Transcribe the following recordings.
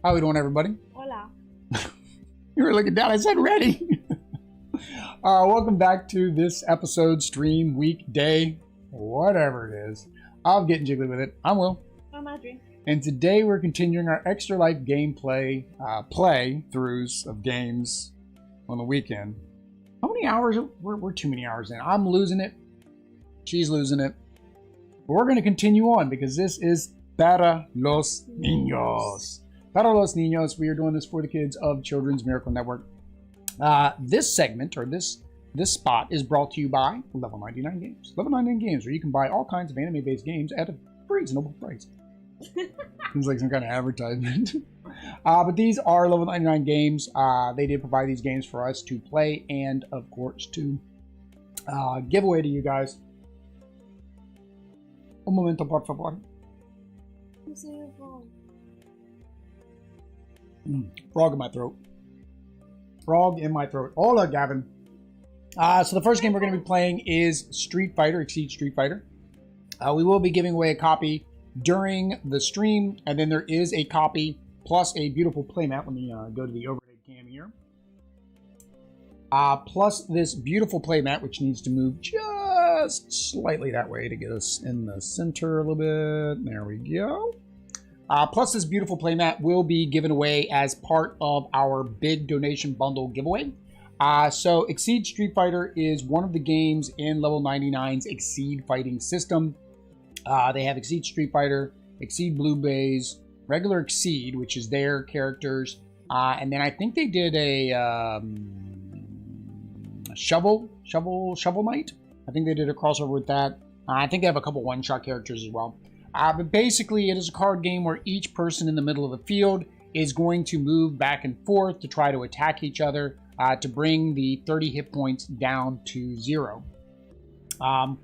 How we doing, everybody? Hola. You were looking down. I said ready. Welcome back to this episode, stream, week, day, whatever it is. I'm getting jiggly with it. I'm Will. I'm Audrey. And today we're continuing our Extra Life gameplay play-throughs of games on the weekend. How many hours? We're too many hours in. I'm losing it. She's losing it. But we're going to continue on because this is Para los Niños. Para los Niños. We are doing this for the kids of Children's Miracle Network. This segment, or this spot, is brought to you by Level 99 Games. Level 99 Games, where you can buy all kinds of anime-based games at a reasonable price. Seems like some kind of advertisement. But these are Level 99 games. They did provide these games for us to play and, of course, to give away to you guys. Un momento, por favor. Frog in my throat. Frog in my throat. Hola, Gavin. So the first game we're going to be playing is Street Fighter, Exceed Street Fighter. We will be giving away a copy during the stream, and then there is a copy plus a beautiful playmat. Let me go to the overhead cam here. Plus this beautiful playmat, which needs to move just slightly that way to get us in the center a little bit. There we go. Plus this beautiful playmat will be given away as part of our big donation bundle giveaway. So Exceed Street Fighter is one of the games in Level 99's Exceed fighting system. They have Exceed Street Fighter, Exceed Blue Bays, regular Exceed, which is their characters, and then I think they did a Shovel Knight. I think they did a crossover with that. I think they have a couple one-shot characters as well. But basically, it is a card game where each person in the middle of the field is going to move back and forth to try to attack each other to bring the 30 hit points down to 0. On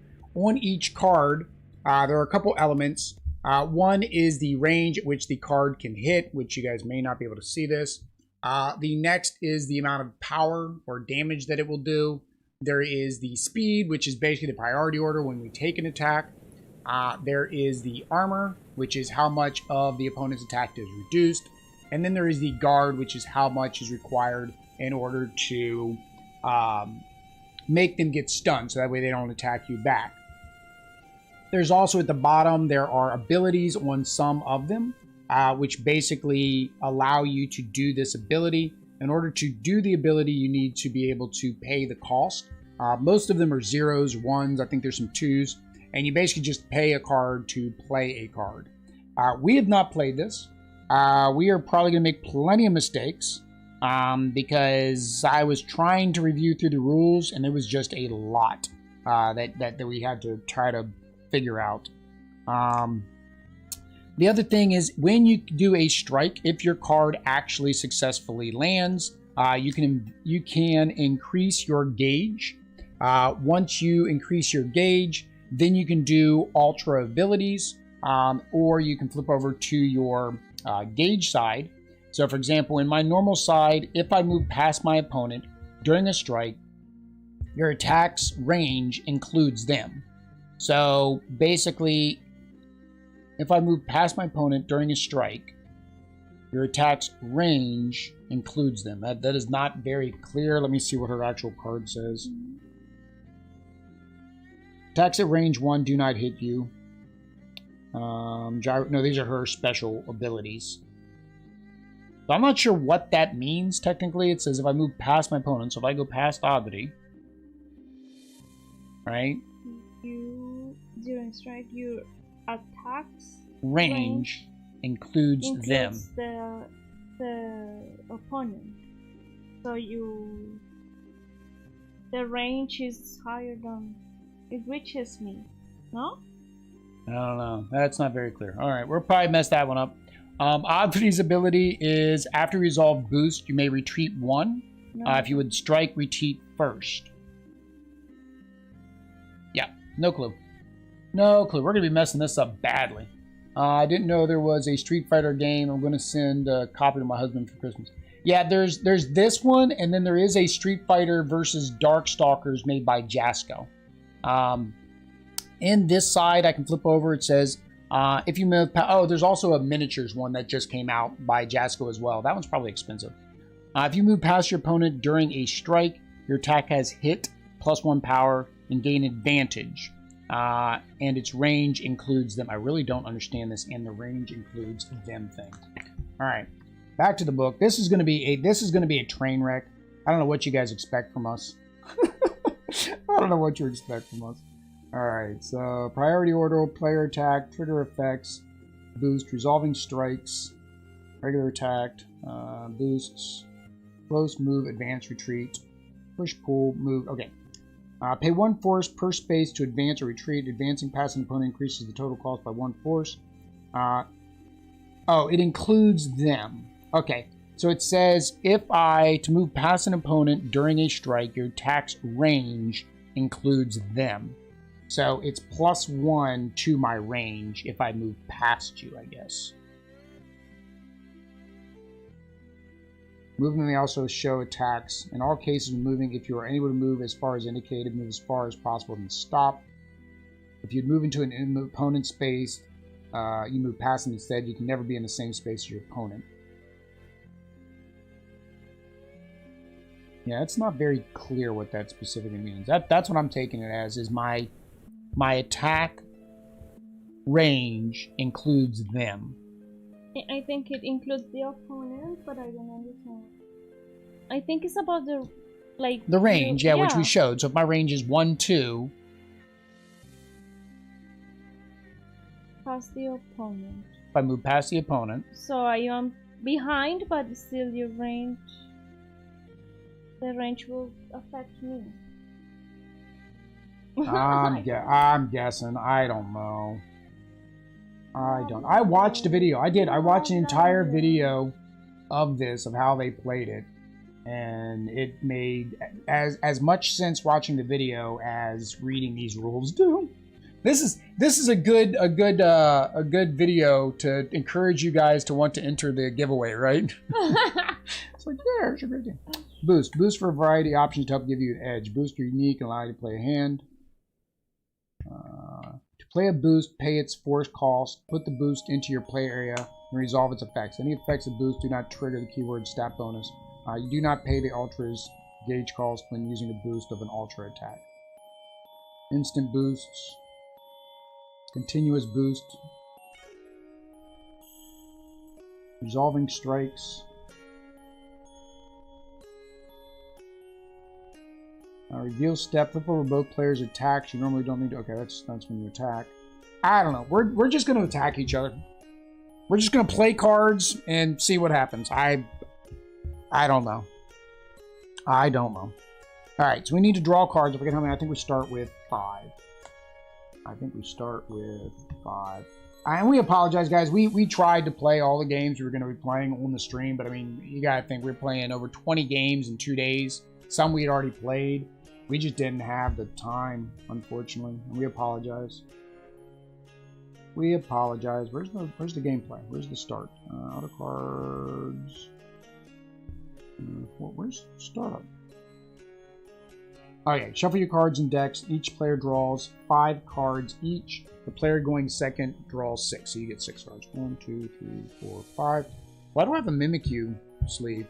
each card, there are a couple elements. One is the range at which the card can hit, which you guys may not be able to see this. The next is the amount of power or damage that it will do. There is the speed, which is basically the priority order when we take an attack. There is the armor, which is how much of the opponent's attack is reduced. And then there is the guard, which is how much is required in order to make them get stunned, so that way they don't attack you back. There's also at the bottom, there are abilities on some of them, which basically allow you to do this ability. In order to do the ability, you need to be able to pay the cost. Most of them are zeros, ones, I think there's some twos, and you basically just pay a card to play a card. We have not played this. We are probably going to make plenty of mistakes because I was trying to review through the rules, and there was just a lot that we had to try to figure out. The other thing is when you do a strike, if your card actually successfully lands, you can increase your gauge. Once you increase your gauge, then you can do ultra abilities, or you can flip over to your gauge side. So for example, in my normal side, if I move past my opponent during a strike, your attack's range includes them. So basically, if I move past my opponent during a strike, your attack's range includes them. That is not very clear. Let me see what her actual card says. Attacks at range 1 do not hit you. No, these are her special abilities. So I'm not sure what that means technically. It says if I move past my opponent, so if I go past Audrey, right? During strike, your attacks range includes them. The opponent. So the range is higher than it reaches me. No? I don't know. That's not very clear. All right, we'll probably mess that one up. Audrey's ability is after resolve boost, you may retreat 1. No. If you would strike, retreat first. Yeah, no clue. No clue. We're going to be messing this up badly. I didn't know there was a Street Fighter game. I'm going to send a copy to my husband for Christmas. Yeah, there's this one, and then there is a Street Fighter versus Darkstalkers made by Jasco. In this side, I can flip over. It says If you move, oh, there's also a miniatures one that just came out by Jasco as well. That one's probably expensive. If you move past your opponent during a strike, your attack has hit +1 power and gain advantage. And its range includes them. I really don't understand this. And the range includes them thing. All right, back to the book. This is going to be a train wreck. I don't know what you guys expect from us. I don't know what you expect from us. All right, so priority order, player attack, trigger effects, boost, resolving strikes, regular attack, boosts, close, move, advance, retreat, push, pull, move. Okay. Pay 1 force per space to advance or retreat. Advancing past an opponent increases the total cost by 1 force. Oh, it includes them. Okay. So it says, to move past an opponent during a strike, your attack's range includes them. So it's +1 to my range if I move past you, I guess. Movement may also show attacks. In all cases, moving, if you are unable to move as far as indicated, move as far as possible and stop. If you move into an opponent's space, you move past them instead. You can never be in the same space as your opponent. Yeah, it's not very clear what that specifically means. That's what I'm taking it as, is my attack range includes them. I think it includes the opponent, but I don't understand. I think it's about the range, which we showed. So if my range is 1, 2, past the opponent. If I move past the opponent. So I am behind, but still your range. The range will affect me. I'm guessing. I don't know. I watched a video. I watched an entire video of this, of how they played it, and it made as much sense watching the video as reading these rules do. This is a good video to encourage you guys to want to enter the giveaway, right? It's like, yeah, it's a great game. Boost for a variety of options to help give you an edge. Boost are unique and allow you to play a hand. To play a boost, pay its force cost, put the boost into your play area, and resolve its effects. Any effects of boost do not trigger the keyword stat bonus. You do not pay the ultra's gauge cost when using a boost of an ultra attack. Instant boosts, continuous boost, resolving strikes, reveal step, flip over both players' attacks. You normally don't need to. Okay, that's when you attack. I don't know. We're just going to attack each other. We're just going to play cards and see what happens. I don't know. I don't know. All right, so we need to draw cards. I forget how many. I think we start with 5. And we apologize, guys. We tried to play all the games we were going to be playing on the stream, but I mean, you got to think we're playing over 20 games in 2 days. Some we had already played. We just didn't have the time, unfortunately, and we apologize. We apologize. Where's the gameplay? Where's the start? Auto cards. Where's startup? Okay, shuffle your cards and decks. Each player draws 5 cards each. The player going second draws 6, so you get 6 cards. 1, 2, 3, 4, 5. Why do I have a Mimikyu sleeve?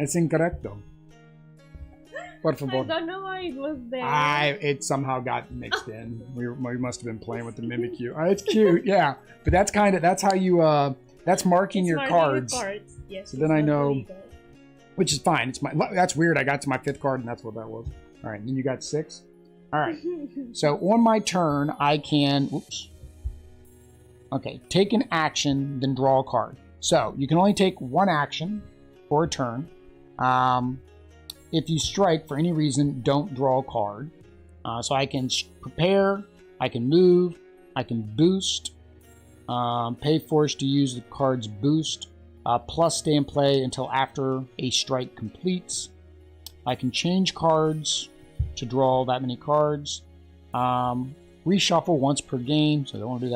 Es incorrecto. Por favor. I don't know why it was there. It somehow got mixed in. We must have been playing with the Mimikyu. It's cute, yeah. But that's how you that's marking your cards. Yes. So then I know, which is fine. That's weird. I got to my 5th card and that's what that was. All right, then you got 6. All right. So on my turn, I can. Oops. Okay, take an action, then draw a card. So you can only take 1 action for a turn. If you strike for any reason, don't draw a card. So I can prepare, I can move, I can boost, pay force to use the card's boost, plus stay in play until after a strike completes. I can change cards to draw that many cards. Reshuffle once per game, so I don't want to do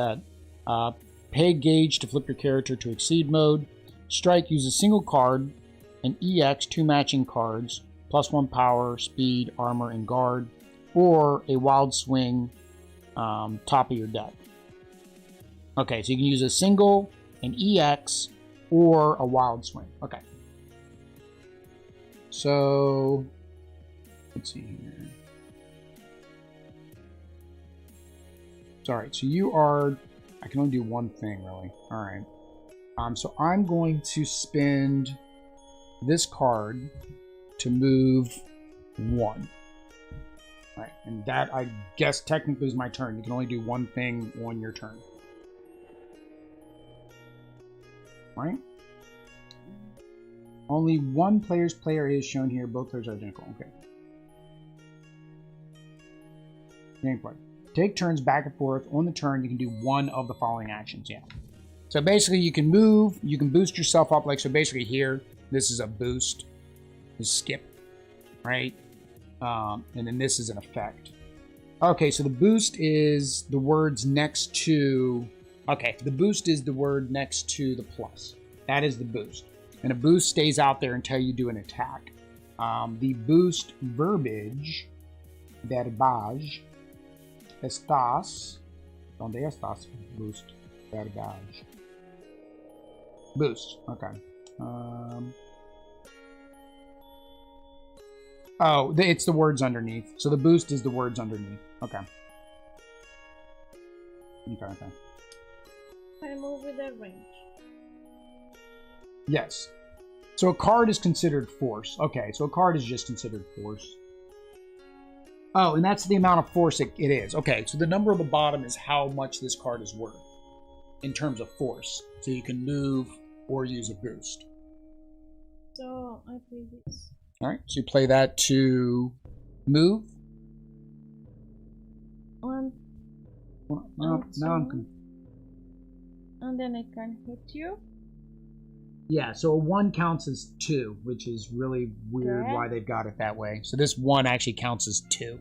that. Pay gauge to flip your character to exceed mode. Strike, use a single card, and EX 2 matching cards, +1 power, speed, armor, and guard. or a wild swing top of your deck. Okay, so you can use a single, an EX, or a wild swing. Okay. So, let's see here. Sorry, so you are... I can only do one thing, really. Alright. So I'm going to spend this card to move 1. Right, and that, I guess, technically is my turn. You can only do one thing on your turn. Right? Only one player's player is shown here. Both players are identical. Okay. Gameplay. Take turns back and forth. On the turn, you can do one of the following actions. Yeah. So basically, you can move. You can boost yourself up. Like, so basically here, this is a boost. This skip. Right? And then this is an effect. Okay, so the boost is the words next to... Okay, the boost is the word next to the plus. That is the boost. And a boost stays out there until you do an attack. The boost verbiage, verbage, estás, ¿dónde estás? Boost, verbage. Boost, okay. Oh, it's the words underneath. So the boost is the words underneath. Okay. Okay. I move with a range. Yes. So a card is considered force. Okay, so a card is just considered force. Oh, and that's the amount of force it is. Okay, so the number on the bottom is how much this card is worth in terms of force. So you can move or use a boost. So I play this. All right, so you play that to move. One. No, I'm confused. And then I can hit you. Yeah, so a 1 counts as 2, which is really weird why they've got it that way. So this 1 actually counts as 2.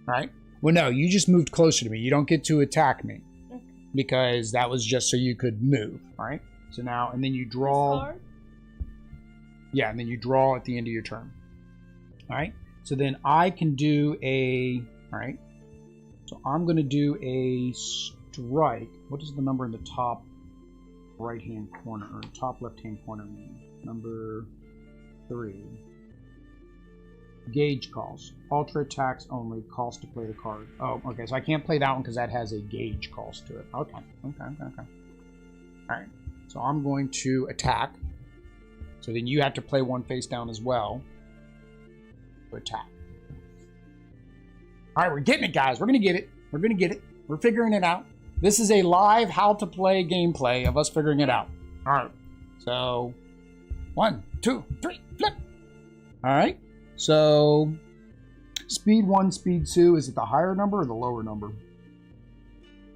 Right? Well, no, you just moved closer to me. You don't get to attack me. Okay. Because that was just so you could move. Right? So now, and then you draw. Yeah, and then you draw at the end of your turn. All right? So then I can do a... All right? So I'm going to do a strike. What is the number in the top right-hand corner, or top left-hand corner mean? Number 3. Gauge cost. Ultra attacks only. Cost to play the card. Oh, okay. So I can't play that one because that has a gauge cost to it. Okay. All right. So I'm going to attack. So then you have to play 1 face down as well to attack. All right, we're getting it, guys. We're going to get it. We're going to get it. We're figuring it out. This is a live how to play gameplay of us figuring it out. All right. So 1, 2, 3, flip. All right. So speed 1, speed 2. Is it the higher number or the lower number?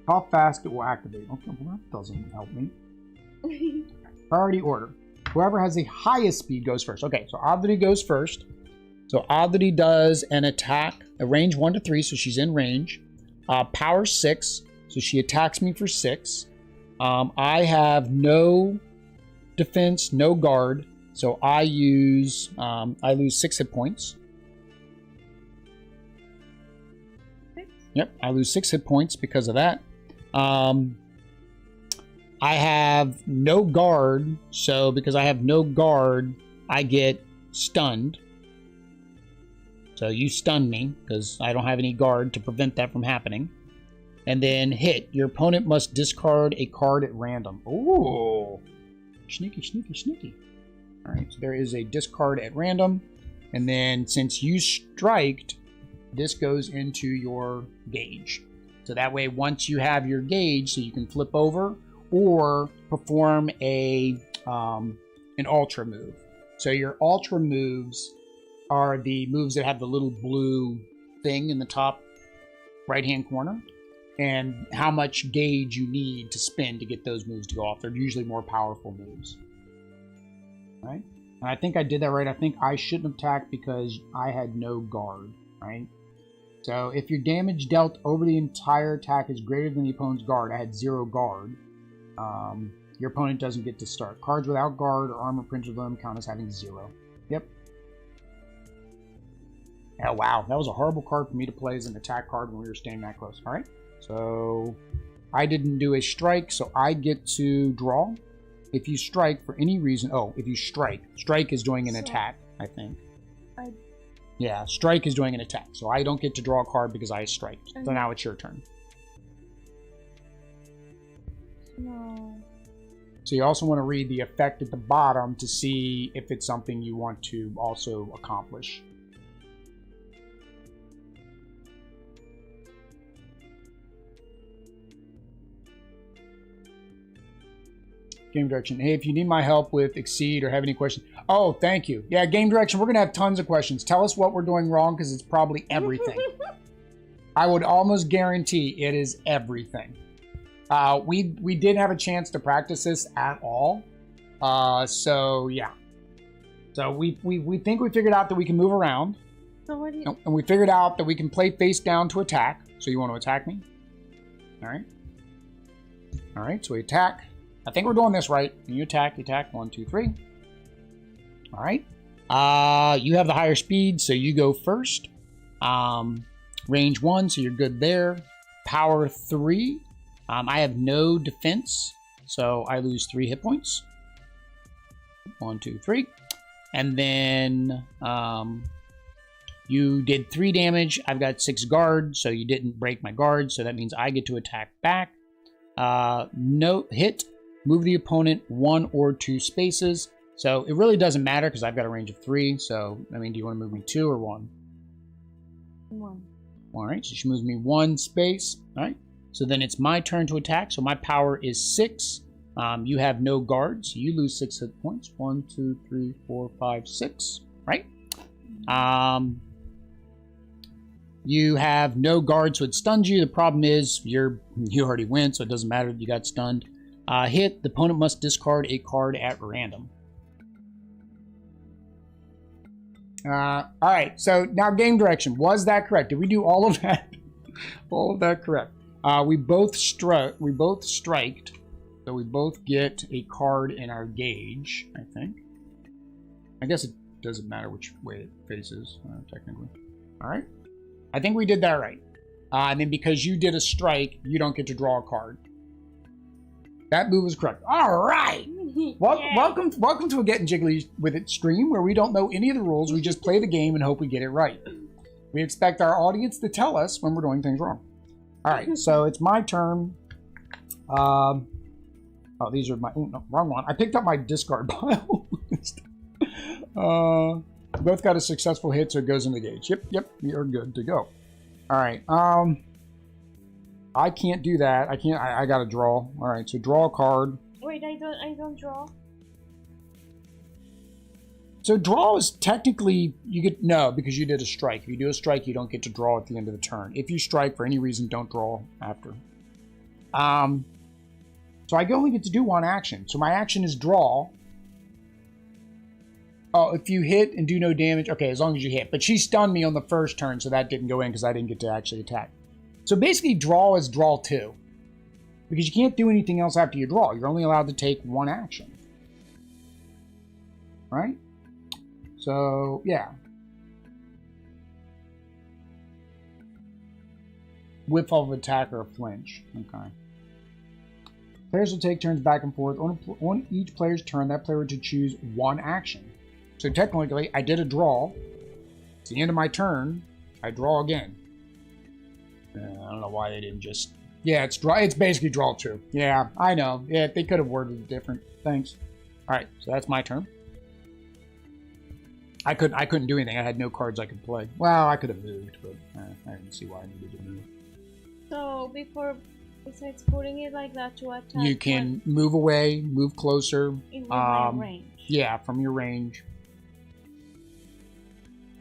How fast it will activate. Okay, well, that doesn't help me. Priority order. Whoever has the highest speed goes first. Okay, so Adri goes first. So Adri does an attack, a range 1 to 3, so she's in range. Power 6, so she attacks me for 6. I have no defense, no guard, so I use, I lose 6 hit points. Yep, I lose 6 hit points because of that. I have no guard, so because I have no guard, I get stunned. So you stun me, because I don't have any guard to prevent that from happening. And then hit. Your opponent must discard a card at random. Ooh. Sneaky, sneaky, sneaky. Alright, so there is a discard at random. And then since you striked, this goes into your gauge. So that way, once you have your gauge, so you can flip over or perform an ultra move. So your ultra moves are the moves that have the little blue thing in the top right-hand corner, and how much gauge you need to spend to get those moves to go off. They're usually more powerful moves. Right? And I think I did that right. I think I shouldn't attack because I had no guard, right? So if your damage dealt over the entire attack is greater than the opponent's guard, I had 0 guard, your opponent doesn't get to start. Cards without guard or armor printed on them count as having 0. Yep. Oh, wow. That was a horrible card for me to play as an attack card when we were staying that close. All right. So I didn't do a strike, so I get to draw. If you strike for any reason... Oh, if you strike. Strike is doing an attack, I think. Yeah, strike is doing an attack. So I don't get to draw a card because I striked. So now it's your turn. No. So you also want to read the effect at the bottom to see if it's something you want to also accomplish. Game direction. Hey, if you need my help with Exceed or have any questions. Oh, thank you. Yeah, game direction. We're going to have tons of questions. Tell us what we're doing wrong because it's probably everything. I would almost guarantee it is everything. We didn't have a chance to practice this at all. So, yeah. So we think we figured out that we can move around. So what do you... And we figured out that we can play face down to attack. So you want to attack me? All right. All right, so we attack. I think we're doing this right. You attack, 1, 2, 3. All right. You have the higher speed, so you go first. Range 1, so you're good there. Power 3. I have no defense, so I lose 3 hit points. 1, 2, 3. And then you did 3 damage. I've got 6 guard, so you didn't break my guard, so that means I get to attack back. No hit. Move the opponent 1 or 2 spaces. So it really doesn't matter because I've got a range of 3. So, I mean, do you want to move me 2 or 1? 1. All right, so she moves me 1 space. All right, so then it's my turn to attack. So my power is 6. You have no guards. So you lose 6 hit points. 1, 2, 3, 4, 5, 6. Right? You have no guard, so it stuns you. The problem is you already went, so it doesn't matter that you got stunned. Hit, the opponent must discard a card at random. All right, so now game direction. Was that correct? Did we do all of that? All of that correct. We both striked, so we both get a card in our gauge, I think. I guess it doesn't matter which way it faces, technically. All right. I think we did that right. And then because you did a strike, you don't get to draw a card. That move is correct. All right. Welcome to a Getting Jiggly with It stream where we don't know any of the rules. We just play the game and hope we get it right. We expect our audience to tell us when we're doing things wrong. All right, so it's my turn. Oh, these are my... Oh, no, wrong one. I picked up my discard pile. We both got a successful hit, so it goes in the gauge. Yep, we are good to go. All right, I can't do that. I gotta draw. All right, so draw a card. Wait, I don't draw. So draw is technically, no, because you did a strike. If you do a strike, you don't get to draw at the end of the turn. If you strike for any reason, don't draw after. So I only get to do one action. So my action is draw. Oh, if you hit and do no damage, okay, as long as you hit. But she stunned me on the first turn, so that didn't go in because I didn't get to actually attack. So basically, draw is draw 2. Because you can't do anything else after you draw. You're only allowed to take one action. Right? So, yeah. Whiff of attack or a flinch. Okay. Players will take turns back and forth. On each player's turn, that player to choose one action. So technically, I did a draw. It's the end of my turn. I draw again. I don't know why they didn't just... Yeah, it's basically draw 2. Yeah, I know. Yeah, they could have worded it different. Thanks. All right, so that's my turn. I couldn't do anything. I had no cards I could play. Well, I could have moved, but I didn't see why I needed to move. So besides putting it like that to attack, you can move away, move closer. In my range. Yeah, from your range.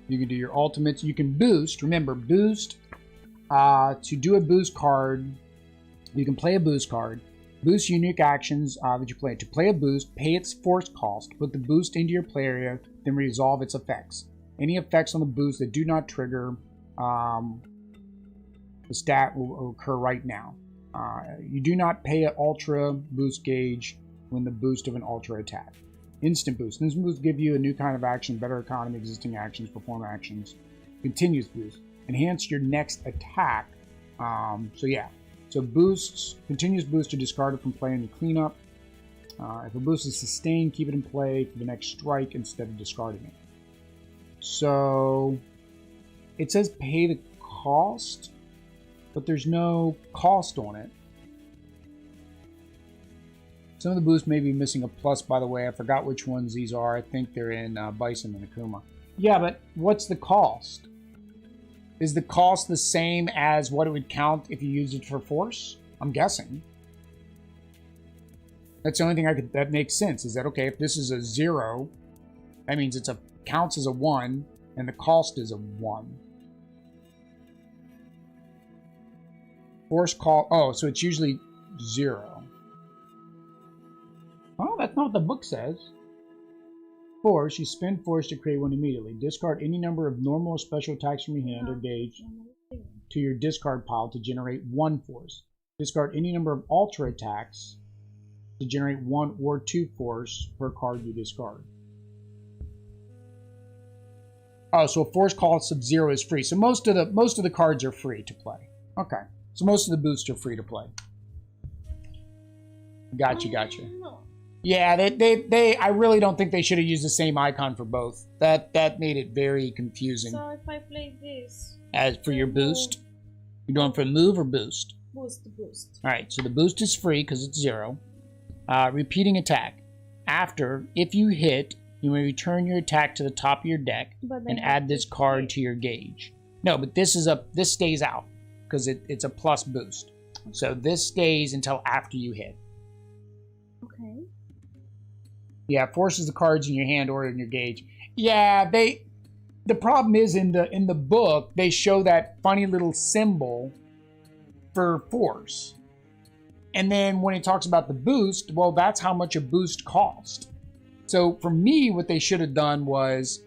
You can do your ultimates. You can boost. Remember, boost. To do a boost card, you can play a boost card. Boost unique actions that you play. To play a boost, pay its force cost. Put the boost into your play area, then resolve its effects. Any effects on the boost that do not trigger the stat will occur right now. You do not pay an ultra boost gauge when the boost of an ultra attack. Instant boost. Instant boost give you a new kind of action, better economy, existing actions, perform actions. Continuous boost. Enhance your next attack. So yeah. So boosts, continuous boost to discard it from play on your cleanup. If a boost is sustained, keep it in play for the next strike instead of discarding it. So it says pay the cost, but there's no cost on it. Some of the boosts may be missing a plus, by the way. I forgot which ones these are. I think they're in Bison and Akuma. Yeah, but what's the cost? Is the cost the same as what it would count if you used it for force? I'm guessing. That's the only thing that makes sense. Is that, okay, if this is a 0, that means it's counts as a 1, and the cost is a 1. Force call, oh, so it's usually 0. Oh, that's not what the book says. Force, you spend force to create one immediately. Discard any number of normal or special attacks from your hand or gauge to your discard pile to generate 1 force. Discard any number of ultra attacks to generate 1 or 2 force per card you discard. Oh, so a force cost of 0 is free. So most of the cards are free to play. Okay. So most of the boosts are free to play. Gotcha. Yeah, I really don't think they should have used the same icon for both. That made it very confusing. So if I play this... As for your boost, you're going for move or boost? Boost. Alright, so the boost is free because it's 0. Repeating attack. After, if you hit, you may return your attack to the top of your deck and add this card to your gauge. No, but this stays out because it's a plus boost. So this stays until after you hit. Okay. Yeah, forces the cards in your hand or in your gauge. Yeah, the problem is in the book they show that funny little symbol for force. And then when it talks about the boost, well, that's how much a boost cost. So for me, what they should have done was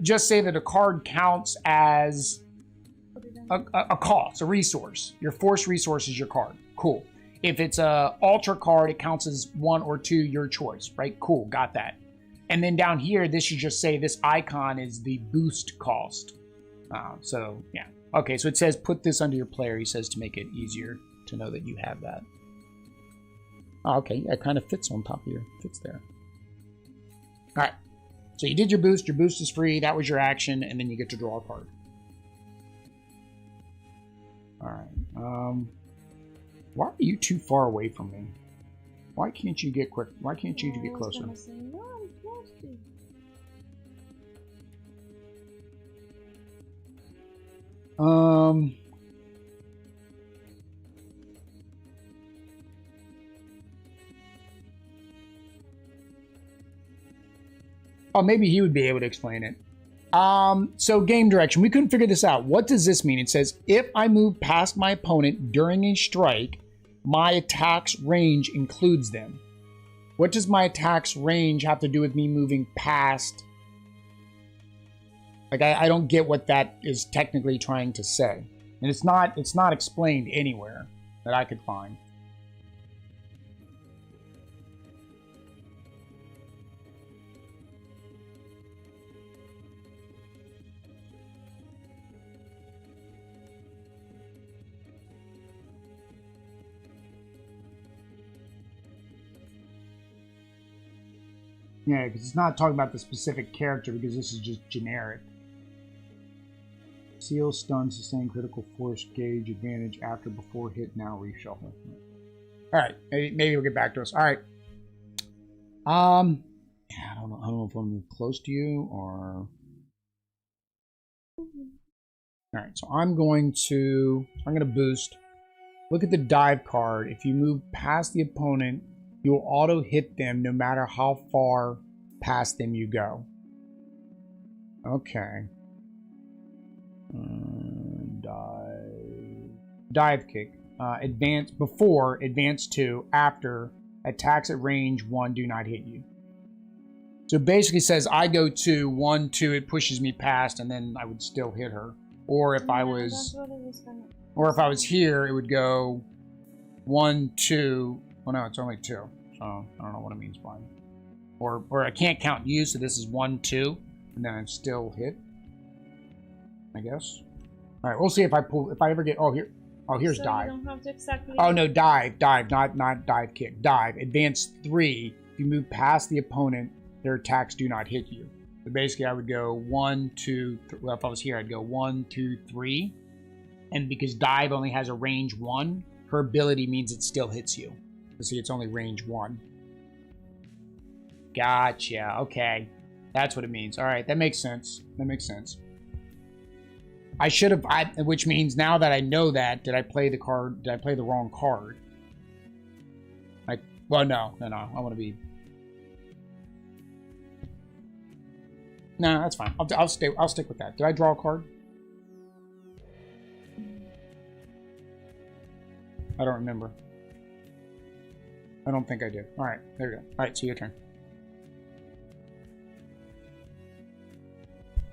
just say that a card counts as a cost, a resource. Your force resource is your card. Cool. If it's a ultra card, it counts as 1 or 2, your choice, right? Cool, got that. And then down here, this should just say this icon is the boost cost. So, yeah. Okay, so it says put this under your player, he says, to make it easier to know that you have that. Oh, okay, yeah, it kind of fits on top of fits there. All right, so you did your boost is free, that was your action, and then you get to draw a card. All right, why are you too far away from me? Why can't you get quick? Why can't you get closer? No, I'm close to you. Oh, maybe he would be able to explain it. So game direction. We couldn't figure this out. What does this mean? It says, if I move past my opponent during a strike, my attack's range includes them. What does my attack's range have to do with me moving past? Like, I don't get what that is technically trying to say. And it's not explained anywhere that I could find. Yeah, because it's not talking about the specific character, because this is just generic. Seal, stun, sustain, critical force, gauge, advantage, after, before, hit, now, reshuffle. Alright, maybe it'll get back to us. Alright. Yeah, I don't know if I'm close to you, or... Alright, so I'm gonna boost. Look at the dive card. If you move past the opponent, you'll auto hit them no matter how far past them you go. Okay. Dive kick. Advance before, advance 2, after, attacks at range 1 do not hit you. So it basically says I go 2, 1, 2, it pushes me past, and then I would still hit her. Or if I was here, it would go 1, 2. Well, no, it's only 2. So I don't know what it means by it. Or I can't count you, so this is 1, 2, and then I'm still hit. I guess. All right, we'll see if I pull. If I ever get. Oh, here. Oh, here's so dive. You don't have to exactly. Oh no, dive, not dive kick. Dive. Advance 3. If you move past the opponent, their attacks do not hit you. So basically, I would go 1, 2. Well, if I was here, I'd go 1, 2, 3. And because dive only has a range 1, her ability means it still hits you. So see, it's only range 1. Gotcha. Okay, that's what it means. All right, that makes sense. That makes sense. I should have, which means now that I know that, did I play the card? Did I play the wrong card? Like, well, no. I want to be. No, that's fine. I'll stick with that. Did I draw a card? I don't remember. I don't think I did. All right, there we go. All right, so your turn.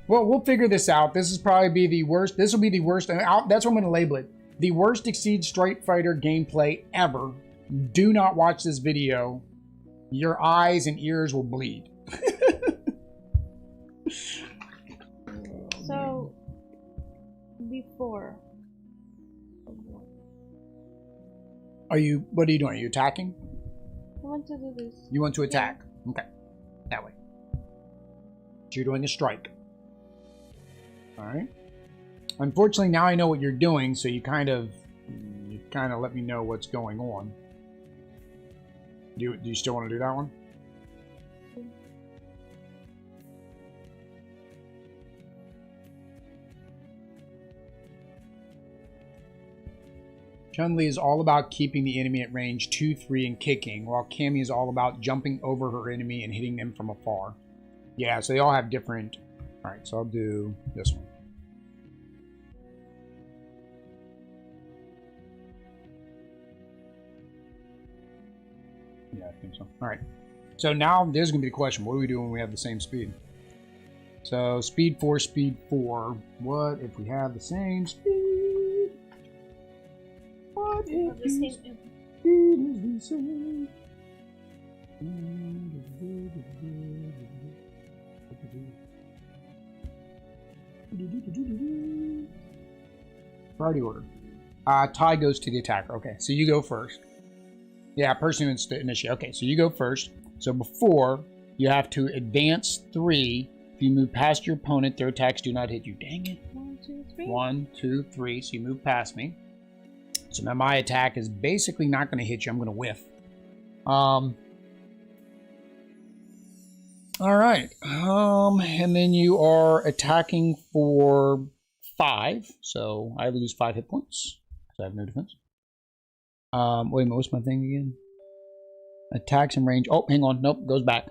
Well, we'll figure this out. This is probably be the worst. This will be the worst. That's what I'm going to label it. The worst Exceed Street Fighter gameplay ever. Do not watch this video. Your eyes and ears will bleed. So, before. What are you doing? Are you attacking? I want to do this. You want to attack? Yeah. Okay. That way. So you're doing a strike. Alright. Unfortunately, now I know what you're doing, so you kind of let me know what's going on. Do you still want to do that one? Chun-Li is all about keeping the enemy at range 2, 3 and kicking, while Cammy is all about jumping over her enemy and hitting them from afar. Yeah, so they all have different... Alright, so I'll do this one. Yeah, I think so. Alright. So now there's going to be the question. What do we do when we have the same speed? So speed 4, speed 4. What if we have the same speed? What if the speed is the same? Priority order. Tie goes to the attacker. Okay, so you go first. Yeah, person who initiate. Okay, so you go first. So before, you have to advance 3. If you move past your opponent, their attacks do not hit you. Dang it. 1, 2, 3. 1, 2, 3. So you move past me. So now my attack is basically not going to hit you. I'm going to whiff. All right. And then you are attacking for 5. So I lose 5 hit points because I have no defense. Wait a minute, what's my thing again? Attacks and range. Oh, hang on. Nope, goes back.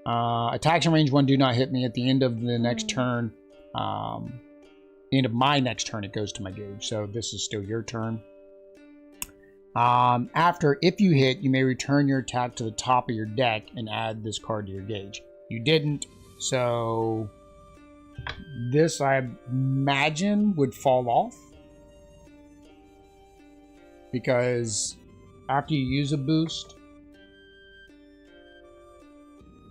Attacks and range 1 do not hit me at the end of the next turn. The end of my next turn, it goes to my gauge. So this is still your turn. After, if you hit, you may return your attack to the top of your deck and add this card to your gauge. You didn't, so this, I imagine, would fall off. Because after you use a boost,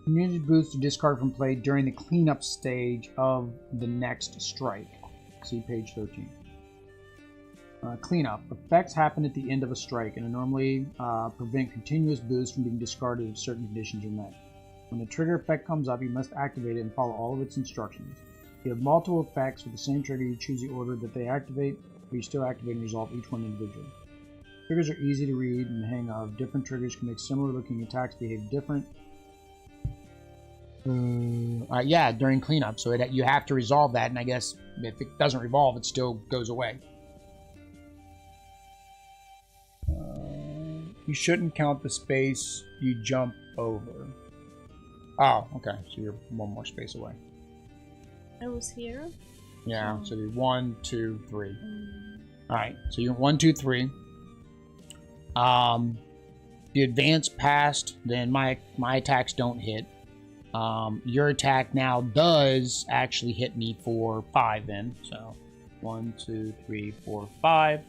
you use a boost to discard from play during the cleanup stage of the next strike. See page 13. Cleanup. Effects happen at the end of a strike and normally prevent continuous boosts from being discarded if certain conditions are met. When the trigger effect comes up, you must activate it and follow all of its instructions. If you have multiple effects with the same trigger, you choose the order that they activate, but you still activate and resolve each one individually. Triggers are easy to read and hang of. Different triggers can make similar looking attacks behave different. Yeah, during cleanup. So you have to resolve that, and I guess if it doesn't revolve, it still goes away. You shouldn't count the space you jump over. Oh, okay. So you're 1 more space away. I was here? Yeah, so do 1, 2, 3. Alright, so you're 1, 2, 3. If you advance past, then my attacks don't hit. Your attack now does actually hit me for 5 then. So 1, 2, 3, 4, 5.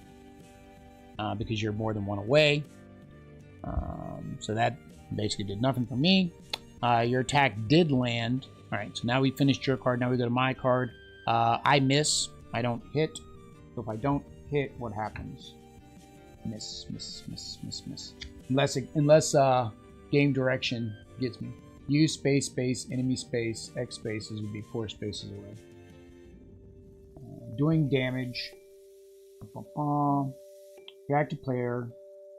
Because you're more than 1 away. So that basically did nothing for me. Your attack did land. Alright, so now we finished your card. Now we go to my card. I miss. I don't hit. So if I don't hit, what happens? Miss, miss, miss, miss, miss. Unless game direction gets me. Use space, space, enemy space, X spaces would be 4 spaces away. Doing damage. React to player.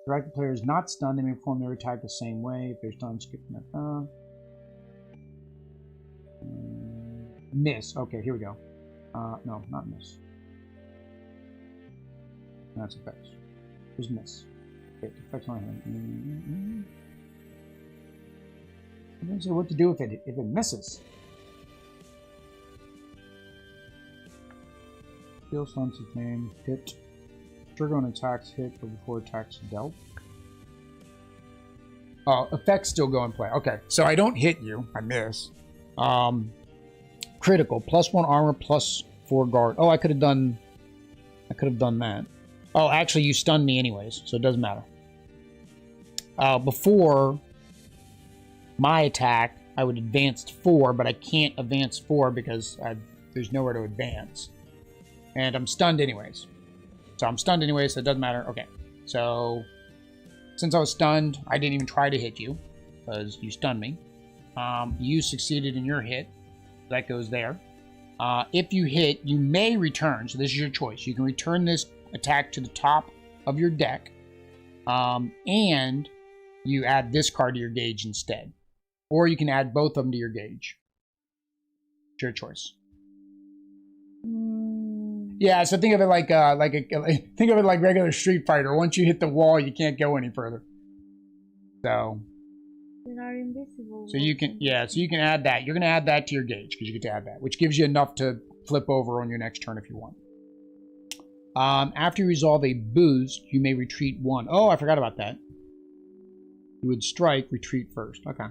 React to player is not stunned. They may perform their attack the same way. If they're stunned, skip that. Miss. Okay, here we go. No, not miss. That's effects. There's miss. Okay, effects on him. I don't know what to do if it misses. Skill stunts his name. Hit. Trigger on attacks hit or before attacks dealt. Oh, effects still go in play. Okay, so I don't hit you. I miss. Critical. +1 armor, +4 guard. Oh, I could have done that. Oh, actually, you stunned me anyways, so it doesn't matter. Before my attack, I would advance 4, but I can't advance 4 because there's nowhere to advance. And I'm stunned anyways. So I'm stunned anyways, so it doesn't matter. Okay, so since I was stunned, I didn't even try to hit you because you stunned me. You succeeded in your hit. That goes there. If you hit, you may return. So this is your choice. You can return this attack to the top of your deck, and you add this card to your gauge instead. Or you can add both of them to your gauge. It's your choice. Yeah, so think of it like think of it like regular Street Fighter. Once you hit the wall, you can't go any further. So they are invisible. So you can add that. You're gonna add that to your gauge because you get to add that, which gives you enough to flip over on your next turn if you want. After you resolve a boost, you may retreat 1. Oh, I forgot about that. You would strike, retreat first. Okay.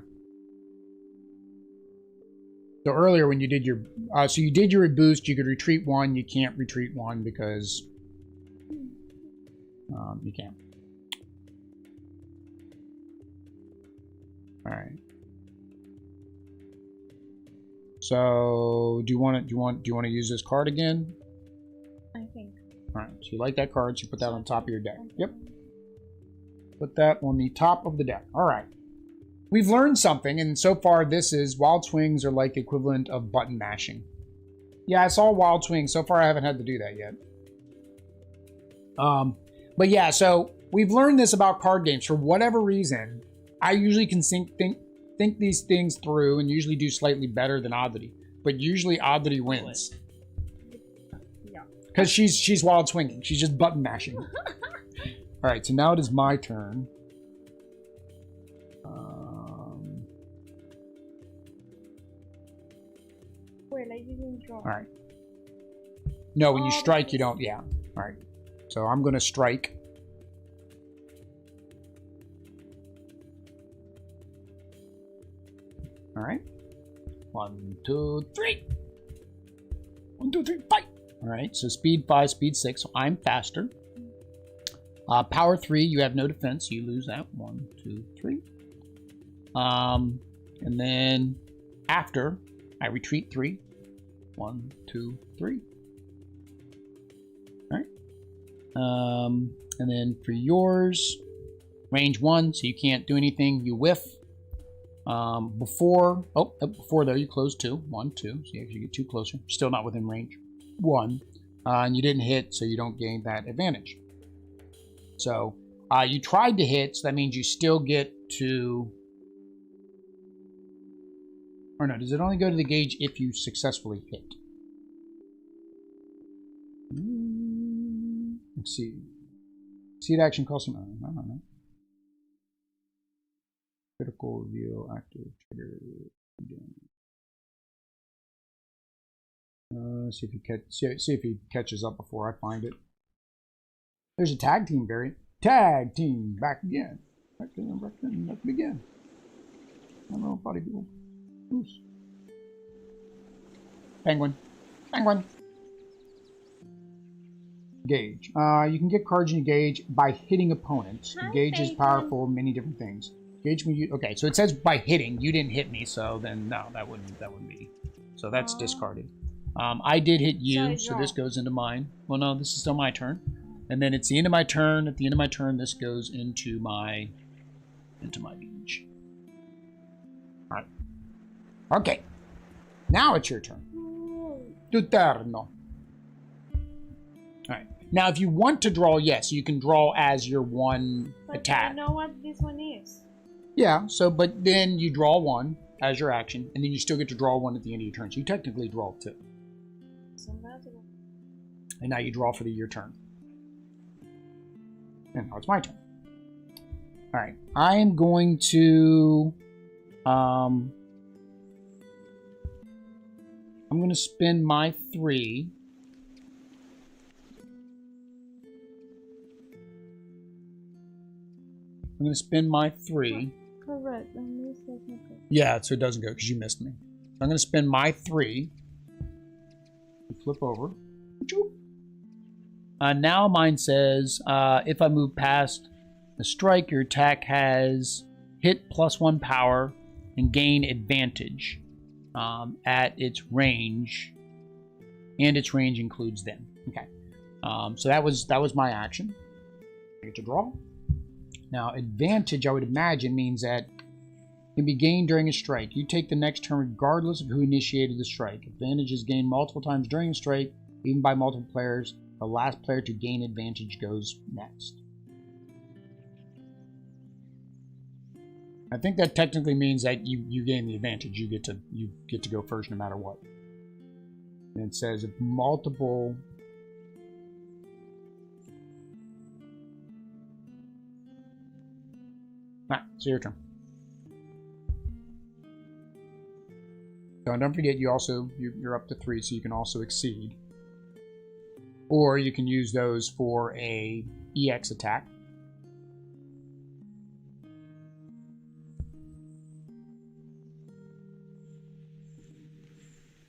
So earlier when you did your, so you did your boost, you could retreat 1. You can't retreat 1 because you can't. All right. So do you want to use this card again? I think. All right. So you like that card, so you put that on top of your deck. Yep. Put that on the top of the deck. All right. We've learned something, and so far this is wild swings are like the equivalent of button mashing. Yeah, I saw wild swing. So far I haven't had to do that yet. But yeah, so we've learned this about card games. For whatever reason, I usually can think these things through and usually do slightly better than Oddity. But usually Oddity wins. Yeah. Because she's wild swinging. She's just button mashing. Alright, so now it is my turn. Wait, I didn't draw. Alright. No, when you strike, you don't. Yeah. Alright. So I'm going to strike. Alright. 1, 2, 3. 1, 2, 3, fight! Alright, so speed 5, speed 6. So I'm faster. Power 3, you have no defense. So you lose that. 1, 2, 3. And then after, I retreat 3. 1, 2, 3. Alright. And then for yours, range 1, so you can't do anything. You whiff. Before though, you close 2. 1, 2. So you actually get 2 closer. Still not within range. 1. And you didn't hit, so you don't gain that advantage. So you tried to hit, so that means you still get to... Or no, does it only go to the gauge if you successfully hit? Let's see. Seed action costs him. I don't know. Critical reveal active trigger. See if he catches up before I find it. There's a tag team variant. Tag team back again. Back again. I don't know, body people. Oops. Penguin. Gauge. You can get cards in your gauge by hitting opponents. The gauge is powerful in many different things. Gauge me. Okay, so it says by hitting. You didn't hit me, so then no, that wouldn't be. So that's discarded. I did hit you, so this goes into mine. Well, no, this is still my turn. And then it's the end of my turn. At the end of my turn, this goes into my beach. All right. Okay. Now it's your turn. Tu turno. All right. Now, if you want to draw, yes, you can draw as your one attack. I know what this one is. Yeah. So, but then you draw one as your action, and then you still get to draw one at the end of your turn. So you technically draw two. And now you draw for your turn. And now it's my turn. All right. I am going to... I'm going to spend my 3. I'm going to spend my 3. Correct. Yeah, so it doesn't go because you missed me. So I'm going to spend my 3. Flip over. Now mine says, if I move past the strike, your attack has hit +1 power and gain advantage at its range, and its range includes them. Okay, so that was my action. I get to draw. Now advantage, I would imagine, means that can be gained during a strike. You take the next turn regardless of who initiated the strike. Advantage is gained multiple times during a strike, even by multiple players. The last player to gain advantage goes next. I think that technically means that you gain the advantage. You get to go first no matter what. And it says if multiple... Alright, so your turn. So don't forget, you're up to 3, so you can also exceed. Or you can use those for a EX attack.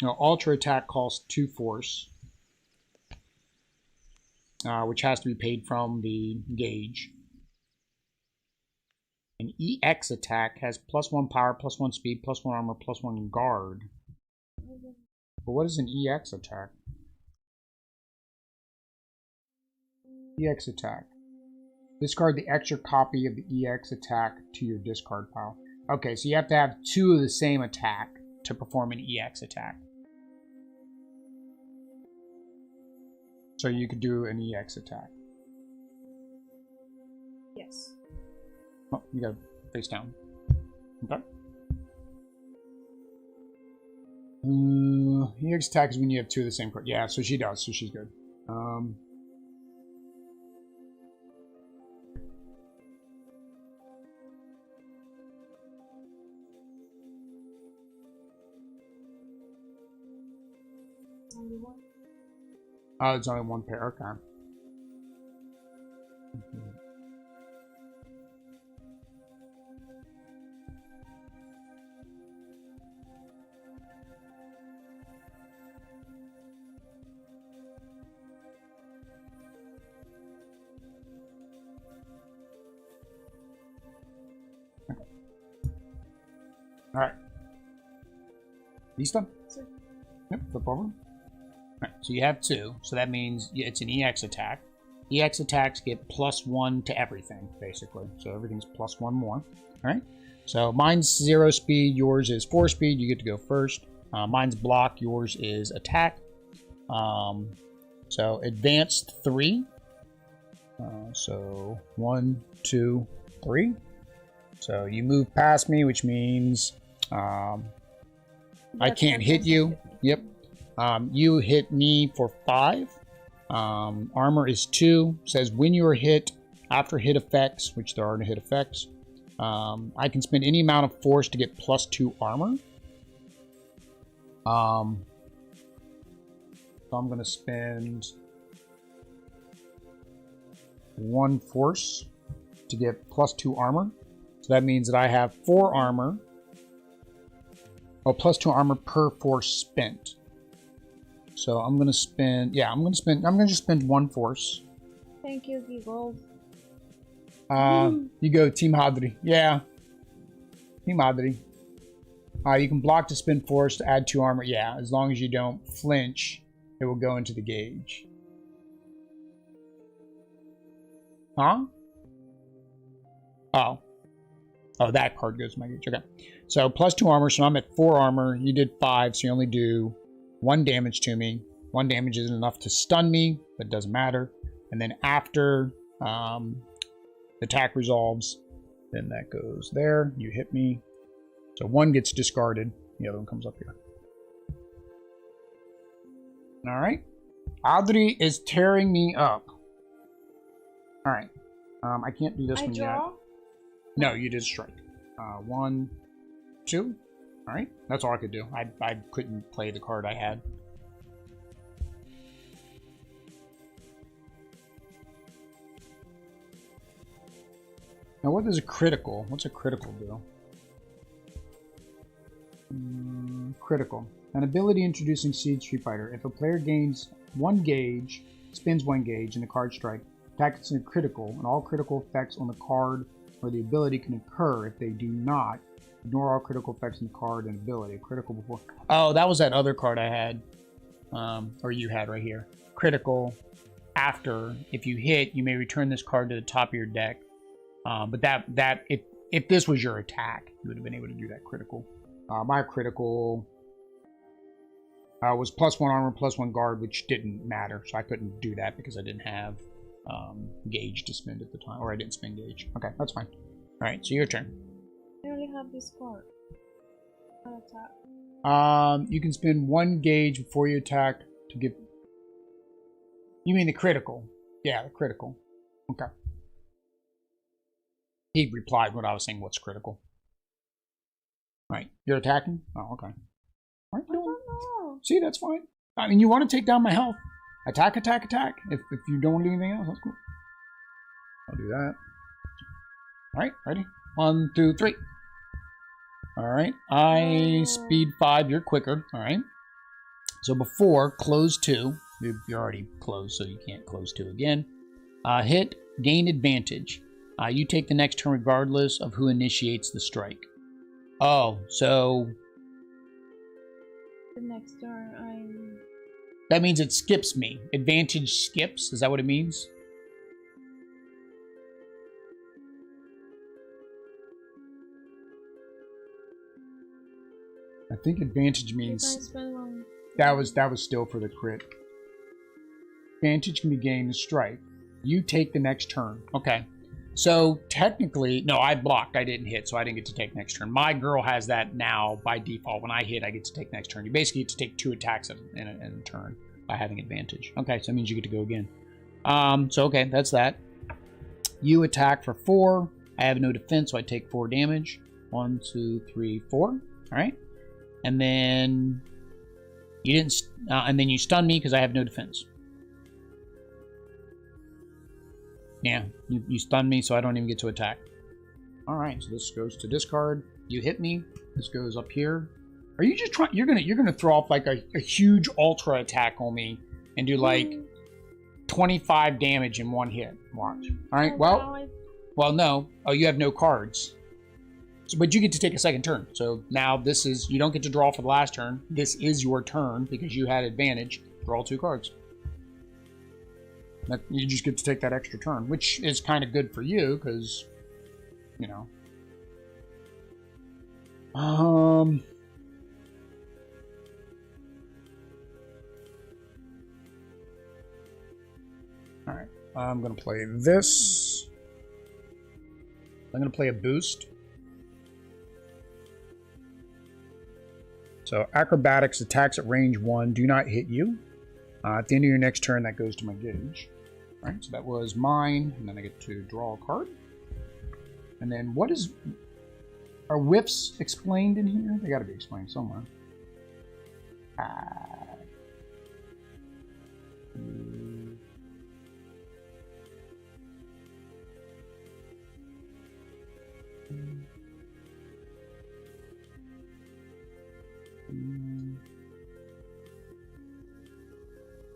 Now, Ultra attack costs 2 force, which has to be paid from the gauge. An EX attack has +1 power, +1 speed, +1 armor, +1 guard. But what is an EX attack? EX attack. Discard the extra copy of the EX attack to your discard pile. Okay, so you have to have 2 of the same attack to perform an EX attack. So you could do an EX attack. Yes. Oh, you gotta face down. Okay. EX attack is when you have 2 of the same card. Yeah, so she does, so she's good. Only one. Oh, it's only 1 pair. Okay. All right. Lista? Sure. Yep, flip over. All right, so you have 2, so that means it's an EX attack. EX attacks get +1 to everything, basically. So everything's +1 more. All right. So mine's 0 speed, yours is 4 speed. You get to go first. Mine's block, yours is attack. So advanced 3. So 1, 2, 3. So you move past me, which means I can't hit you. Yep. You hit me for 5. Armor is 2. Says when you are hit, after hit effects, which there are no hit effects, I can spend any amount of force to get +2 armor. So I'm going to spend 1 force to get +2 armor. So that means that I have 4 armor. Oh, +2 armor per force spent. So I'm going to spend, I'm going to just spend 1 force. Thank you, Giggle. You go Team Hadri. Yeah. Hey, Madri. You can block to spend force to add 2 armor. Yeah, as long as you don't flinch, it will go into the gauge. Huh? Oh. Oh, that card goes to my gauge. Okay. So plus 2 armor, so I'm at 4 armor. You did 5, so you only do 1 damage to me. 1 damage isn't enough to stun me, but it doesn't matter. And then after the attack resolves, then that goes there. You hit me. So 1 gets discarded. The other one comes up here. All right. Adri is tearing me up. All right. I can't do this one yet. No, you did strike. 1, 2. All right. That's all I could do. I couldn't play the card I had. Now, what is a critical? What's a critical do? Critical. An ability introducing Seed Street Fighter. If a player gains 1 gauge, spends 1 gauge, and the card strike, attacks in a critical, and all critical effects on the card or the ability can occur. If they do not, ignore all critical effects on the card and ability. Critical before. Oh, that was that other card I had. Or you had right here. Critical. After, if you hit, you may return this card to the top of your deck. But if this was your attack, you would have been able to do that critical. My critical was plus 1 armor, plus 1 guard, which didn't matter. So I couldn't do that because I didn't have gauge to spend at the time. Or I didn't spend gauge. Okay, that's fine. Alright, so your turn. I only have this card. Attack. You can spend 1 gauge before you attack to give... You mean the critical? Yeah, the critical. Okay. He replied when I was saying what's critical. Right. You're attacking? Oh, okay. Aren't you doing? See, that's fine. I mean, you want to take down my health. Attack, attack, attack. If you don't want to do anything else, that's cool. I'll do that. Alright, ready? 1, 2, 3. Alright. I speed 5, you're quicker. Alright. So before, close 2. You're already closed, so you can't close 2 again. Hit, gain advantage. You take the next turn regardless of who initiates the strike. Oh, so... The next turn, That means it skips me. Advantage skips? Is that what it means? I think advantage means... That was still for the crit. Advantage can be gained in strike. You take the next turn. Okay. So technically, no, I blocked. I didn't hit, so I didn't get to take next turn. My girl has that now by default. When I hit, I get to take next turn. You basically get to take 2 attacks in a turn by having advantage. Okay, so that means you get to go again. So okay, that's that. You attack for 4. I have no defense, so I take 4 damage. 1, 2, 3, 4. All right, and then you didn't, and then you stun me because I have no defense. Yeah, you stun me, so I don't even get to attack. Alright, so this goes to discard. You hit me. This goes up here. Are you just trying... You're gonna throw off like a huge ultra attack on me and do like 25 damage in 1 hit. Watch. Alright, well, no. Oh, you have no cards. So, but you get to take a second turn. So now this is... You don't get to draw for the last turn. This is your turn because you had advantage. Draw 2 cards. You just get to take that extra turn, which is kind of good for you, because, you know. Alright, I'm going to play this. I'm going to play a boost. So, acrobatics, attacks at range 1 do not hit you. At the end of your next turn, that goes to my gauge. All right, so that was mine, and then I get to draw a card. And then what is... Are whiffs explained in here? They got to be explained somewhere.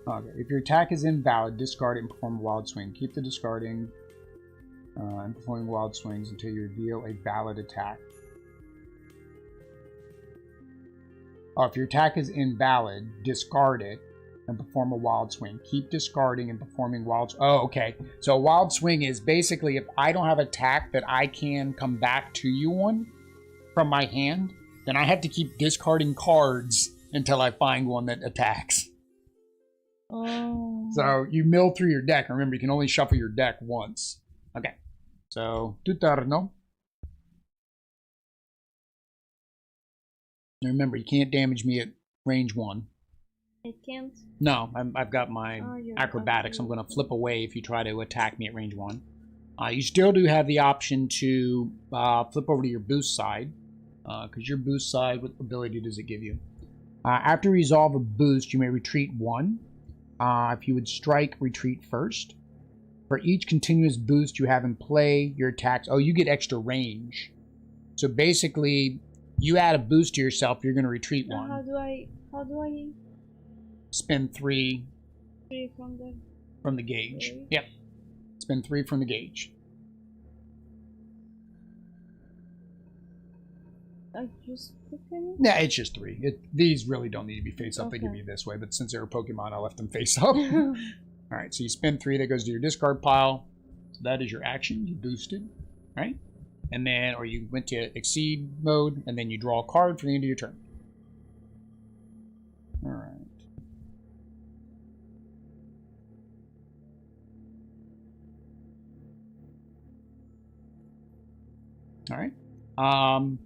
Okay, if your attack is invalid, discard it and perform a wild swing. Keep the discarding and performing wild swings until you reveal a valid attack. Oh, if your attack is invalid, discard it and perform a wild swing. Keep discarding and performing wild. Oh, okay. So a wild swing is basically if I don't have attack that I can come back to you on from my hand, then I have to keep discarding cards until I find one that attacks. Oh. So you mill through your deck. Remember, you can only shuffle your deck once. Okay. So, tu turno. Remember, you can't damage me at range 1. I can't. No, I've got my you're acrobatics. okay. I'm going to flip away if you try to attack me at range 1. You still do have the option to flip over to your boost side. Because your boost side, what ability does it give you? After you resolve a boost, you may retreat 1. If you would strike, retreat first. For each continuous boost you have in play, your attacks... Oh, you get extra range. So basically, you add a boost to yourself, you're going to retreat 1. How do I Spend 3 from the gauge. Okay. Yep. Spend 3 from the gauge. I just took any? Yeah, it's just 3. These really don't need to be face up. Okay. They can be this way, but since they're a Pokemon, I left them face up. All right, so you spend 3. That goes to your discard pile. So that is your action. You boosted, right? And then, or you went to exceed mode, and then you draw a card for the end of your turn. All right. All right. I'm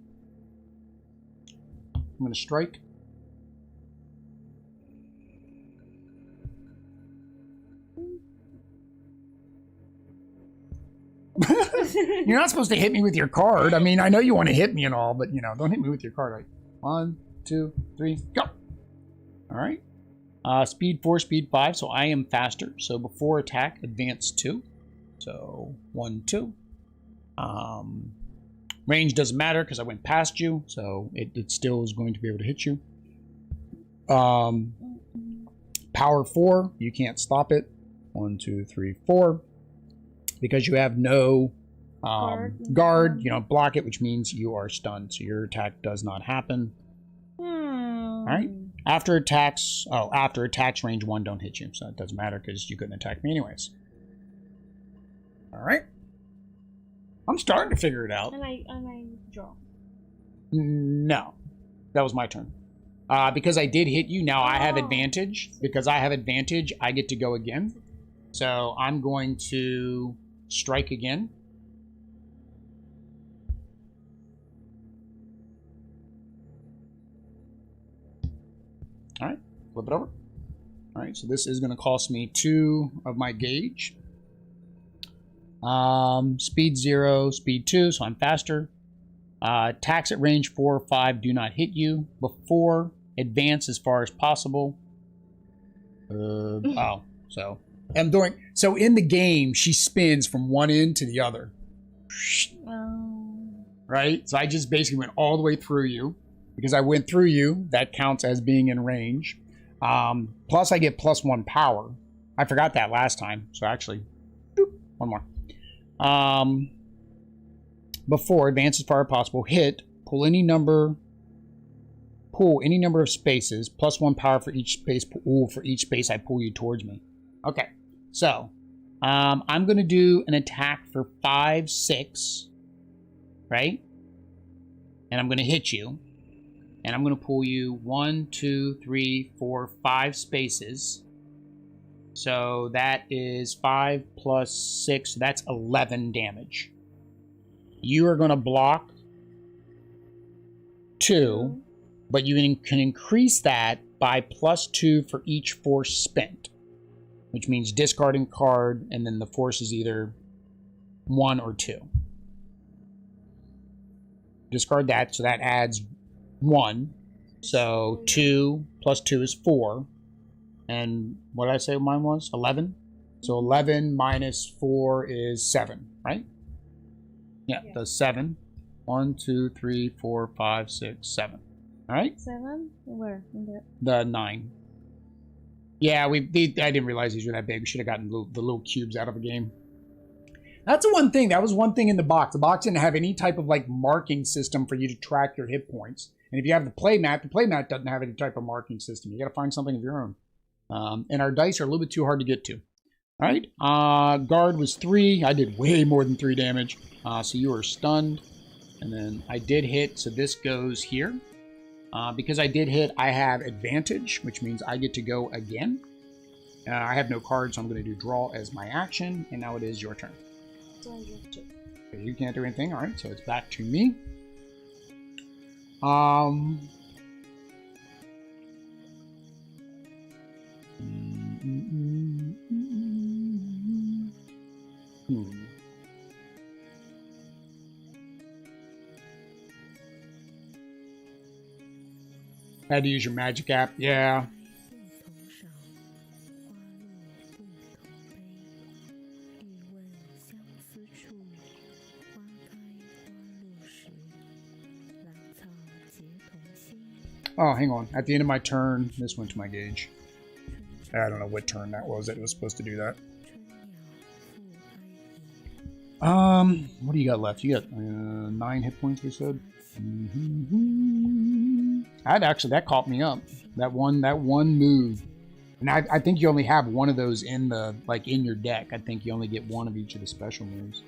going to strike. You're not supposed to hit me with your card. I mean, I know you want to hit me and all, but, don't hit me with your card. Right? 1, 2, 3, go. All right. Speed 4, speed 5, so I am faster. So before attack, advance 2. So 1, 2. Range doesn't matter because I went past you, so it still is going to be able to hit you. Power 4, you can't stop it. 1, 2, 3, 4. Because you have no guard, you don't block it, which means you are stunned. So your attack does not happen. All right. After attacks, range 1 don't hit you. So it doesn't matter because you couldn't attack me anyways. All right. I'm starting to figure it out. And I draw. No. That was my turn. Because I did hit you, now I have advantage. Because I have advantage, I get to go again. So I'm going to strike again. All right, flip it over. All right, so this is going to cost me 2 of my gauge. Speed 0, speed 2, so I'm faster. Attacks at range 4 or 5 do not hit you. Before, advance as far as possible. So I'm doing... So in the game, she spins from one end to the other. Right? So I just basically went all the way through you. Because I went through you, that counts as being in range. Plus I get +1 power. I forgot that last time. So actually, one more. Before, advance as far as possible. Hit, pull any number of spaces. +1 power for each space. For each space I pull you towards me. Okay. So, I'm going to do an attack for 5, 6. Right? And I'm going to hit you. And I'm going to pull you 1, 2, 3, 4, 5 spaces. So that is 5 plus 6. So that's 11 damage. You are going to block 2. But you can increase that by +2 for each force spent. Which means discarding card, and then the force is either 1 or 2. Discard that, so that adds 1. So 2 plus 2 is 4. And what did I say mine was? 11? So 11 minus 4 is 7, right? Yeah, that's 7. 1, 2, 3, 4, 5, 6, 7. All right? 7? Where? In there? The 9. Yeah, I didn't realize these were that big. We should have gotten the little cubes out of a game. That's the one thing. That was one thing in the box. The box didn't have any type of like marking system for you to track your hit points. And if you have the playmat doesn't have any type of marking system. You got to find something of your own. And our dice are a little bit too hard to get to. All right. Guard was 3. I did way more than 3 damage. So you are stunned. And then I did hit, so this goes here. Because I did hit, I have advantage, which means I get to go again. I have no cards, so I'm going to do draw as my action. And now it is your turn. You can't do anything. All right, so it's back to me. Hmm. Had to use your magic app. Yeah. Oh, hang on. At the end of my turn, this went to my gauge. I don't know what turn that was it was supposed to do that. What do you got left? You got 9 hit points, we said. That caught me up. That one move. And I think you only have one of those in the in your deck. I think you only get one of each of the special moves.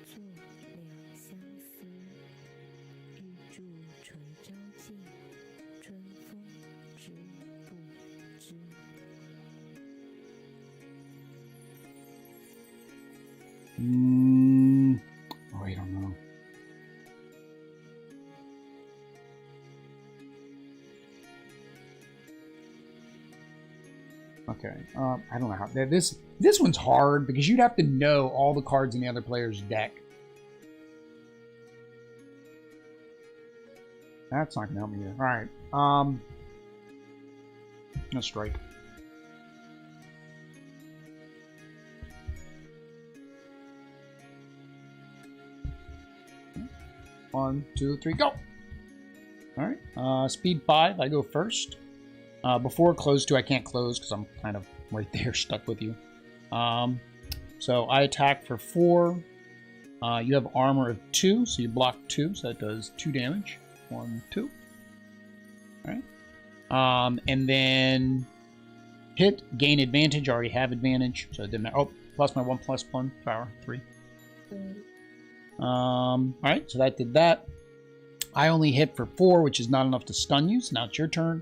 Oh, I don't know. Okay. I don't know how this one's hard because you'd have to know all the cards in the other player's deck. That's not gonna help me either. All right. No strike. One, two, three, go! Alright, speed 5, I go first. Before close 2, I can't close because I'm kind of right there stuck with you. So I attack for 4. You have armor of 2, so you block 2, so that does 2 damage. 1, 2. Alright. And then hit, gain advantage, I already have advantage, so it didn't matter. Oh, plus my 1+1 power, 3. Alright, so that did that. I only hit for 4, which is not enough to stun you, so now it's your turn.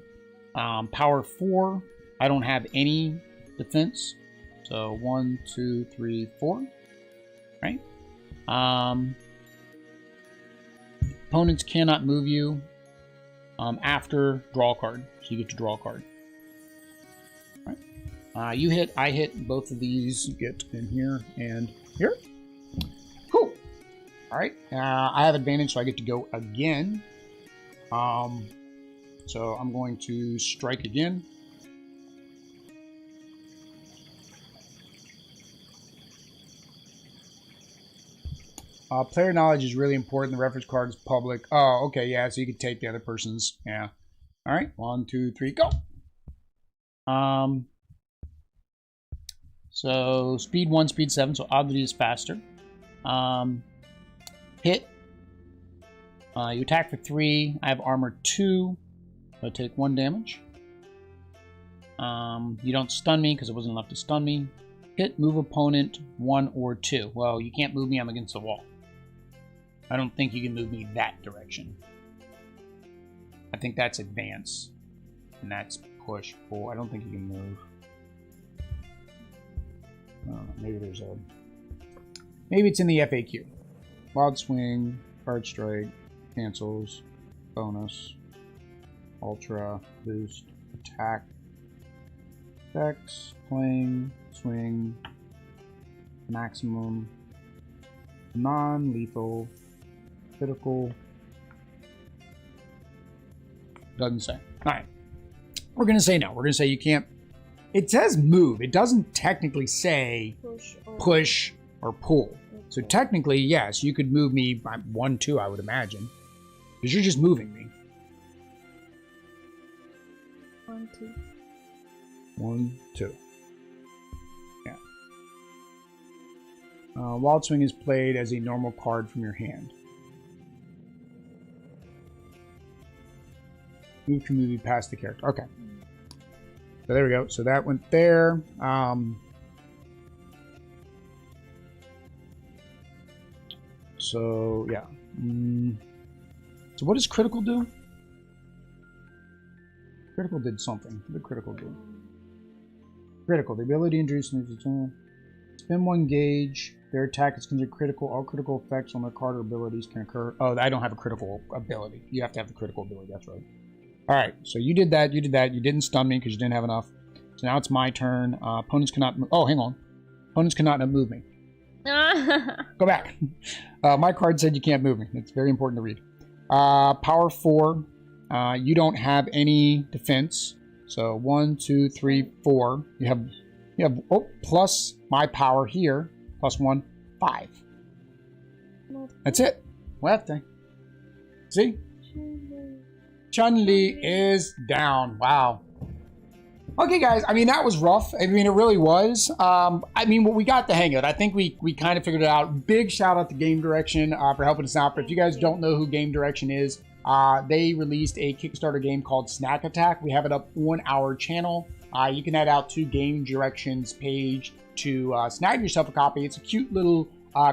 Power 4, I don't have any defense. So 1, 2, 3, 4. Right? Opponents cannot move you after draw a card. So you get to draw a card. Right? You hit, I hit, both of these get in here and here. Cool. Alright, I have advantage, so I get to go again. So I'm going to strike again. Player knowledge is really important. The reference card is public. Oh, okay, yeah, so you can take the other person's. Yeah. Alright, 1, 2, 3, go! So speed 1, speed 7, so oddly is faster. Hit. You attack for 3. I have armor 2. So I take 1 damage. You don't stun me because it wasn't enough to stun me. Hit, move opponent 1 or 2. Well, you can't move me. I'm against the wall. I don't think you can move me that direction. I think that's advance. And that's push, pull. I don't think you can move. Maybe there's a... Maybe it's in the FAQ. Wild swing, hard strike, cancels, bonus, ultra, boost, attack, effects, playing, swing, maximum, non-lethal, critical. Doesn't say. Alright. We're going to say no. We're going to say you can't. It says move. It doesn't technically say push or pull. So technically, yes, you could move me by 1, 2, I would imagine. Because you're just moving me. 1, 2. 1, 2. Yeah. Wild Swing is played as a normal card from your hand. Move to movie past the character. Okay. So there we go. So that went there. So yeah. So what does critical do? Critical did something. What did critical do? Critical. The ability to introduce spend 1 gauge. Their attack is considered critical. All critical effects on their card or abilities can occur. Oh, I don't have a critical ability. You have to have the critical ability. That's right. All right. So you did that. You did that. You didn't stun me because you didn't have enough. So now it's my turn. Opponents cannot move. Oh, hang on. Opponents cannot move me. Go back. My card said you can't move me. It's very important to read. Power 4. You don't have any defense. So 1, 2, 3, 4. You have plus my power here. Plus 1, 5. That's it. Left thing. See? Chun-Li is down. Wow. Okay, guys. I mean, that was rough. I mean, it really was. I mean, we got the hang of it. I think we kind of figured it out. Big shout out to Game Direction for helping us out. But if you guys don't know who Game Direction is, they released a Kickstarter game called Snack Attack. We have it up on our channel. You can head out to Game Direction's page to snag yourself a copy. It's a cute little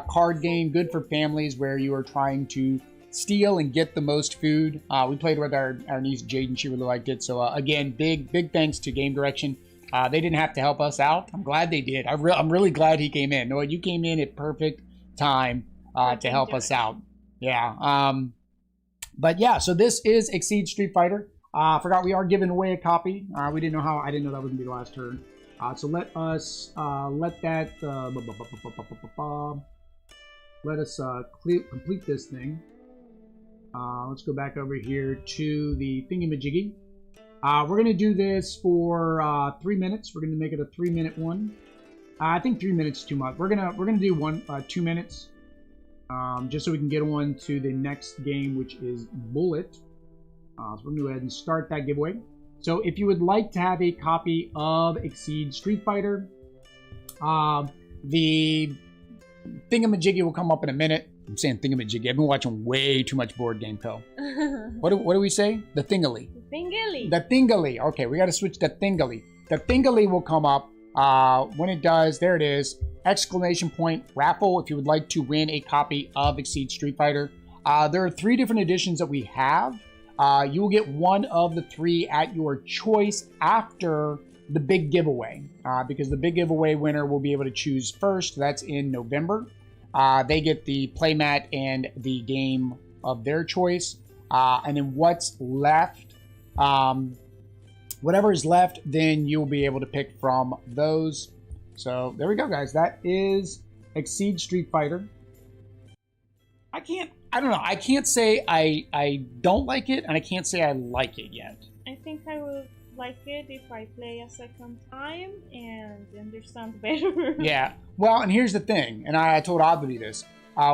card game, good for families, where you are trying to steal and get the most food. We played with our niece Jade, she really liked it. So again, big thanks to Game Direction. They didn't have to help us out. I'm glad they did. I'm really glad he came in. Noah, you came in at perfect time to help us out. Yeah. But yeah, so this is Exceed Street Fighter. I forgot we are giving away a copy. I didn't know that was gonna be the last turn. So let us let us complete this thing. Let's go back over here to the thingamajiggy. We're gonna do this for 3 minutes. We're gonna make it a 3-minute one. I think 3 minutes is too much. We're gonna do 2 minutes, just so we can get on to the next game, which is Bullet. So we're gonna go ahead and start that giveaway. So if you would like to have a copy of Exceed Street Fighter, the thingamajiggy will come up in a minute. I'm saying thingamajiggy. I've been watching way too much Board Game Pill. What do we say? The thingally. The thingally. The thingally. Okay, we got to switch to thingally. The thingally will come up. When it does, there it is. Exclamation point raffle if you would like to win a copy of Exceed Street Fighter. There are 3 different editions that we have. You will get one of the 3 at your choice after the big giveaway, because the big giveaway winner will be able to choose first. That's in November. They get the playmat and the game of their choice. And then what's left, whatever is left, then you'll be able to pick from those. So there we go, guys. That is Exceed Street Fighter. I don't know. I can't say I don't like it, and I can't say I like it yet. I think I will like it if I play a second time and understand better. Yeah. Well, and here's the thing, and I told Audrey this.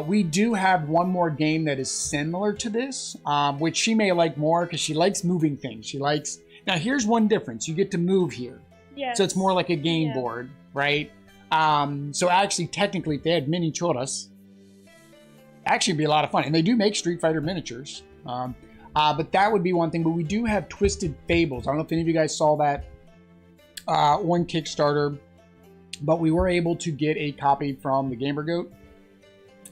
We do have one more game that is similar to this, which she may like more because she likes moving things. She likes... Now, here's one difference. You get to move here. Yes. So it's more like a game board, right? So actually, technically, if they had mini choras, actually it'd be a lot of fun. And they do make Street Fighter miniatures. But that would be one thing. But we do have Twisted Fables. I don't know if any of you guys saw that on Kickstarter. But we were able to get a copy from the Gamer Goat.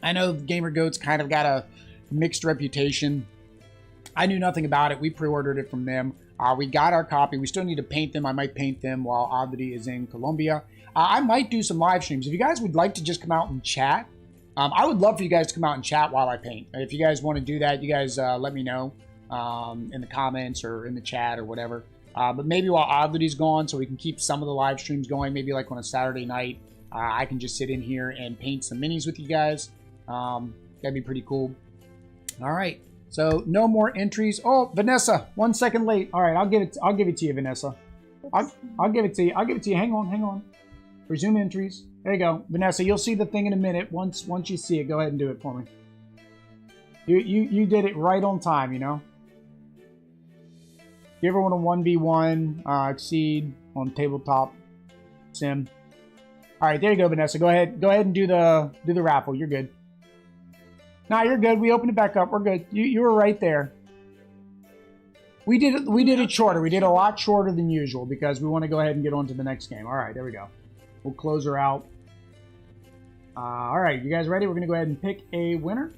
I know the Gamer Goat's kind of got a mixed reputation. I knew nothing about it. We pre-ordered it from them. We got our copy. We still need to paint them. I might paint them while Abdi is in Colombia. I might do some live streams. If you guys would like to just come out and chat, I would love for you guys to come out and chat while I paint. If you guys want to do that, you guys let me know in the comments or in the chat or whatever. But maybe while Abdi's gone, so we can keep some of the live streams going, maybe like on a Saturday night, I can just sit in here and paint some minis with you guys. That'd be pretty cool. All right. So no more entries. Oh, Vanessa, 1 second late. All right, I'll give it to you, Vanessa. I'll give it to you. I'll give it to you. Hang on. Resume entries. There you go, Vanessa. You'll see the thing in a minute. Once you see it, go ahead and do it for me. You did it right on time. You know. Give everyone a 1v1 Exceed on tabletop sim. All right, there you go, Vanessa. Go ahead and do the raffle. You're good. Nah, you're good. We opened it back up. We're good. You were right there. We did it shorter. We did a lot shorter than usual because we want to go ahead and get on to the next game. All right, there we go. We'll close her out. All right, you guys ready? We're going to go ahead and pick a winner.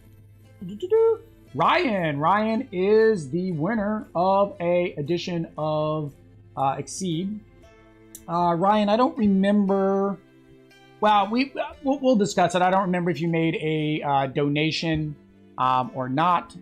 Ryan. Ryan is the winner of a edition of Exceed. Ryan, I don't remember. Well, we'll discuss it. I don't remember if you made a donation or not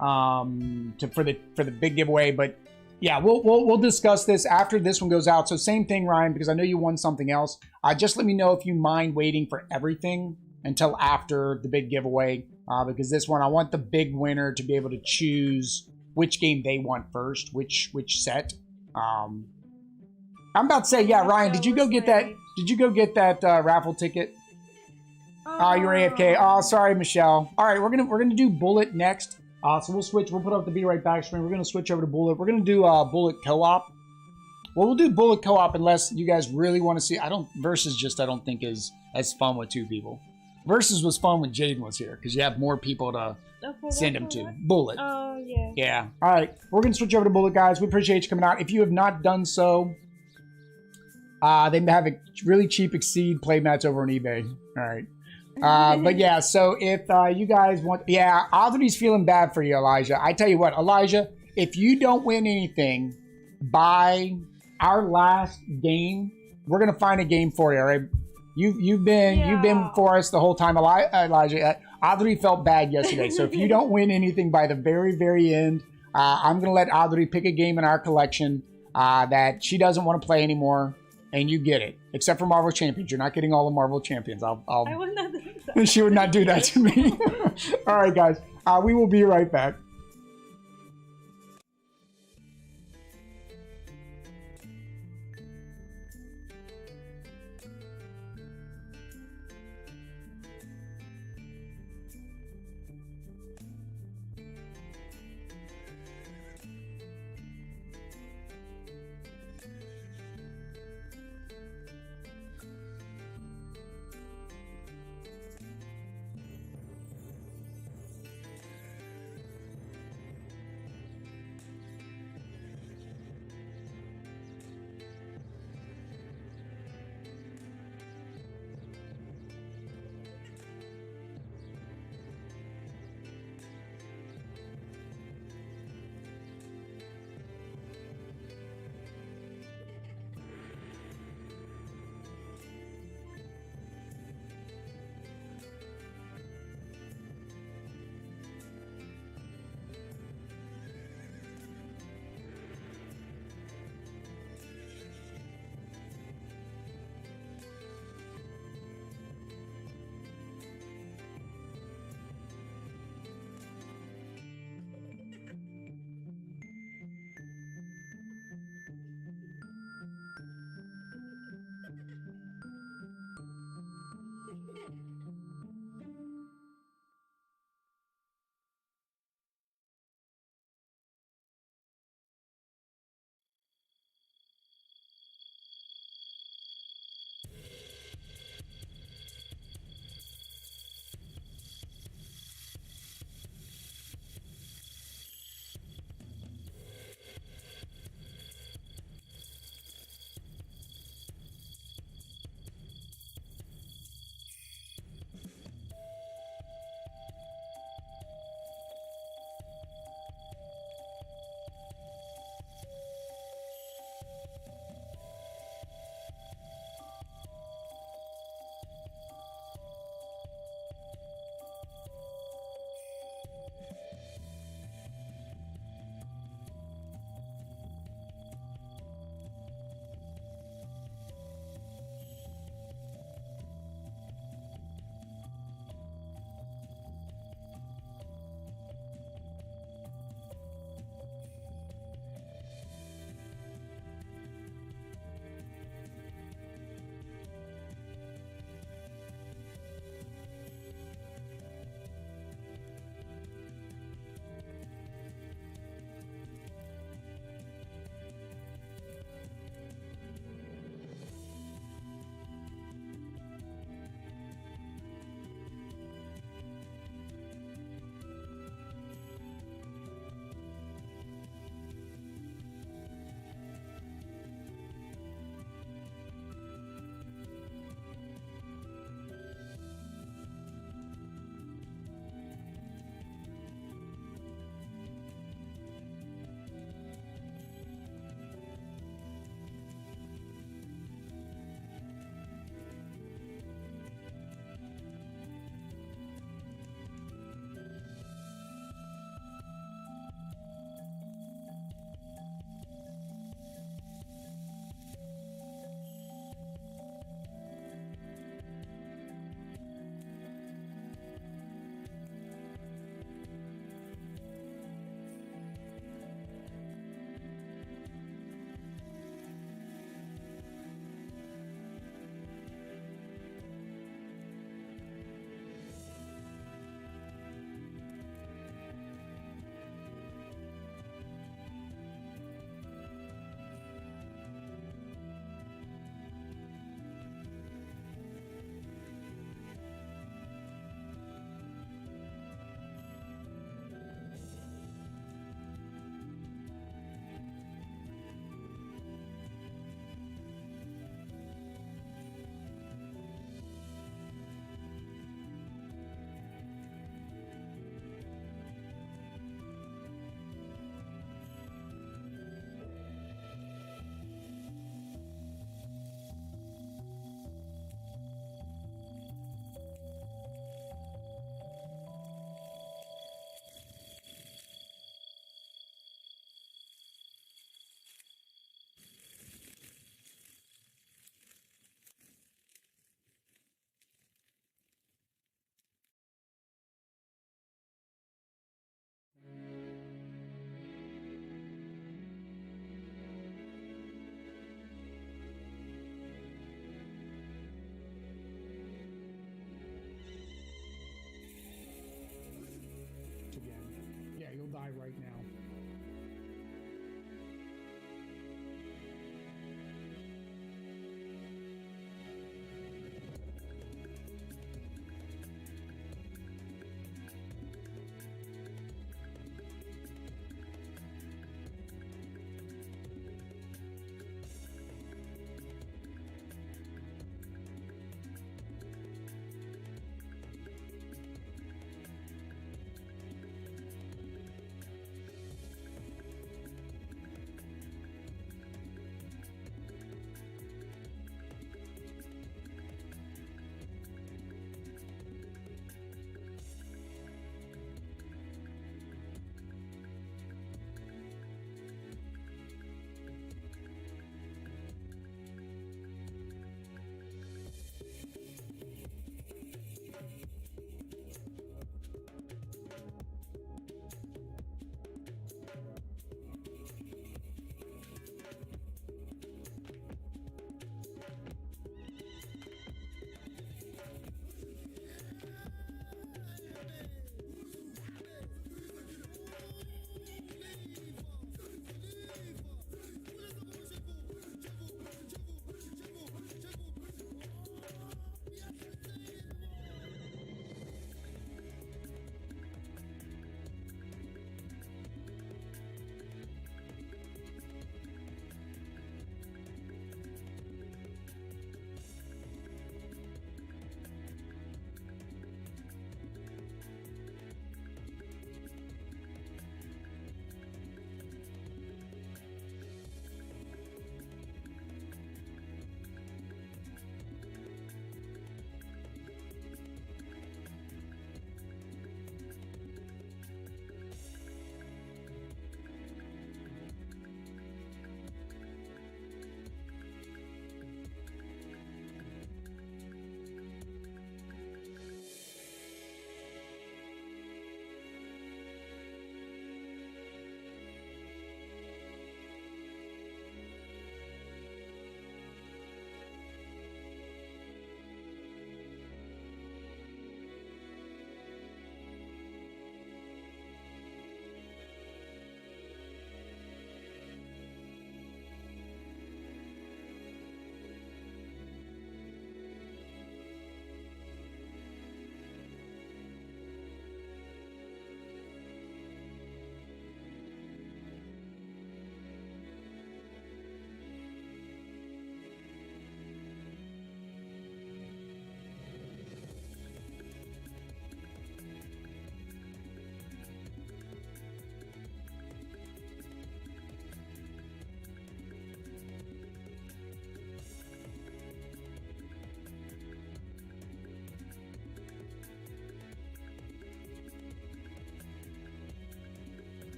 for the big giveaway, but yeah, we'll discuss this after this one goes out. So same thing, Ryan, because I know you won something else. Just let me know if you mind waiting for everything until after the big giveaway, because this one I want the big winner to be able to choose which game they want first, which set. I'm about to say, yeah, Ryan, did you go get that? Did you go get that raffle ticket? Oh, you're AFK. Oh, sorry, Michelle. All right, we're gonna do Bullet next. So we'll switch. We'll put up the Be Right Back screen. We're gonna switch over to Bullet. We're gonna do Bullet co-op. Well, we'll do Bullet co-op unless you guys really want to see. Versus just I don't think is as fun with 2 people. Versus was fun when Jaden was here because you have more people to send him to. Bullet. Oh yeah. Yeah. All right, we're gonna switch over to Bullet, guys. We appreciate you coming out. If you have not done so. They have a really cheap Exceed playmats over on eBay. All right. But yeah, so if you guys want... Yeah, Audrey's feeling bad for you, Elijah. I tell you what, Elijah, if you don't win anything by our last game, we're going to find a game for you, all right? You've been for us the whole time, Elijah. Audrey felt bad yesterday. So if you don't win anything by the very, very end, I'm going to let Audrey pick a game in our collection that she doesn't want to play anymore. And you get it, except for Marvel Champions. You're not getting all the Marvel Champions. I would not do that. She would not do that to me. All right, guys. We will be right back.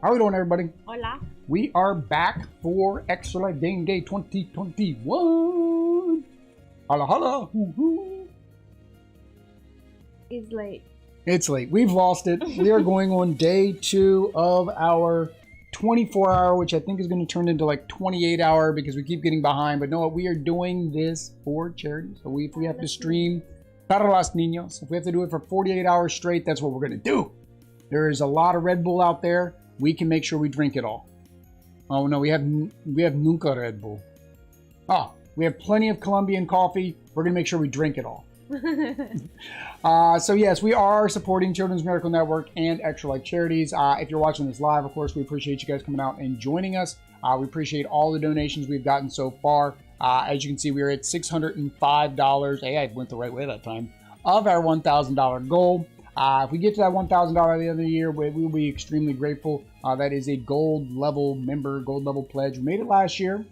How are we doing, everybody? Hola. We are back for Extra Life Game Day 2021. Holla, holla. Woo-hoo. It's late. It's late. We've lost it. We are going on day 2 of our 24-hour, which I think is going to turn into like 28-hour because we keep getting behind. But no, we are doing this for charity. So if we have to stream para los niños, if we have to do it for 48 hours straight, that's what we're going to do. There is a lot of Red Bull out there. We can make sure we drink it all. Oh no, we have Nunca Red Bull. Oh, we have plenty of Colombian coffee. We're going to make sure we drink it all. So yes, we are supporting Children's Miracle Network and Extra Life Charities. If you're watching this live, of course, we appreciate you guys coming out and joining us. We appreciate all the donations we've gotten so far. As you can see, we are at $605. Hey, I went the right way that time. Of our $1,000 goal. If we get to that $1,000 at the end of the year, we will be extremely grateful. That is a gold level member, gold level pledge. We made it last year.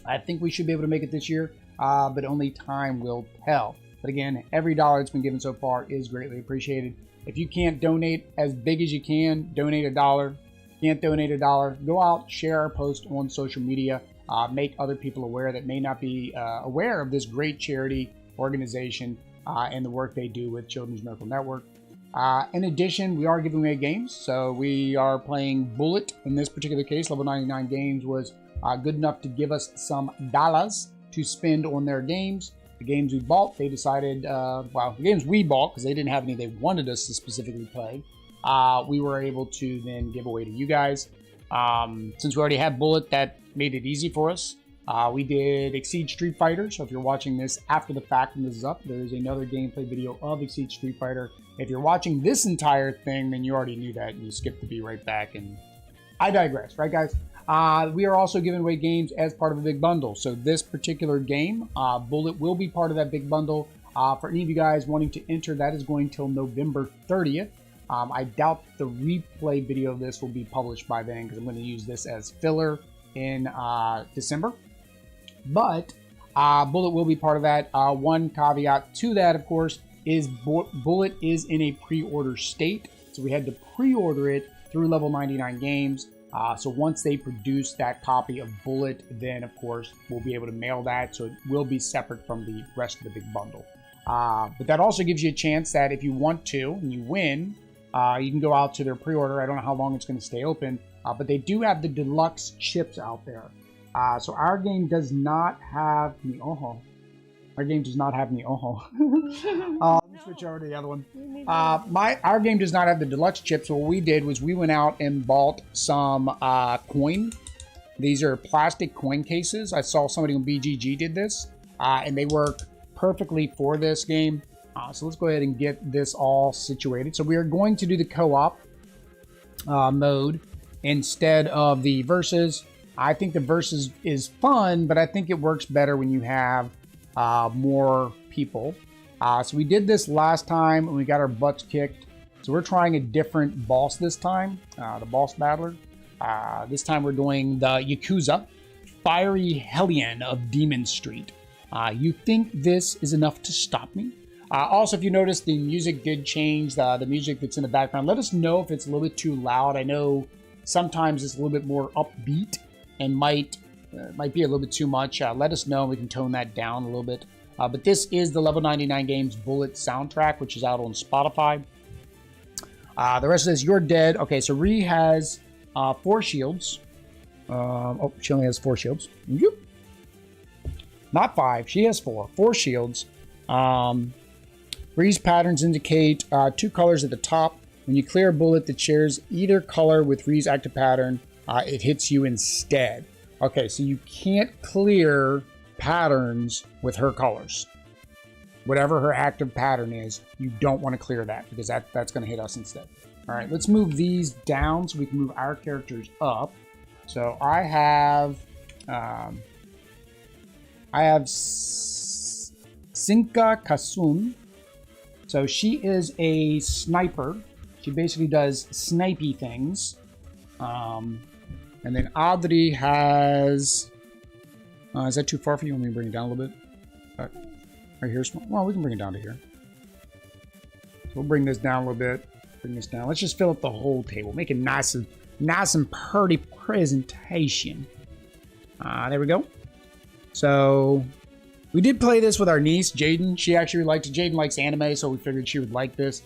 I think we should be able to make it this year, but only time will tell. But again, every dollar that's been given so far is greatly appreciated. If you can't donate as big as you can, donate $1. Can't donate $1, go out, share our post on social media, make other people aware that may not be aware of this great charity organization and the work they do with Children's Miracle Network. In addition, we are giving away games. So we are playing Bullet. In this particular case, Level 99 Games was good enough to give us some dollars to spend on their games. The games we bought, they decided, the games we bought, because they didn't have any they wanted us to specifically play, we were able to then give away to you guys. Since we already had Bullet, that made it easy for us. We did Exceed Street Fighter, so if you're watching this after the fact and this is up, there is another gameplay video of Exceed Street Fighter. If you're watching this entire thing, then you already knew that, and you skipped the be right back, and I digress, right guys? We are also giving away games as part of a big bundle. So this particular game, Bullet, will be part of that big bundle. For any of you guys wanting to enter, that is going till November 30th. I doubt the replay video of this will be published by then because I'm going to use this as filler in December. But Bullet will be part of that. One caveat to that, of course, is Bullet is in a pre-order state. So we had to pre-order it through Level 99 Games. So once they produce that copy of Bullet, then of course we'll be able to mail that. So it will be separate from the rest of the big bundle. But that also gives you a chance that if you want to and you win, you can go out to their pre-order. I don't know how long it's going to stay open, but they do have the deluxe chips out there. So our game does not have the Oho. Our game does not have the Oho. Let me switch over to the other one. Our game does not have the deluxe chips. So what we did was we went out and bought some coin. These are plastic coin cases. I saw somebody on BGG did this, and they work perfectly for this game. So let's go ahead and get this all situated. So we are going to do the co-op mode instead of the versus. I think the versus is fun, but I think it works better when you have more people. So we did this last time and we got our butts kicked. So we're trying a different boss this time, the boss battler. This time we're doing the Yakuza, Fiery Hellion of Demon Street. You think this is enough to stop me? Also, if you notice, the music did change, the music that's in the background. Let us know if it's a little bit too loud. I know sometimes it's a little bit more upbeat and might be a little bit too much. Let us know. We can tone that down a little bit. But this is the Level 99 Games Bullet soundtrack, which is out on Spotify. The rest of this, You're Dead. Okay, so Ree has 4 shields. She only has 4 shields. Not 5. She has 4. 4 shields. Ree's patterns indicate 2 colors at the top. When you clear a bullet that shares either color with Ree's active pattern, it hits you instead. Okay, so you can't clear patterns with her colors. Whatever her active pattern is, you don't want to clear that because that's going to hit us instead. All right, let's move these down so we can move our characters up. So I have Sinka Kasun. So she is a sniper. She basically does snipey things. And then Adri has... is that too far for you? Want me to bring it down a little bit? Right here. Well, we can bring it down to here. So we'll bring this down a little bit. Bring this down. Let's just fill up the whole table. Make it nice nice and pretty presentation. There we go. So we did play this with our niece, Jaden. She actually liked it. Jaden likes anime, so we figured she would like this.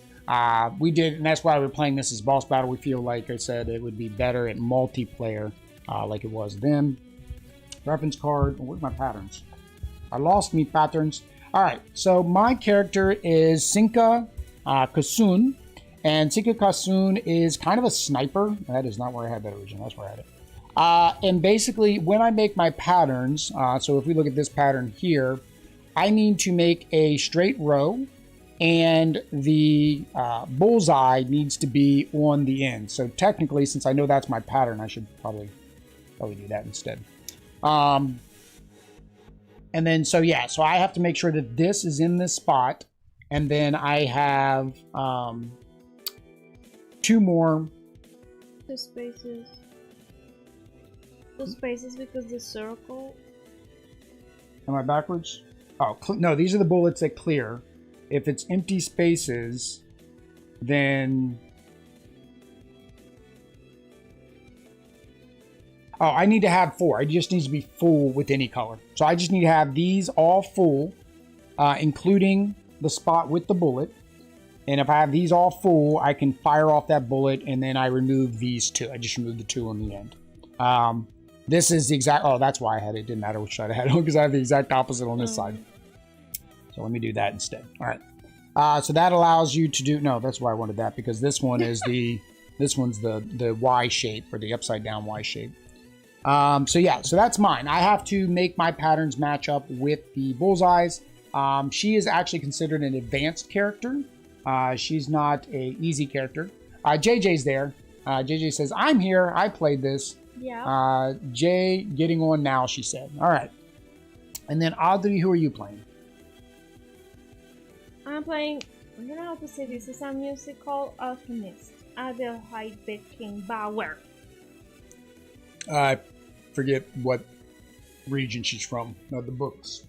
We did, and that's why we're playing this as boss battle. We feel like I said it would be better at multiplayer, like it was then. Reference card. Oh, where's my patterns? I lost me patterns. All right, so my character is Sinka Kasun, and Sinka Kasun is kind of a sniper. That is not where I had that original. That's where I had it. And basically, when I make my patterns, so if we look at this pattern here, I need to make a straight row, and the bullseye needs to be on the end. So technically, since I know that's my pattern, I should probably do that instead. And then, so yeah, so I have to make sure that this is in this spot, and then I have two more. Two spaces. Two spaces because the circle. Am I backwards? Oh, no, these are the bullets that clear. If it's empty spaces, then... Oh, I need to have 4. It just needs to be full with any color. So I just need to have these all full, including the spot with the bullet. And if I have these all full, I can fire off that bullet, and then I remove these 2. I just remove the 2 on the end. This is the exact... Oh, that's why I had it. It didn't matter which side I had it on, because I have the exact opposite on this side. So let me do that instead. All right. So that allows you to do... No, that's why I wanted that, because this one is the... This one's the Y shape, or the upside down Y shape. So yeah, so that's mine. I have to make my patterns match up with the bullseyes. She is actually considered an advanced character. She's not a easy character. JJ's there. JJ says, I'm here. I played this. Yeah. Jay getting on now, she said. All right. And then Audrey, who are you playing? I'm playing, I don't know how to say this. It's a musical alchemist. Adelheid King Bauer. I forget what region she's from. No, the books.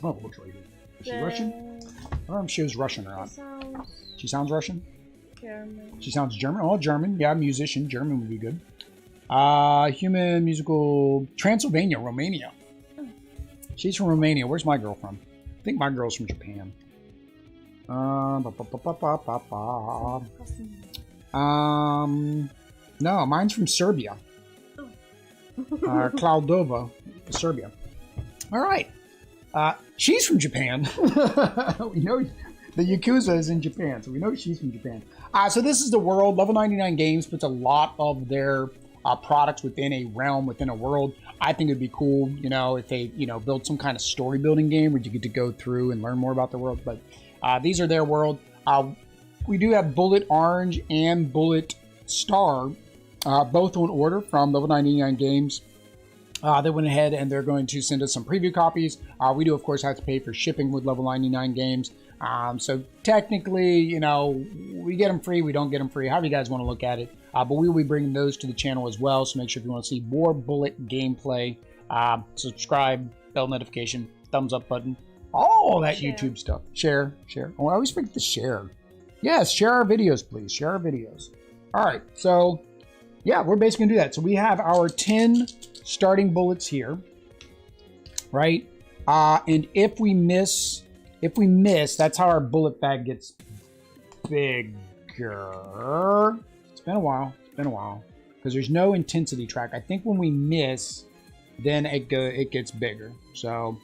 Oh, the books right here. Is she Russian? I don't know if she was Russian or not. She sounds Russian? German. She sounds German? Oh, German. Yeah, musician. German would be good. Human musical... Transylvania, Romania. Oh. She's from Romania. Where's my girl from? I think my girl's from Japan. No, mine's from Serbia. Cloudova, Serbia. All right. She's from Japan. We know the Yakuza is in Japan, so we know she's from Japan. So this is the world. Level 99 Games puts a lot of their products within a realm, within a world. I think it'd be cool, you know, if they, you know, build some kind of story building game where you get to go through and learn more about the world. But these are their world. We do have Bullet Orange and Bullet Star, both on order from Level 99 Games. They went ahead and they're going to send us some preview copies. We do, of course, have to pay for shipping with Level 99 Games. So technically, you know, we get them free, we don't get them free, however you guys want to look at it. But we will be bringing those to the channel as well. So make sure if you want to see more Bullet gameplay, subscribe, bell notification, thumbs up button, all that share. YouTube stuff. Share. Oh, I always forget to share. Yes, share our videos, please. Share our videos. All right, so yeah, we're basically gonna do that. So we have our 10 starting bullets here, right? And if we miss, that's how our bullet bag gets bigger. It's been a while, because there's no intensity track. I think when we miss, then it gets bigger. So,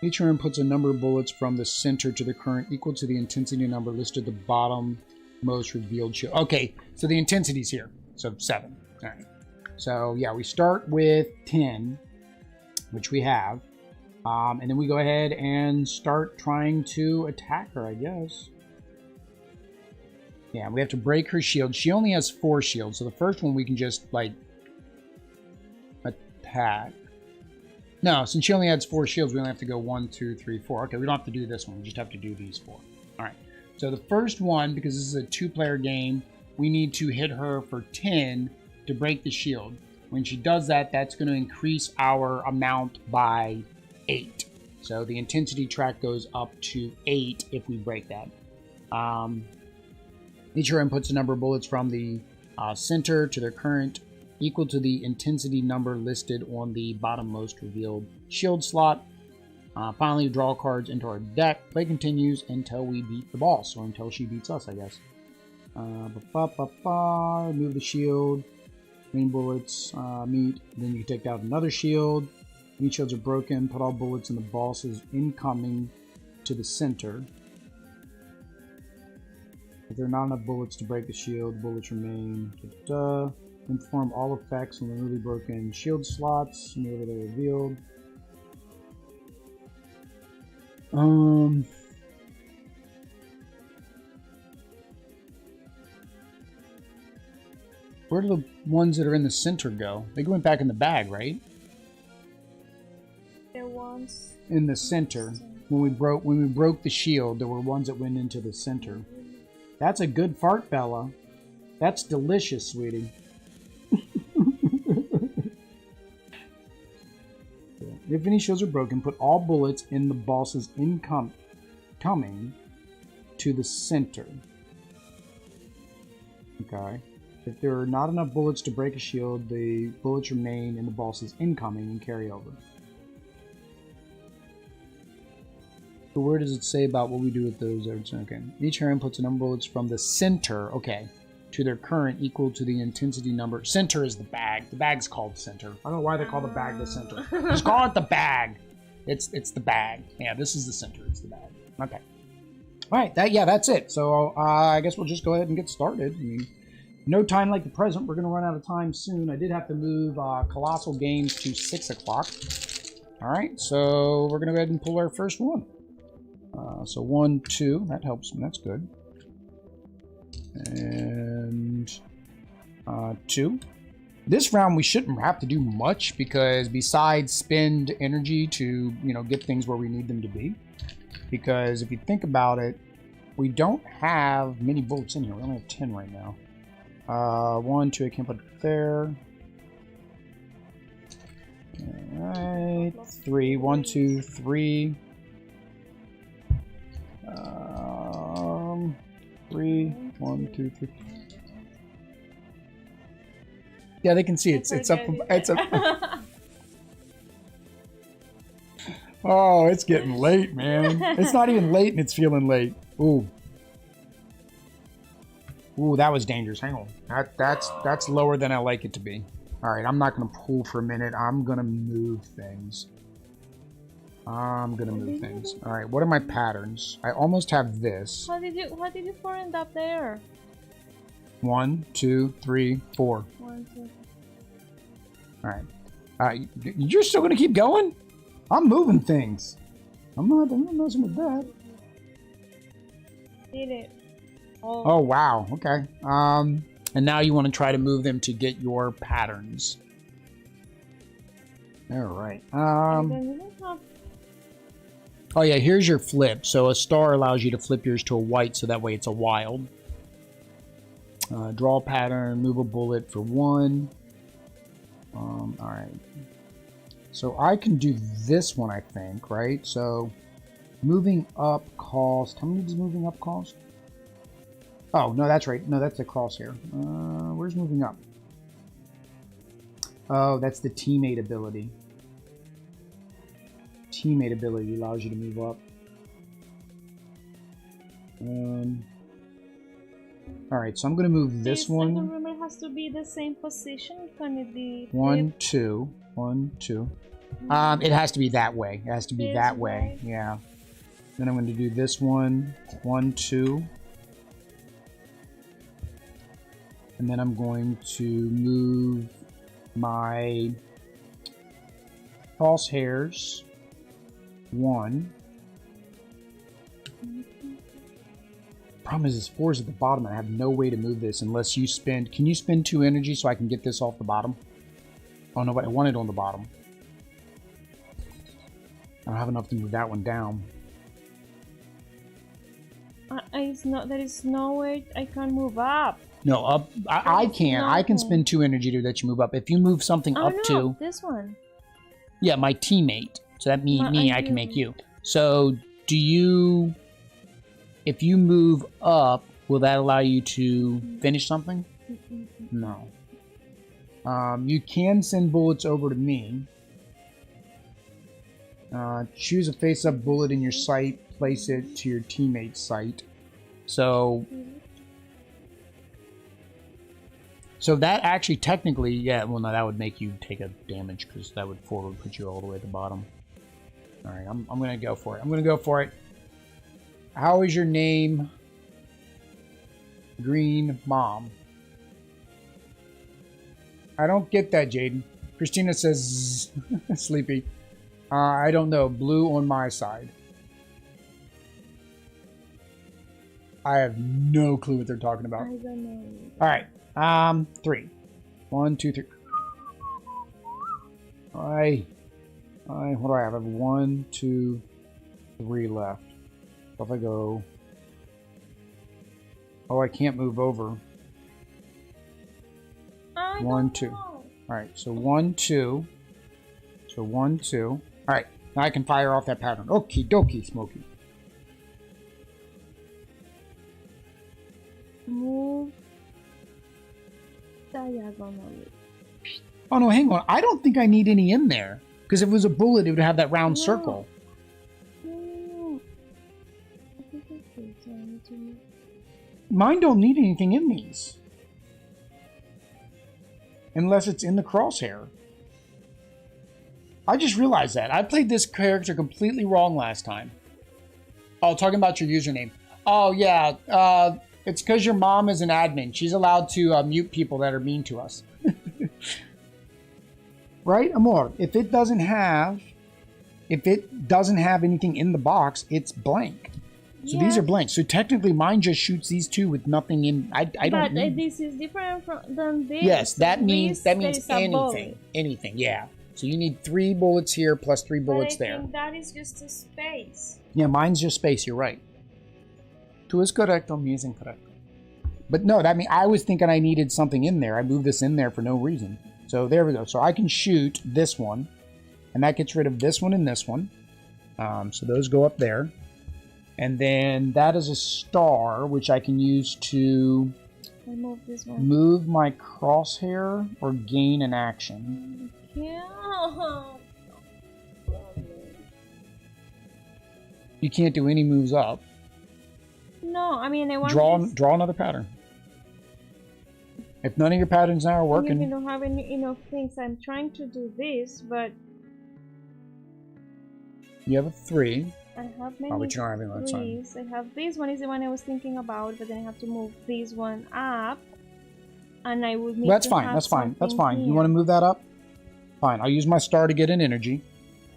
each round puts a number of bullets from the center to the current equal to the intensity number listed at the bottom most revealed shield. Okay, so the intensity's here. So 7. All right. So yeah, we start with 10, which we have. And then we go ahead and start trying to attack her, I guess. Yeah, we have to break her shield. She only has 4 shields, so the first one we can just, like, attack. No, since she only has 4 shields, we only have to go 1, 2, 3, 4. Okay, we don't have to do this one. We just have to do these 4. All right. So the first one, because this is a 2-player game, we need to hit her for 10 to break the shield. When she does that, that's going to increase our amount by 8. So the intensity track goes up to 8 if we break that. Each hero inputs a number of bullets from the center to their current equal to the intensity number listed on the bottommost revealed shield slot. Finally, draw cards into our deck. Play continues until we beat the boss, or until she beats us, I guess. Remove the shield. Green bullets meet. Then you can take out another shield. When shields are broken, put all bullets in the boss's incoming to the center. If there are not enough bullets to break the shield, bullets remain. Inform all effects on the newly broken shield slots whenever they're revealed. Where do the ones that are in the center go? They went back in the bag, right? There ones in the center. When we broke the shield, there were ones that went into the center. That's a good fart, Bella. That's delicious, sweetie. If any shields are broken, put all bullets in the boss's coming to the center. Okay. If there are not enough bullets to break a shield, the bullets remain in the boss's incoming and carry over. So where does it say about what we do with those? Okay. Each hero inputs a number of bullets from the center, okay, to their current equal to the intensity number. Center is the bag. The bag's called center. I don't know why they call the bag the center. Just call it the bag. It's the bag. Yeah, this is the center. It's the bag. Okay. All right. That's it. So I guess we'll just go ahead and get started. I mean, no time like the present. We're going to run out of time soon. I did have to move Colossal Games to 6 o'clock. All right. So we're going to go ahead and pull our first one. So 1, 2. That helps me. That's good. And 2. This round we shouldn't have to do much because besides spend energy to, get things where we need them to be. Because if you think about it, we don't have many bullets in here. We only have 10 right now. 1, 2, I can't put it there. Alright, 3, 1, 2, 3. 3, 1, 2, 3. Yeah, they can see it's up. It's up. Oh, it's getting late, man. It's not even late and it's feeling late. Ooh. Ooh, that was dangerous. Hang on. That's lower than I like it to be. All right, I'm not going to pull for a minute. I'm going to move things. All right, what are my patterns? I almost have this. How did you end up there? 1, 2, 3, 4. 1, 2. All right. You're still going to keep going? I'm moving things. I'm not messing with that. Did it. Oh, wow. Okay. And now you want to try to move them to get your patterns. All right. Oh, yeah. Here's your flip. So a star allows you to flip yours to a white, so that way it's a wild. Draw a pattern. Move a bullet for 1. All right. So I can do this one, I think, right? So moving up cost. How many does moving up cost? Oh, no, that's right. No, that's the crosshair. Where's moving up? Oh, that's the teammate ability. Teammate ability allows you to move up. All right, so I'm going to move this one. I don't remember, it has to be the same position. Can it be 1, 2, 1, 2. It has to be that way. It has to be that way. Yeah. Then I'm going to do this one. 1, 2. And then I'm going to move my crosshairs 1. Problem is, this 4 is at the bottom, and I have no way to move this unless you spend... Can you spend 2 energy so I can get this off the bottom? Oh, no, but I want it on the bottom. I don't have enough to move that one down. There is no way I can move up. No, up. I can. I can spend 2 energy to let you move up. If you move something up to... this one. Yeah, my teammate. So that means No, I can make you. So do you, if you move up, will that allow you to finish something? No. You can send bullets over to me. Choose a face-up bullet in your sight. Place it to your teammate's sight. So that actually technically, yeah, well, no, that would make you take a damage because that would forward put you all the way at the bottom. All right, I'm going to go for it. I'm going to go for it. How is your name? Green Mom. I don't get that, Jaden. Christina says, sleepy. I don't know. Blue on my side. I have no clue what they're talking about. I don't know. All right. 3. 1, 2, 3. What do I have? I have 1, 2, 3 left. So if I go... Oh, I can't move over. 1, 2. All right, so 1, 2. So 1, 2. All right, now I can fire off that pattern. Okie dokie, Smokey. Move diagonally. Oh no, hang on. I don't think I need any in there because if it was a bullet, it would have that round circle. No. I think it's okay, so I need to move. Mine don't need anything in these. Unless it's in the crosshair. I just realized that. I played this character completely wrong last time. Oh, talking about your username. Oh, yeah. It's because your mom is an admin. She's allowed to mute people that are mean to us. Right, Amor? If it doesn't have anything in the box, it's blank. So yes. These are blank. So technically mine just shoots these two with nothing in. I don't But this is different than this. Yes, that means anything. Anything, yeah. So you need 3 bullets here plus 3 bullets but I there. think that is just a space. Yeah, mine's just space, you're right. Tu es correcto, mi es incorrecto. But no, that means I was thinking I needed something in there. I moved this in there for no reason. So there we go. So I can shoot this one, and that gets rid of this one and this one. So those go up there. And then that is a star, which I can use to move this one. Move my crosshair or gain an action. Yeah. You can't do any moves up. No, I mean I want draw another pattern. If none of your patterns now are working, I don't have any enough things. I'm trying to do this, but you have a 3. I have many which you don't have any left side. I have this one is the one I was thinking about, but then I have to move this one up, and I would need. That's to fine. have That's fine. That's fine. here. You want to move that up? Fine. I'll use my star to get an energy,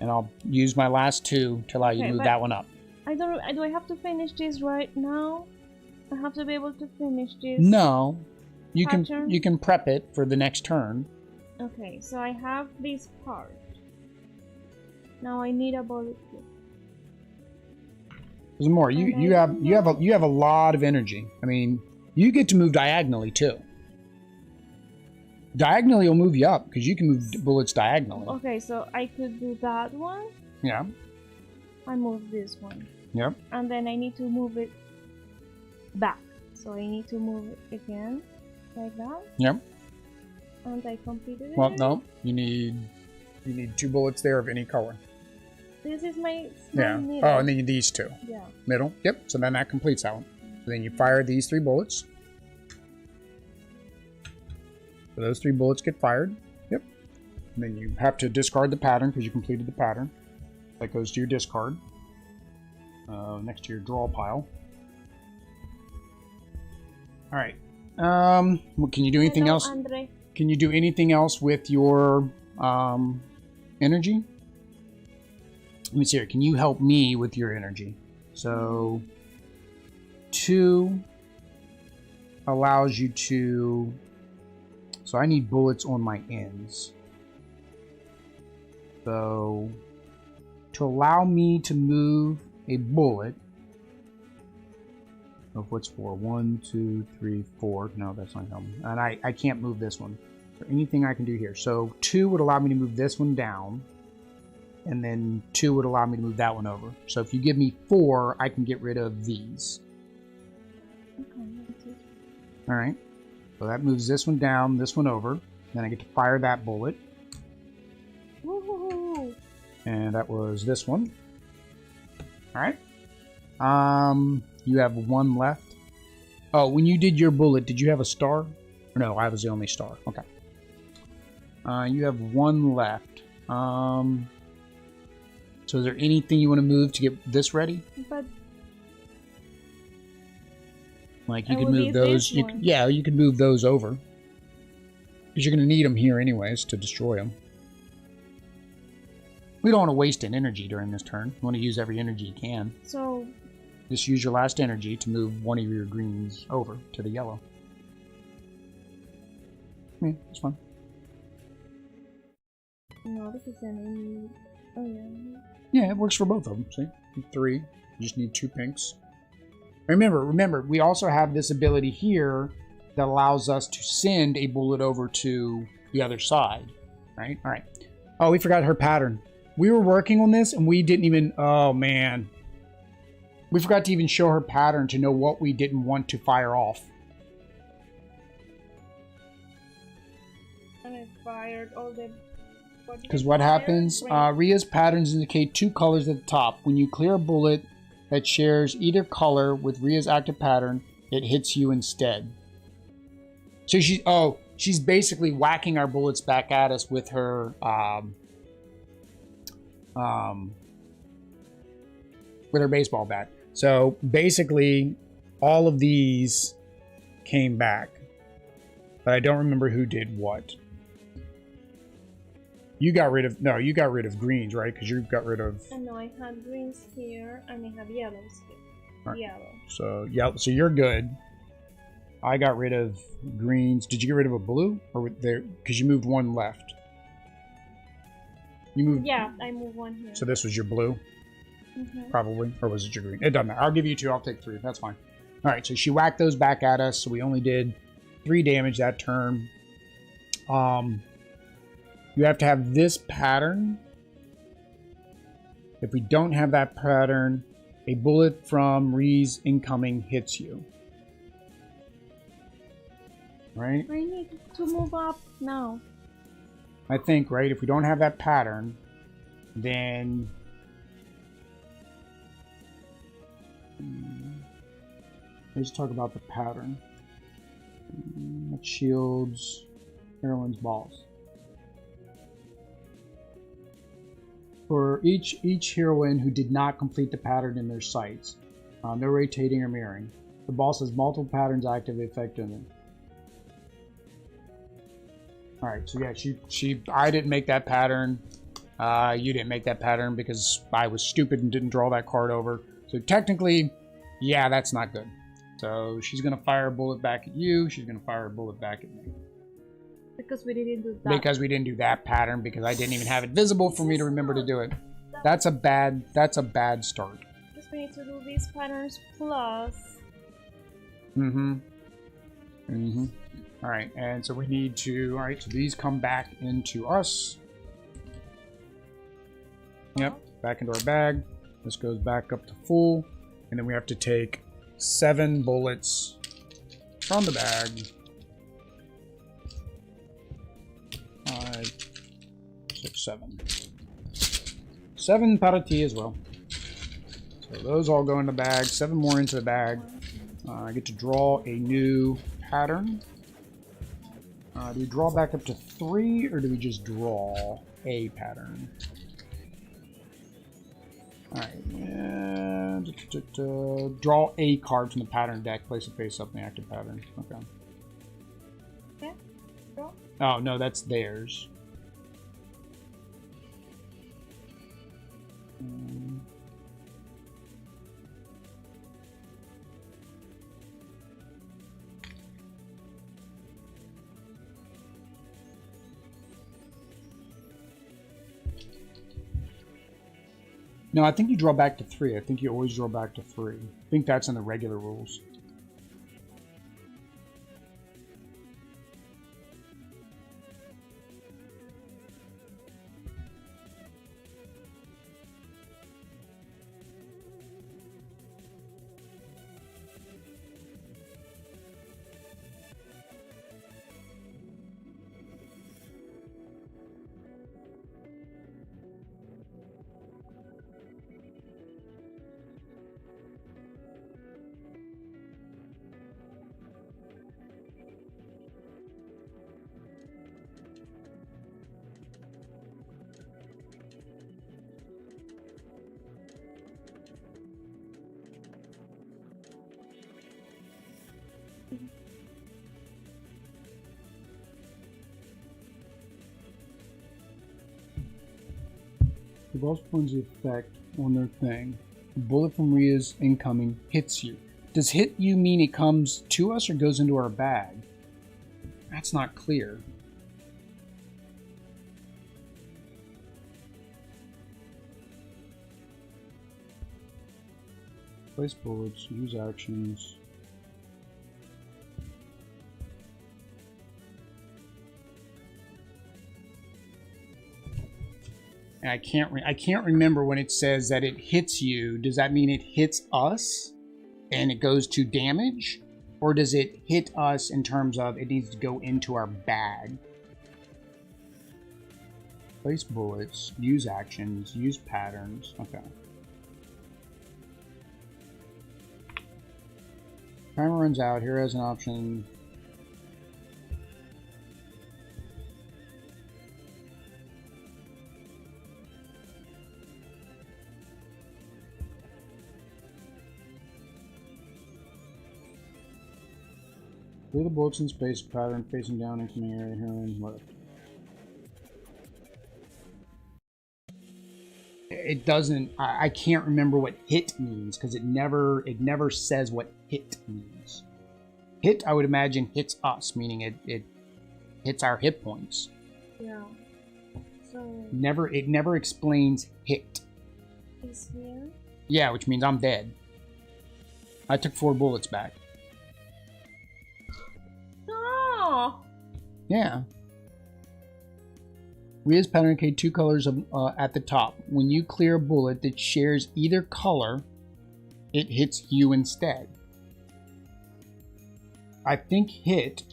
and I'll use my last 2 to allow you to move that one up. I don't. Do I have to finish this right now? I have to be able to finish this. No, you pattern? You can prep it for the next turn. Okay, so I have this part. Now I need a bullet here. There's more. You have a lot of energy. I mean, you get to move diagonally too. Diagonally will move you up because you can move bullets diagonally. Okay, so I could do that one. Yeah. I move this one. Yep. And then I need to move it back. So I need to move it again, like that. Yep. And I completed it. Well, no, you need 2 bullets there of any color. This is my middle. Oh, and then these 2. Yeah. Middle. Yep. So then that completes that one. So then you fire these 3 bullets. So those 3 bullets get fired. Yep. And then you have to discard the pattern because you completed the pattern. That goes to your discard. Next to your draw pile. All right. Can you do anything else? Andre. Can you do anything else with your energy? Let me see here. Can you help me with your energy? So 2 allows you to... So I need bullets on my ends. So to allow me to move a bullet... Oh, what's 4? 1, 2, 3, 4. No, that's not helping. And I can't move this one. Is there anything I can do here? So 2 would allow me to move this one down. and then 2 would allow me to move that one over. So if you give me 4, I can get rid of these. Okay, that's it. All right. So that moves this one down, this one over. Then I get to fire that bullet. Woohoo! And that was this one. All right. You have 1 left. Oh, when you did your bullet, did you have a star? Or no, I was the only star. Okay. You have 1 left. So is there anything you want to move to get this ready? But like you I could will move leave those. this one. Yeah, you could move those over. Because you're going to need them here anyways to destroy them. We don't want to waste an energy during this turn. You want to use every energy you can. so Just use your last energy to move one of your greens over to the yellow. Yeah, that's fine. no, this is an. Oh yeah. Yeah, it works for both of them. See? 3. You just need 2 pinks. Remember, we also have this ability here that allows us to send a bullet over to the other side. Right? Alright. Oh, we forgot her pattern. We were working on this and we didn't even... Oh, man. We forgot to even show her pattern to know what we didn't want to fire off. And I fired all the. Because what happens, Ria's patterns indicate 2 colors at the top. When you clear a bullet that shares either color with Ria's active pattern, it hits you instead. So she's basically whacking our bullets back at us with her, with her baseball bat. So basically, all of these came back. But I don't remember who did what. You got rid of greens, right? Because you got rid of... No, I had greens here, and I have yellows here. Right. Yellow. So, yeah, so you're good. I got rid of greens. Did you get rid of a blue? Or there? Because you moved 1 left. You moved... Yeah, I move 1 here. So this was your blue? Probably. Or was it your green? It doesn't matter. I'll give you 2. I'll take 3. That's fine. Alright, so she whacked those back at us. So we only did 3 damage that turn. You have to have this pattern. If we don't have that pattern, a bullet from Ree's incoming hits you. Right? I need to move up now. I think, right? If we don't have that pattern, then... Let's talk about the pattern. It shields heroine's balls. For each heroine who did not complete the pattern in their sights, no rotating or mirroring. The boss has multiple patterns active effectively. Alright, so yeah, I didn't make that pattern. You didn't make that pattern because I was stupid and didn't draw that card over. So technically, yeah, that's not good. So she's going to fire a bullet back at you. She's going to fire a bullet back at me. Because we didn't do that. Because we didn't do that pattern, because I didn't even have it visible for me to remember to do it. That's a bad start. Because we need to do these patterns plus. Alright, and so we need to... Alright, so these come back into us. Yep, back into our bag. This goes back up to full. And then we have to take 7 bullets from the bag. 5, 6, 7. 7 para tea as well. So those all go in the bag. 7 more into the bag. I get to draw a new pattern. Do we draw back up to 3, or do we just draw a pattern? Alright, draw a card from the pattern deck. Place it face up in the active pattern. Okay. Yeah. Draw. Oh, no, that's theirs. No, I think you draw back to 3. I think you always draw back to 3. I think that's in the regular rules. The boss performs the effect on their thing. A bullet from Rhea's incoming hits you. Does hit you mean it comes to us or goes into our bag? That's not clear. Place bullets, use actions. And I can't remember when it says that it hits you. Does that mean it hits us and it goes to damage? Or does it hit us in terms of it needs to go into our bag? Place bullets, use actions, use patterns. Okay. Timer runs out. Here has an option. Clear the bullets in space pattern facing down incoming area here and left. It doesn't. I can't remember what hit means because it never says what hit means. Hit, I would imagine, hits us, meaning it hits our hit points. Yeah. So it never explains hit. is here. Yeah, which means I'm dead. I took 4 bullets back. No. Yeah. Rhea's pattern indicates 2 colors at the top. When you clear a bullet that shares either color, it hits you instead. I think hit.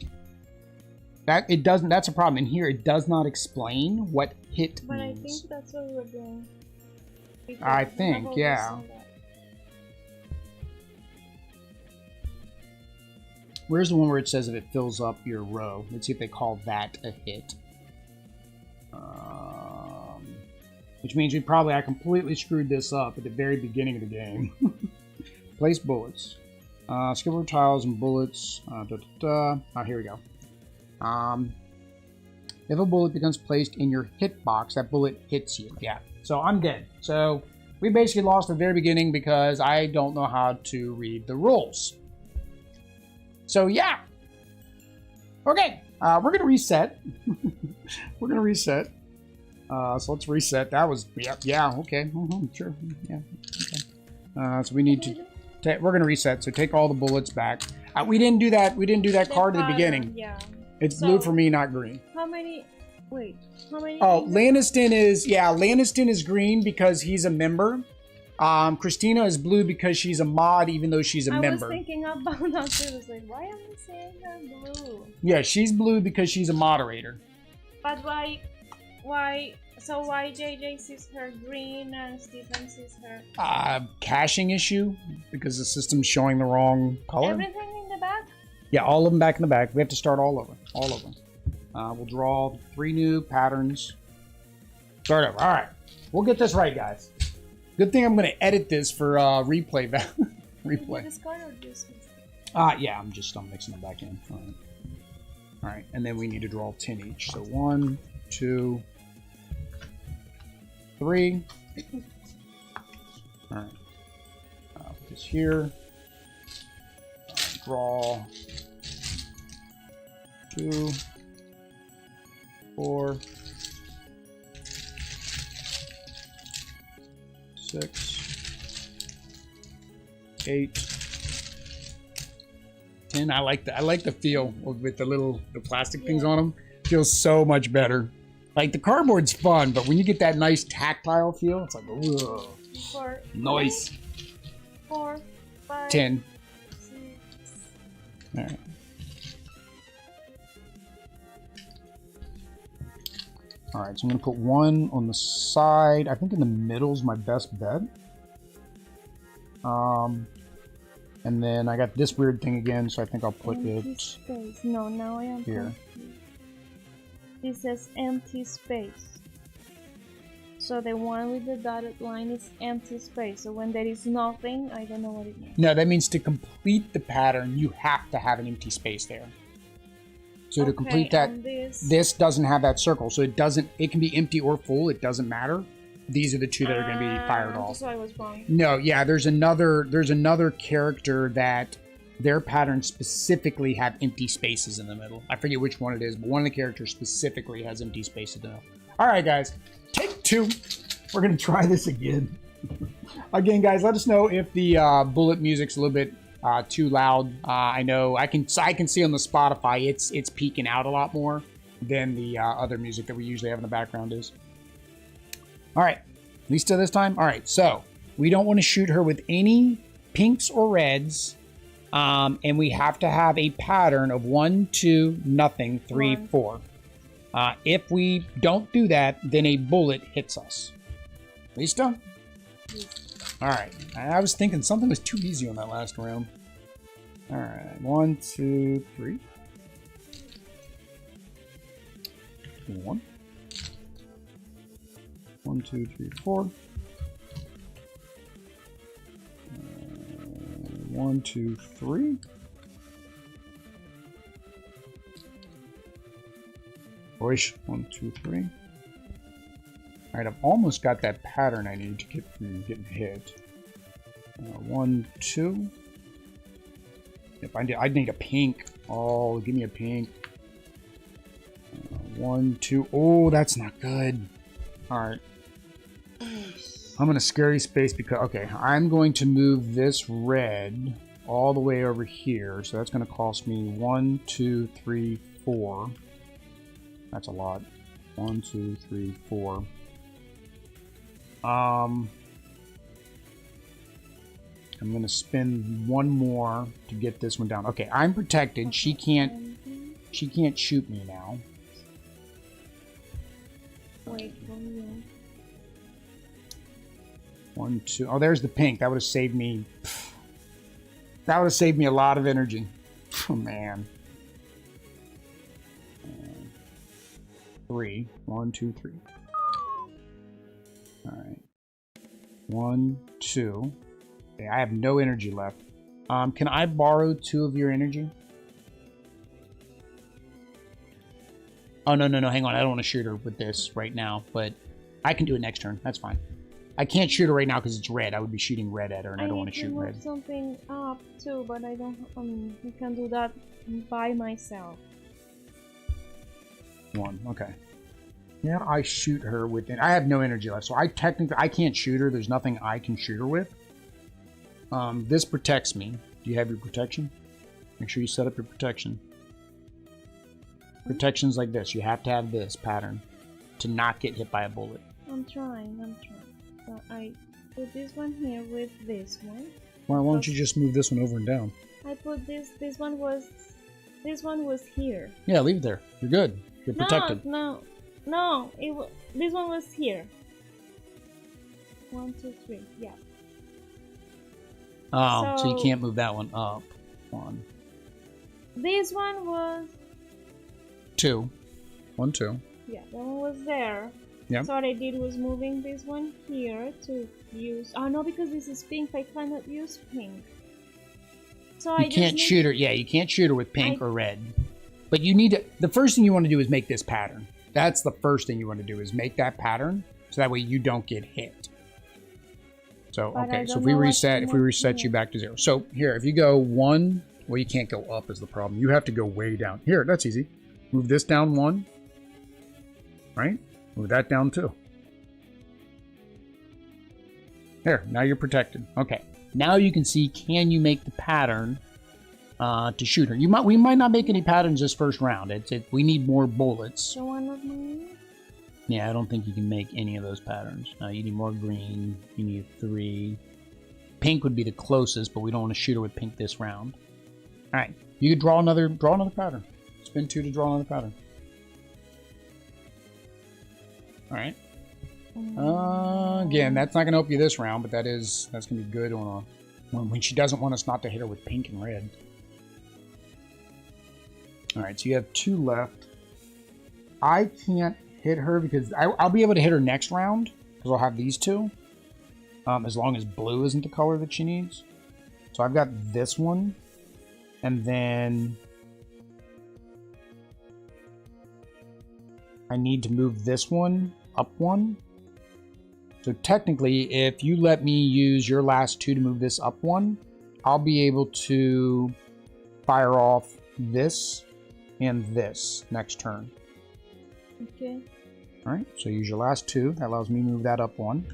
That it doesn't. That's a problem. In here, it does not explain what hit But means. I think that's what we're doing. I think, yeah. Where's the one where it says if it fills up your row? Let's see if they call that a hit. Which means I completely screwed this up at the very beginning of the game. Place bullets. Skip over tiles and bullets. Oh, here we go. If a bullet becomes placed in your hit box, that bullet hits you. Yeah. So I'm dead. So we basically lost at the very beginning because I don't know how to read the rules. So yeah. Okay. We're going to reset. We're going to reset. So let's reset. That was, yeah, okay. Sure. Yeah, okay. So we need to, we're going to reset. So take all the bullets back. We didn't do that. We didn't do that card at the beginning. Yeah. It's blue for me, not green. How many? Wait. How many? Oh, Lanniston is green because he's a member. Christina is blue because she's a mod, even though she's a member. I was thinking about that too. I was like, why am I saying her blue? Yeah, she's blue because she's a moderator. But why? So why JJ sees her green and Stephen sees her? Caching issue because the system's showing the wrong color. Everything in the back? Yeah, all of them back in the back. We have to start all over. All of them. We'll draw 3 new patterns. Start over. All right. We'll get this right, guys. Good thing I'm going to edit this for replay. Replay. This card or just yeah, I'm mixing them back in. All right. All right, and then we need to draw 10 each. So 1, 2, 3. All right. Put this here. Draw 2, 4, 6, 8, 10. I like the feel with the plastic things on them. Feels so much better. Like the cardboard's fun, but when you get that nice tactile feel, it's like, whoa. 4, Nice. 4, 5, 10. 6. All right. All right, so I'm going to put 1 on the side. I think in the middle is my best bet. And then I got this weird thing again, so I think I'll put Empty it space. No, now I am here. confused. This says empty space. So the one with the dotted line is empty space. So when there is nothing, I don't know what it means. No, that means to complete the pattern, you have to have an empty space there. So to complete that, this doesn't have that circle. So it can be empty or full. It doesn't matter. These are the two that are going to be fired off. So I was wrong. No, yeah, there's another character that their patterns specifically have empty spaces in the middle. I forget which one it is, but one of the characters specifically has empty spaces in the middle. All right, guys, take 2. We're going to try this again. Again, guys, let us know if the bullet music's a little bit too loud. I know I can see on the Spotify it's peaking out a lot more than the other music that we usually have in the background is. All right, at least this time. All right, so we don't want to shoot her with any pinks or reds. And we have to have a pattern of 1, 2, nothing, 3, 4. If we don't do that, then a bullet hits us. Listo? All right. I was thinking something was too easy on that last round. All right. 1, 2, 3. 1. 1, 2, 3, 4. 1, 2, 3. Push. 1, 2, 3. All right, I've almost got that pattern I need to get from getting hit. 1, 2. If I need a pink. Oh, give me a pink. 1, 2. Oh, that's not good. All right. I'm in a scary space because, okay, I'm going to move this red all the way over here. So that's going to cost me 1, 2, 3, 4. That's a lot. 1, 2, 3, 4. I'm going to spend one more to get this one down. Okay, I'm protected. She can't shoot me now. Wait, 1, 2. Oh, there's the pink. That would have saved me. That would have saved me a lot of energy. Oh, man. 3. 1, 2, 3. All right. 1, 2. Okay, I have no energy left. Can I borrow 2 of your energy? Oh, no. Hang on. I don't want to shoot her with this right now, but I can do it next turn. That's fine. I can't shoot her right now because it's red. I would be shooting red at her, and I don't want to shoot red. I need to move something up too, but I don't. I can do that by myself. 1. Okay. Yeah, I shoot her with it. I have no energy left, so I can't shoot her. There's nothing I can shoot her with. This protects me. Do you have your protection? Make sure you set up your protection. Protections like this. You have to have this pattern to not get hit by a bullet. I'm trying. So I put this one here with this one. Why don't you just move this one over and down? I put this one was here. Yeah, leave it there. You're good. You're protected. No. This one was here. 1, 2, 3. Yeah. Oh, so you can't move that one up. 1. This one was 2. 1, 2. Yeah, that one was there. Yeah. So what I did was moving this one here to use. Oh no, because this is pink. I cannot use pink. So you can't shoot her. Yeah, you can't shoot her with pink or red. But you need to. The first thing you want to do is make this pattern. That's the first thing you want to do is make that pattern, so that way you don't get hit. So okay, so if we reset you back to 0. So here, if you go 1, well, you can't go up is the problem. You have to go way down. Here, that's easy. Move this down 1. Right. Move that down 2. There, now you're protected. Okay, now you can see, can you make the pattern to shoot her? We might not make any patterns this first round. We need more bullets. So one of mine? Yeah, I don't think you can make any of those patterns. You need more green. You need 3. Pink would be the closest, but we don't want to shoot her with pink this round. All right, you could draw another pattern. Spin 2 to draw another pattern. All right. Again, that's not going to help you this round, but that's going to be good on when she doesn't want us not to hit her with pink and red. All right, so you have 2 left. I can't hit her because I'll be able to hit her next round because I'll have these two. As long as blue isn't the color that she needs. So I've got this one. And then I need to move this one up one. So technically, if you let me use your last two to move this up one, I'll be able to fire off this and this next turn. Okay. All right, so use your last two. That allows me to move that up one.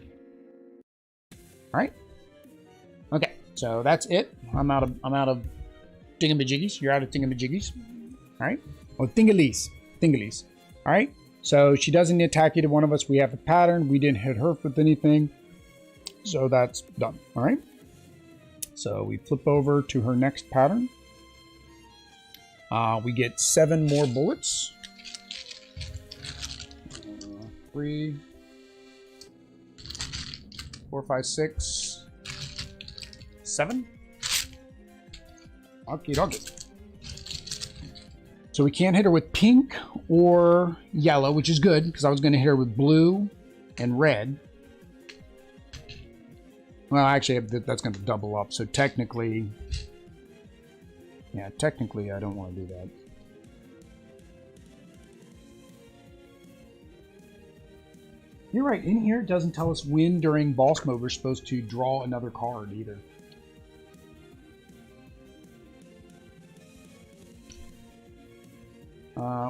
All right. Okay, so that's it. I'm out of thingamajiggies. You're out of thingamajiggies. All right. Oh, thingalies. Thingalies. All right. So she doesn't attack either one of us. We have a pattern. We didn't hit her with anything. So that's done. All right. So we flip over to her next pattern. We get 7 more bullets. 3, 4, 5, 6, 7. Okie dokie. So we can't hit her with pink or yellow, which is good because I was going to hit her with blue and red. Well, actually, that's going to double up. So technically, yeah, technically, I don't want to do that. You're right. In here, it doesn't tell us when during boss mode we're supposed to draw another card either.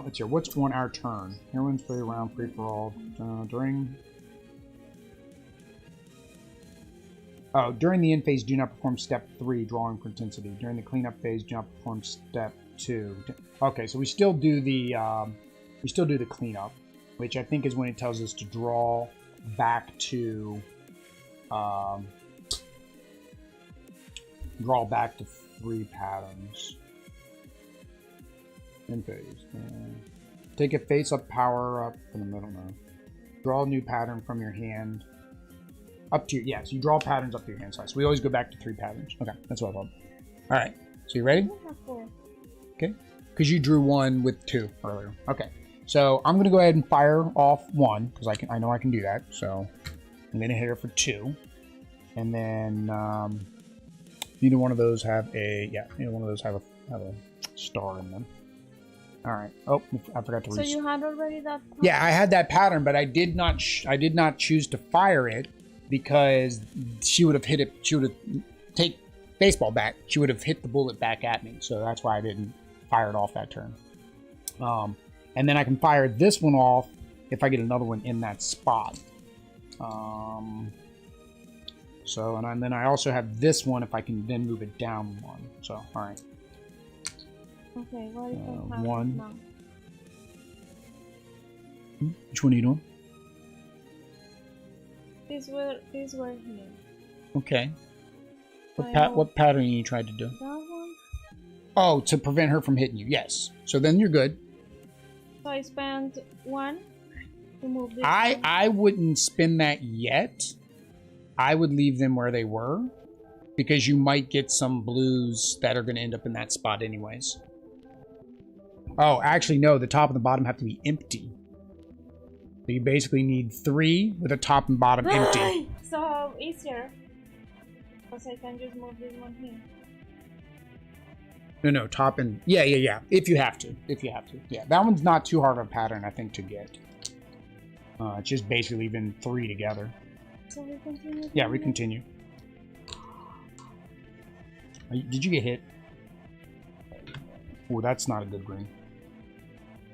Let's see. What's on our turn? Heroines play around free for all during. Oh, during the end phase, do not perform step 3, drawing for intensity. During the cleanup phase, do not perform step 2. Okay, so we still do the cleanup, which I think is when it tells us to draw back to 3 patterns. End phase. Take a face-up power up in the middle now. Draw a new pattern from your hand. Up to your, yes, you draw patterns up to your hand size. So we always go back to 3 patterns. Okay, that's what I thought. All right, so you ready? Okay, because you drew 1 with 2 earlier. Okay, so I'm gonna go ahead and fire off 1 because I know I can do that. So I'm gonna hit her for 2, and then neither one of those have a star in them. All right. Oh, I forgot to. So you had already that. Yeah, I had that pattern, but I did not choose to fire it because she would have hit it. She would have take baseball bat. She would have hit the bullet back at me. So that's why I didn't fire it off that turn. And then I can fire this one off if I get another one in that spot. So and then I also have this one if I can then move it down 1. So all right. Okay, what if I have 1. now? Which one are you doing? These were here. Okay. What pattern you tried to do? That one. Oh, to prevent her from hitting you. Yes. So then you're good. So I spent 1 to move this. I wouldn't spin that yet. I would leave them where they were because you might get some blues that are going to end up in that spot anyways. Oh, actually, no. The top and the bottom have to be empty. So you basically need 3 with the top and bottom empty. So easier. Because I can just move this one here. No, top and... Yeah. If you have to. Yeah, that one's not too hard of a pattern, I think, to get. It's just basically leaving 3 together. So we continue? Yeah, we continue. Did you get hit? Oh, that's not a good green.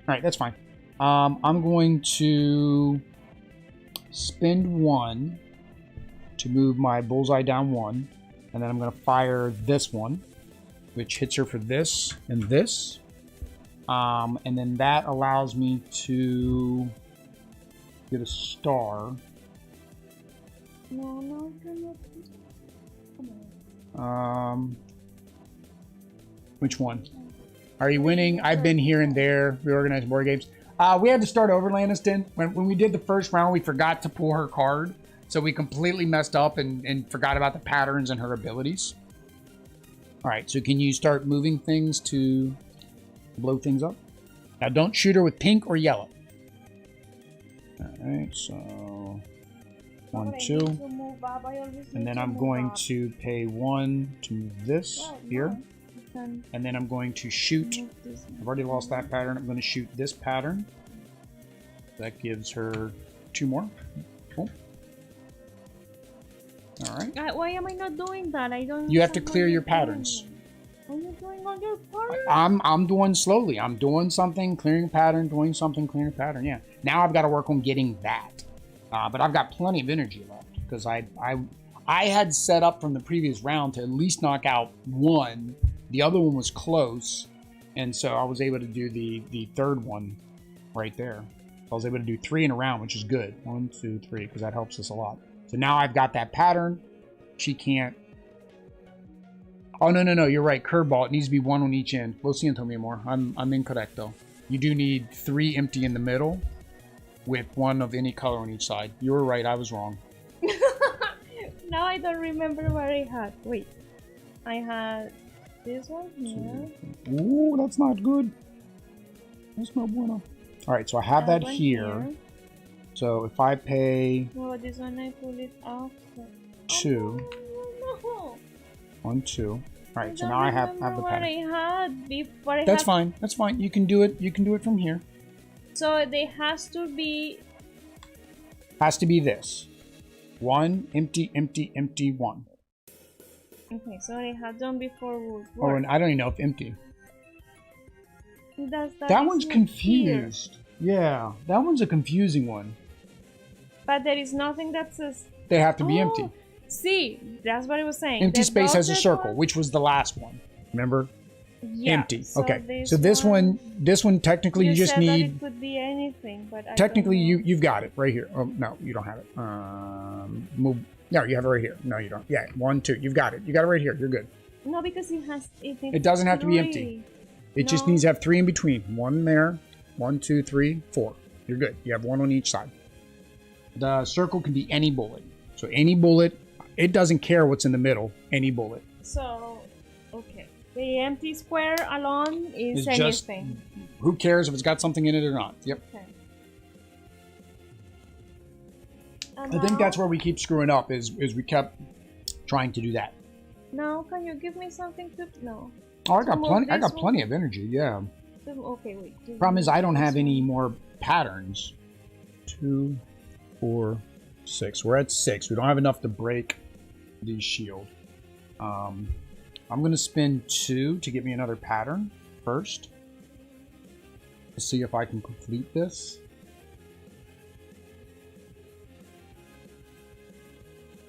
Alright, that's fine. I'm going to spend 1 to move my bullseye down 1. And then I'm going to fire this one, which hits her for this and this. And then that allows me to get a star. No, come on. Which one? Are you winning? I've been here and there. Reorganized board games. We had to start over, Lanniston. When we did the first round, we forgot to pull her card. So we completely messed up and forgot about the patterns and her abilities. All right, so can you start moving things to blow things up? Now, don't shoot her with pink or yellow. All right, so 1, But I 2. need to move up. I always And need then to I'm move going up. to pay 1 to move this Well, here. no, you can And then I'm going to shoot. move this I've already lost that pattern. I'm going to shoot this pattern. That gives her 2 more. Cool. All right. Why am I not doing that? I don't. You have to understand clear what your you're patterns. doing. What are you doing on your pattern? I'm doing slowly. I'm doing something, clearing a pattern, doing something, clearing a pattern. Yeah. Now I've got to work on getting that. But I've got plenty of energy left because I had set up from the previous round to at least knock out 1. The other one was close, and so I was able to do the third one right there. So I was able to do 3 in a round, which is good. 1, 2, 3, because that helps us a lot. So now I've got that pattern. She can't. Oh, no, you're right. Curveball. It needs to be 1 on each end. Lo siento, mi amor. I'm incorrect, though. You do need 3 empty in the middle with 1 of any color on each side. You were right. I was wrong. Now I don't remember what I had. Wait. I had this one here. Ooh, that's not good. That's not bueno. All right, so I have that one here. So if I pay Oh, this one I pull it off. 2, Oh, no. 1, 2. All right, so don't now I have remember the what pattern. I had before. That's fine. That's fine. You can do it. You can do it from here. So there has to be. Has to be this. 1, empty, empty, empty, 1. Okay, so I had done before would Oh, work. and I don't even know if empty. That one's is confused. Yeah, that one's a confusing one. But there is nothing that says. They have to be empty. See, that's what I was saying. Empty The space has a dotted circle, one- which was the last one. Remember? Yeah, Empty. so Okay. So this one technically you just said that need. it could be anything, but I Technically, don't know. you've got it right here. Oh no, you don't have it. Move. No, you have it right here. No, you don't. Yeah, 1, 2. You've got it. You got it right here. You're good. No, because it has. It doesn't have to be empty. It just No. needs to have 3 in between. 1 there. 1, 2, 3, 4. You're good. You have 1 on each side. The circle can be any bullet. So any bullet. It doesn't care what's in the middle. Any bullet. So, okay. The empty square alone is It's just. anything. Who cares if it's got something in it or not? Yep. Okay. I think that's where we keep screwing up. Is we kept trying to do that. Now, can you give me something to? No. Oh, I got move plenty. I this got plenty of energy. Yeah. Okay, wait. Problem is, I don't have any more patterns. 2, 4, 6. We're at 6. We don't have enough to break the shield. I'm going to spend 2 to get me another pattern first. To see if I can complete this.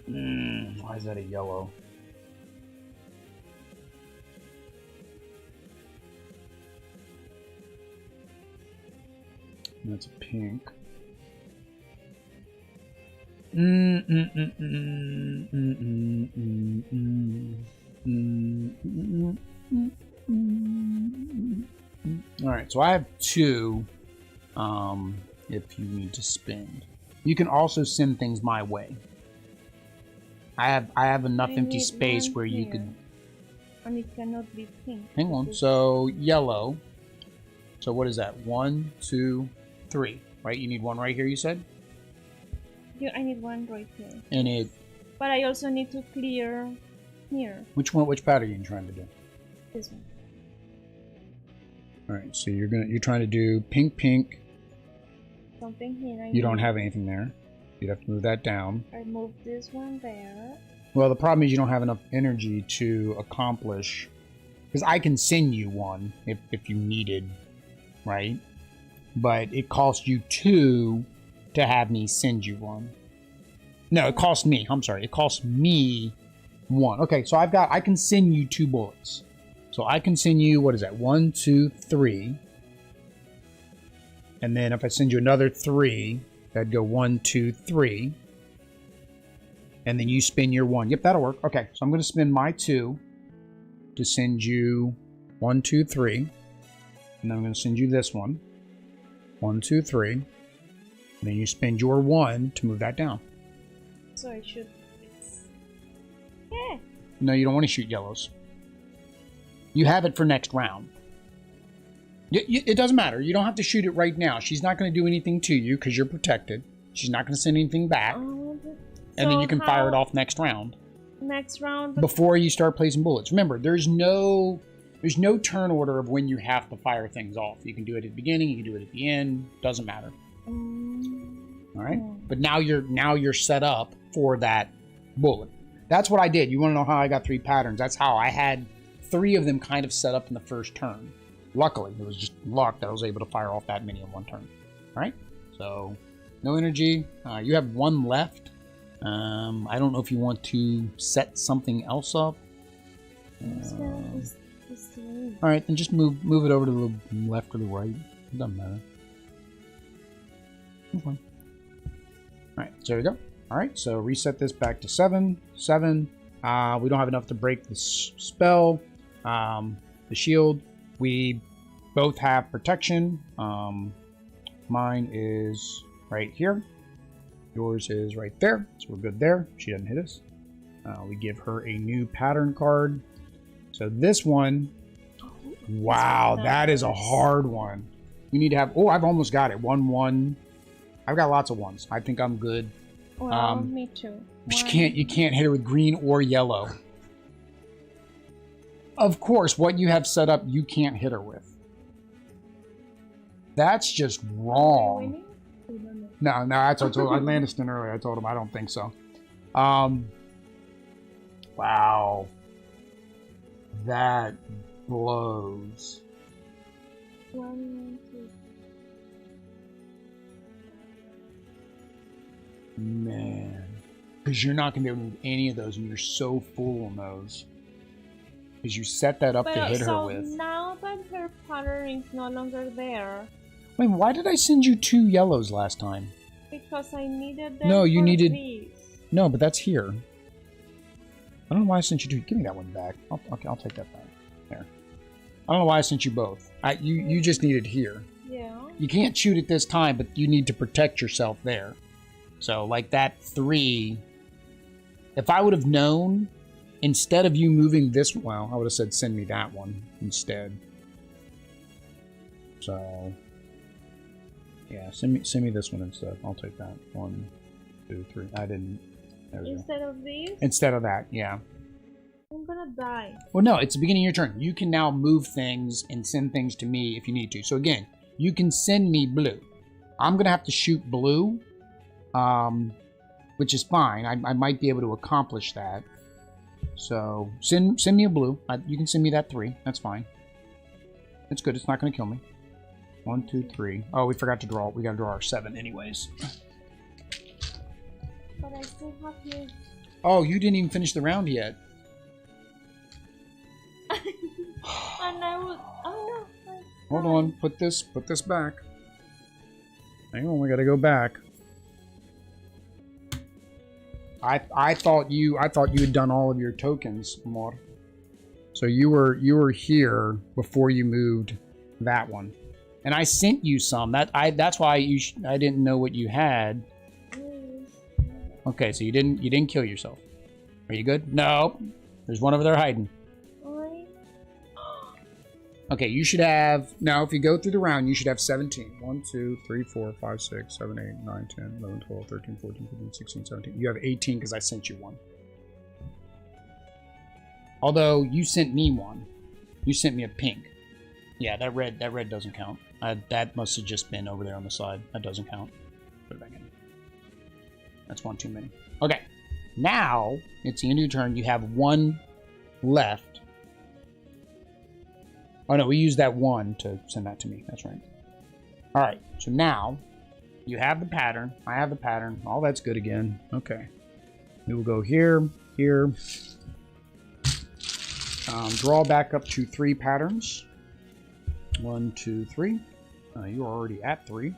Why is that a yellow? That's a pink. Alright, so I have 2 if you need to spend. You can also send things my way. I have enough empty need space one where you here. could. And it cannot be pink. Hang on. So yellow. So what is that? 1, 2, 3. Right? You need 1 right here. You said. Yeah, I need one right here. And it. But I also need to clear here. Which one? Which pattern are you trying to do? This one. All right. So you're trying to do pink, pink. Something here. You don't have anything there. You'd have to move that down. I moved this one there. Well, the problem is you don't have enough energy to accomplish. Because I can send you one if you needed, right? But it costs you 2 to have me send you one. No, it costs me. I'm sorry. It costs me 1. Okay, so I can send you 2 bullets. So I can send you, what is that? 1, 2, 3. And then if I send you another 3, that'd go 1, 2, 3. And then you spin your 1. Yep, that'll work. Okay, so I'm going to spin my 2 to send you 1, 2, 3. And then I'm going to send you this one. 1, 2, 3. And then you spend your 1 to move that down. So I should. Yeah. No, you don't want to shoot yellows. You have it for next round. It doesn't matter. You don't have to shoot it right now. She's not going to do anything to you because you're protected. She's not going to send anything back. and then you can fire it how- off next round. Next round. Before you start placing bullets. Remember, there's no turn order of when you have to fire things off. You can do it at the beginning, you can do it at the end, doesn't matter. All right? But now you're set up for that bullet. That's what I did. You want to know how I got 3 patterns? That's how I had 3 of them kind of set up in the first turn. Luckily, it was just luck that I was able to fire off that many in one turn. All right? So, no energy. You have 1 left. I don't know if you want to set something else up. All right, then just move it over to the left or the right. It doesn't matter. Move on. All right, so there we go. All right, so reset this back to 7. 7. We don't have enough to break the spell. The shield. We both have protection. Mine is right here. Yours is right there, so we're good there. She doesn't hit us. We give her a new pattern card. So this one, wow, that is a hard one. You need to have, oh, I've almost got it. 1, 1. I've got lots of 1s. I think I'm good. Well, me too. But you can't hit her with green or yellow. Of course, what you have set up, you can't hit her with. That's just wrong. No, I told Landiston earlier. I told him I don't think so. Wow. That blows. Man. Because you're not going to be able to do any of those, and you're so full on those. Because you set that up to hit her with. Now that her pattern is no longer there. Wait, why did I send you 2 yellows last time? Because I needed them. No, you needed. These. No, but that's here. I don't know why I sent you 2. Give me that one back. Okay, I'll take that back. There. I don't know why I sent you both. You just needed here. Yeah. You can't shoot it this time, but you need to protect yourself there. So, like that 3. If I would have known, instead of you moving this, well, I would have said send me that one instead. So. Yeah, send me this one instead. I'll take that. 1, 2, 3. I didn't. There we Instead go. of these? Instead of that, yeah. I'm gonna die. Well, no, it's the beginning of your turn. You can now move things and send things to me if you need to. So again, you can send me blue. I'm gonna have to shoot blue, which is fine. I might be able to accomplish that. So send me a blue. You can send me that 3. That's fine. It's good. It's not gonna kill me. 1, 2, 3. Oh, we forgot to draw. We gotta draw our 7 anyways. But I still have you. Oh, you didn't even finish the round yet. And I would. Oh no. Hold on. Put this back. Hang on. We gotta go back. I thought you had done all of your tokens, Mor. So you were here before you moved that one. And I sent you some. That's why I didn't know what you had. Okay, so you didn't kill yourself. Are you good? No. There's one over there hiding. Okay, you should have, now if you go through the round, you should have 17. 1, 2, 3, 4, 5, 6, 7, 8, 9, 10, 11, 12, 13, 14, 15, 16, 17. You have 18 because I sent you one. Although you sent me one. You sent me a pink. Yeah, that red doesn't count. That must have just been over there on the side. That doesn't count. Put it back in. That's one too many. Okay. Now, it's the end of your turn. You have 1 left. Oh no, we used that 1 to send that to me. That's right. Alright, so now you have the pattern. I have the pattern. All that's good again. Okay. We will go here, here. Draw back up to 3 patterns. 1, 2, 3. You're already at 3.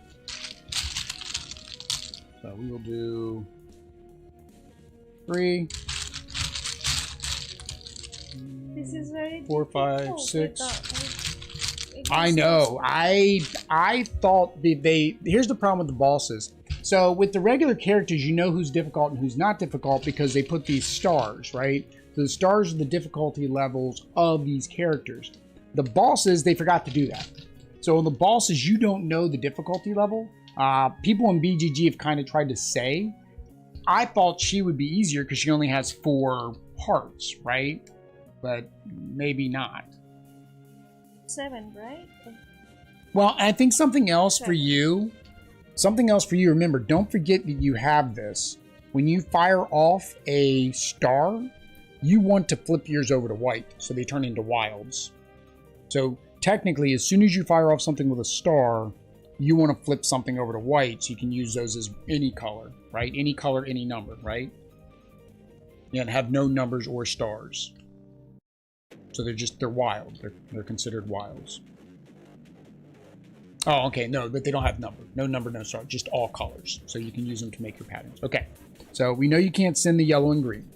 So we will do 3. This is very 4, 5, difficult. 6. I know. I thought here's the problem with the bosses. So with the regular characters, you know who's difficult and who's not difficult because they put these stars, right? So the stars are the difficulty levels of these characters. The bosses, they forgot to do that. So the bosses, you don't know the difficulty level. People in BGG have kind of tried to say I thought she would be easier because she only has 4 parts, right? But maybe not. 7, right? Well, I think something else for you. Remember, don't forget that you have this. When you fire off a star, you want to flip yours over to white so they turn into wilds. So technically, as soon as you fire off something with a star, you want to flip something over to white so you can use those as any color, right? Any color, any number, right? And have no numbers or stars. So they're wild. They're considered wilds. Oh, okay, no, but they don't have number. No number, no star, just all colors. So you can use them to make your patterns. Okay, so we know you can't send the yellow and green.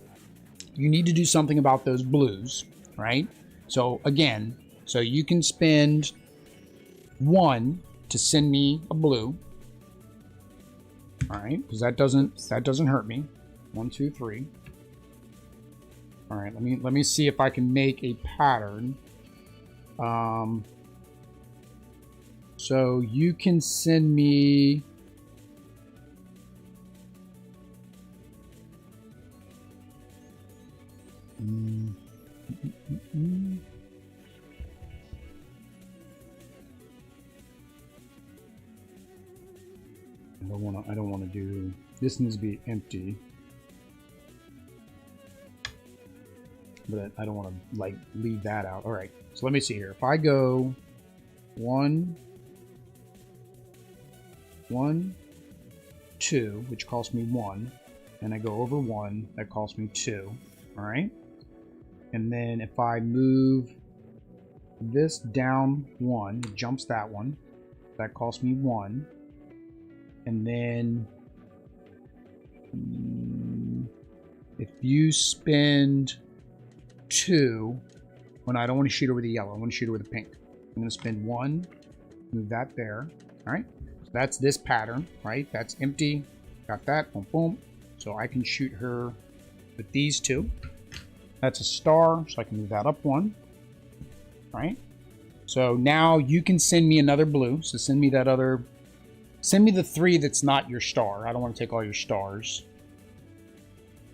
You need to do something about those blues, right? So again, so you can spend 1 to send me a blue. All right, because that doesn't hurt me. 1, 2, 3. All right, let me see if I can make a pattern. So you can send me I don't want to do this. Needs to be empty, but I don't want to like leave that out. All right, so let me see here. If I go 1, 2, which costs me 1, and I go over 1, that costs me 2. All right, and then if I move this down 1, it jumps that one. That costs me 1. And then if you spend 2, well, no, I don't want to shoot over the yellow. I want to shoot over the pink. I'm going to spend 1, move that there. All right, so that's this pattern, right? That's empty. Got that. Boom, boom. So I can shoot her with these 2. That's a star, so I can move that up 1. Right? So now you can send me another blue. So send me that other. Send me the 3 that's not your star. I don't want to take all your stars.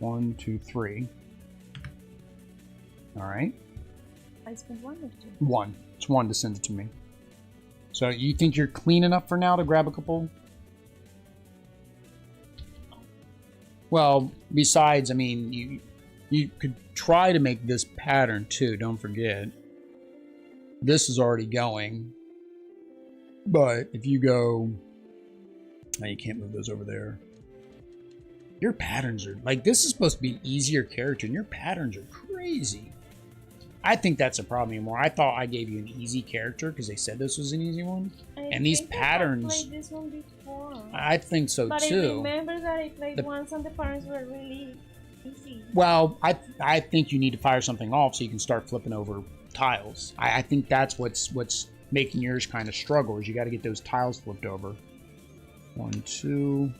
1, 2, 3. All right. I spent 1 or 2? 1. It's 1 to send it to me. So you think you're clean enough for now to grab a couple? Well, besides, I mean, you could try to make this pattern too. Don't forget. This is already going. But if you go... Now you can't move those over there. Your patterns are... Like, this is supposed to be an easier character, and your patterns are crazy. I think that's a problem anymore. I thought I gave you an easy character because they said this was an easy one. And these patterns... I played this one before. I think so, but too. But I remember that I played once and the patterns were really easy. Well, I think you need to fire something off so you can start flipping over tiles. I think that's what's making yours kind of struggle, is you got to get those tiles flipped over. 1, 2.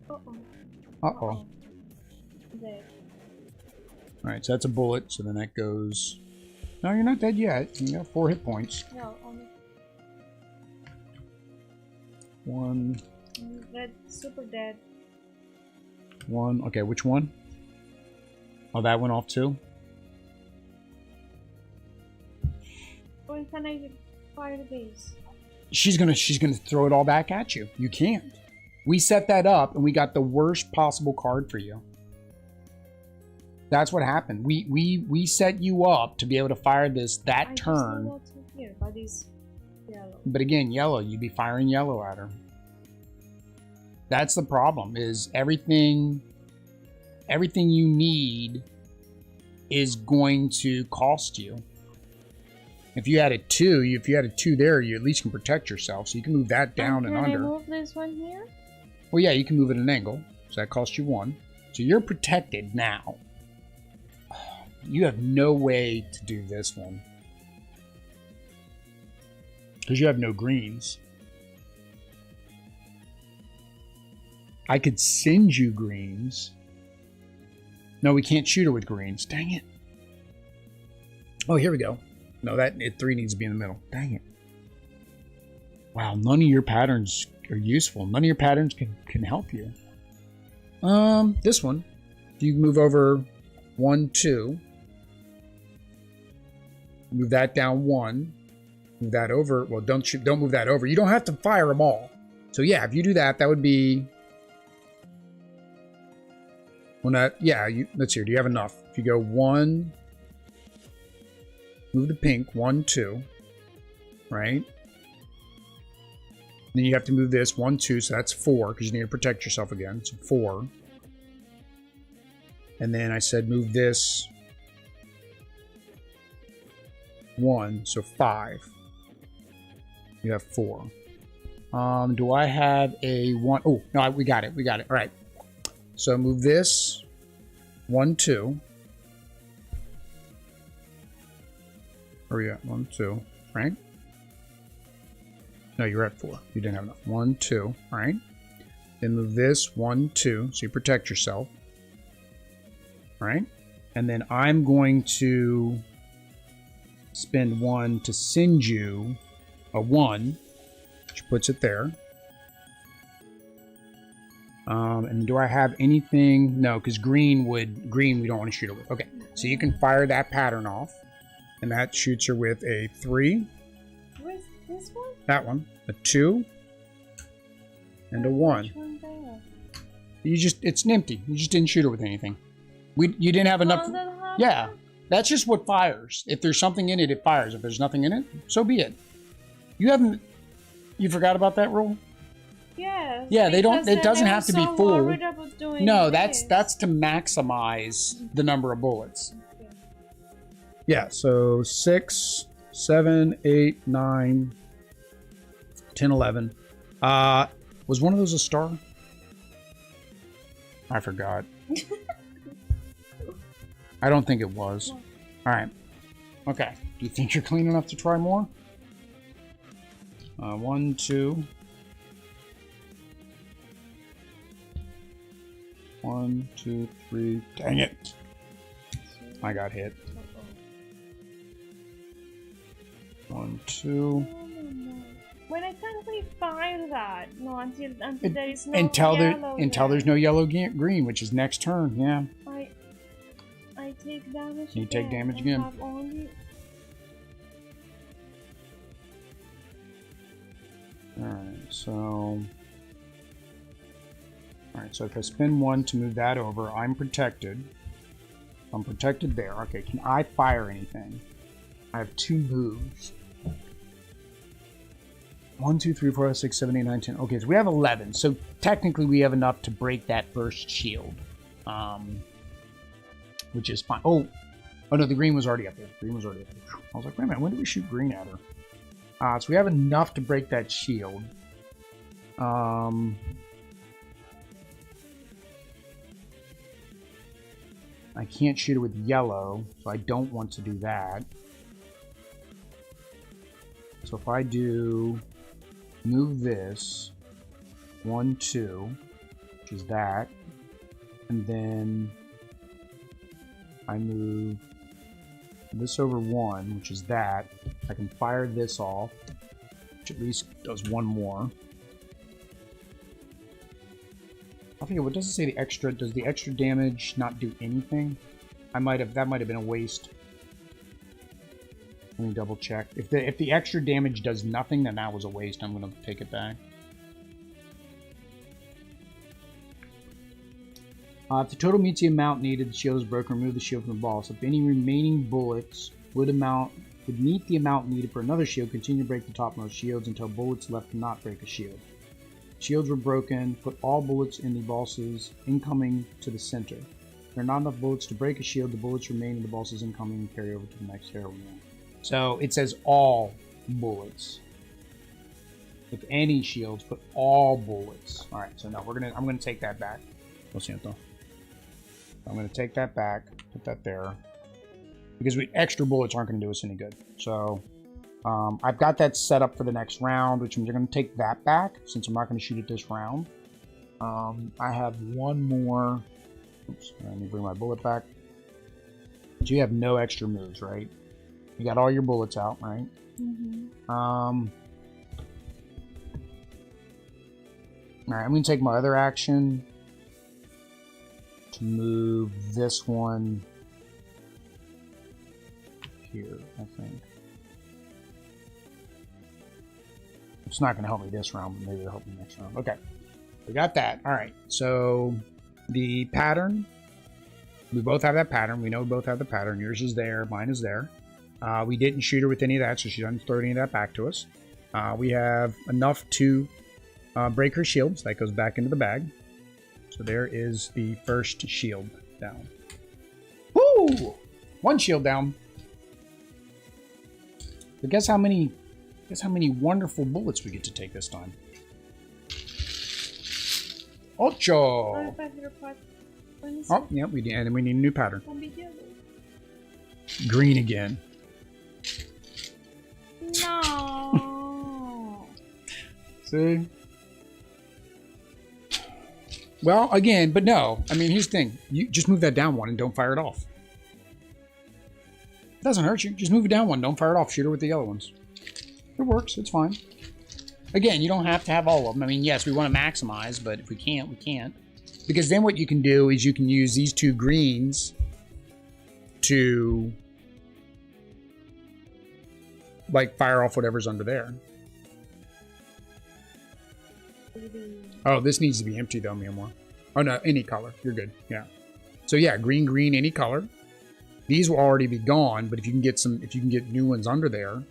Uh-oh. Uh-oh. There. Alright, so that's a bullet, so then that goes... No, you're not dead yet. You got 4 hit points. No, only... 1. Red, super dead. 1. Okay, which one? Oh, that went off too? When can I fire the base? She's gonna throw it all back at you. You can't. We set that up and we got the worst possible card for you. That's what happened. We set you up to be able to fire this that turn. I just here, but it's yellow. But again, yellow. You'd be firing yellow at her. That's the problem. Is everything you need is going to cost you. If you had a 2, there, you at least can protect yourself. So you can move that down and under. Can I move this one here? Well, yeah, you can move it at an angle. So that costs you 1. So you're protected now. You have no way to do this one. Because you have no greens. I could send you greens. No, we can't shoot her with greens. Dang it. Oh, here we go. No, that 3 needs to be in the middle. Dang it. Wow, none of your patterns are useful. None of your patterns can help you. This one. If you move over 1, 2, move that down 1, move that over. Well, don't move that over. You don't have to fire them all. So yeah, if you do that, that would be. Well, not yeah. Let's see. Do you have enough? If you go 1, move to pink 1, 2, right? Then you have to move this 1, 2, so that's 4 because you need to protect yourself again. So 4. And then I said move this 1, so 5. You have 4. Do I have a 1? Oh, no, we got it. We got it. All right. So move this 1, 2. Where are you at? 1, 2, right? No, you're at 4. You didn't have enough. 1, 2, right? Then move this 1, 2, so you protect yourself. Right? And then I'm going to spend 1 to send you a 1, which puts it there. And do I have anything? No, because green we don't want to shoot her with. Okay, so you can fire that pattern off, and that shoots her with a 3. Where's this one? That one, a 2, and a 1. Which one there? It's empty. You just didn't shoot her with anything. You didn't have enough. Yeah, that's just what fires. If there's something in it, it fires. If there's nothing in it, so be it. You forgot about that rule? Yes. Yeah, they don't. It doesn't have to be full. No, this. that's to maximize the number of bullets. Okay. Yeah. So 6, 7, 8, 9, 10, 11. Was one of those a star? I forgot. I don't think it was. All right. Okay. Do you think you're clean enough to try more? 1, 2. 1, 2, 3. Dang it! I got hit. 1, 2. When I can't really fire that. No, until there is no until there's no yellow green, which is next turn. Yeah. I take damage. You take damage again. I have only... Alright, so if I spin 1 to move that over, I'm protected. I'm protected there. Okay, can I fire anything? I have 2 moves. 1, 2, 3, 4, 5, 6, 7, 8, 9, 10. Okay, so we have 11. So technically we have enough to break that first shield. Which is fine. Oh no, the green was already up there. Green was already up there. I was like, wait a minute, when did we shoot green at her? So we have enough to break that shield. I can't shoot it with yellow, so I don't want to do that. So if I do move this 1, 2, which is that, and then I move this over 1, which is that, I can fire this off, which at least does 1 more. I think what does it say the extra? Does the extra damage not do anything? That might have been a waste. Let me double check. If the extra damage does nothing, then that was a waste. I'm gonna take it back. If the total meets the amount needed, the shield is broken. Remove the shield from the ball. So if any remaining bullets would meet the amount needed for another shield, continue to break the topmost shields until bullets left cannot break a shield. Shields were broken. Put all bullets in the bosses incoming to the center. If there are not enough bullets to break a shield, the bullets remain in the bosses incoming and carry over to the next heroine round. So it says all bullets. If any shields, put all bullets. All right. So no, I'm gonna take that back. Lo siento. I'm gonna take that back. Put that there. Because extra bullets aren't gonna do us any good. So. I've got that set up for the next round, which means I'm going to take that back, since I'm not going to shoot it this round. I have 1 more... Oops, let me bring my bullet back. So you have no extra moves, right? You got all your bullets out, right? Mm-hmm. Alright, I'm going to take my other action. to move this one here, I think. It's not going to help me this round, but maybe it'll help me next round. Okay, we got that. All right, so the pattern, we both have that pattern. We know we both have the pattern. Yours is there, mine is there. We didn't shoot her with any of that, so she doesn't throw any of that back to us. We have enough to break her shields. That goes back into the bag. So there is the first shield down. Woo! One shield down. But guess how many wonderful bullets we get to take this time. Ocho! Oh, yeah, we did, and we need a new pattern. Green again. No. See? Well, again, but no. I mean, here's the thing. You just move that down one and don't fire it off. It doesn't hurt you. Just move it down one. Don't fire it off. Shoot her with the yellow ones. It works. It's fine. Again, you don't have to have all of them. I mean, yes, we want to maximize, but if we can't, we can't. Because then what you can do is you can use these two greens to, like, fire off whatever's under there. Oh, this needs to be empty, though, Myanmar. Oh, no, any color. You're good. Yeah. So, yeah, green, green, any color. These will already be gone, but if you can get new ones under there,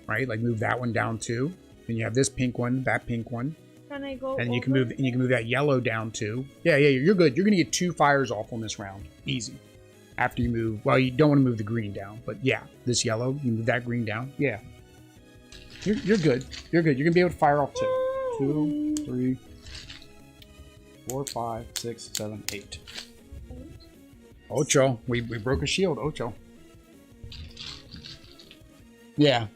right? Like move that one down too. Then you have this pink one, that pink one. Can I go? And you can move that yellow down too. Yeah, you're good. You're gonna get 2 fires off on this round, easy. After you move, well, you don't want to move the green down, but yeah, this yellow, you move that green down. Yeah, you're good. You're good. You're gonna be able to fire off 2, 2, 3, 4, 5, 6, 7, 8. Ocho. We broke a shield. Ocho. Yeah.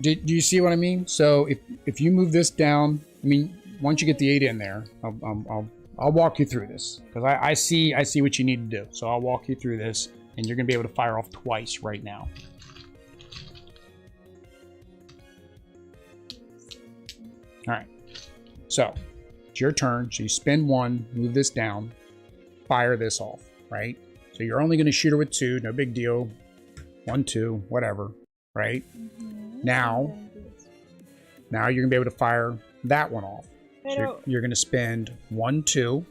Do you see what I mean? So if you move this down, I mean, once you get the 8 in there, I'll walk you through this because I see what you need to do. So I'll walk you through this, and you're gonna be able to fire off twice right now. All right. So it's your turn. So you spend 1, move this down, fire this off. Right? So you're only going to shoot her with 2, no big deal. 1, 2, whatever. Right? Now you're going to be able to fire that one off. So you're going to spend 1, 2.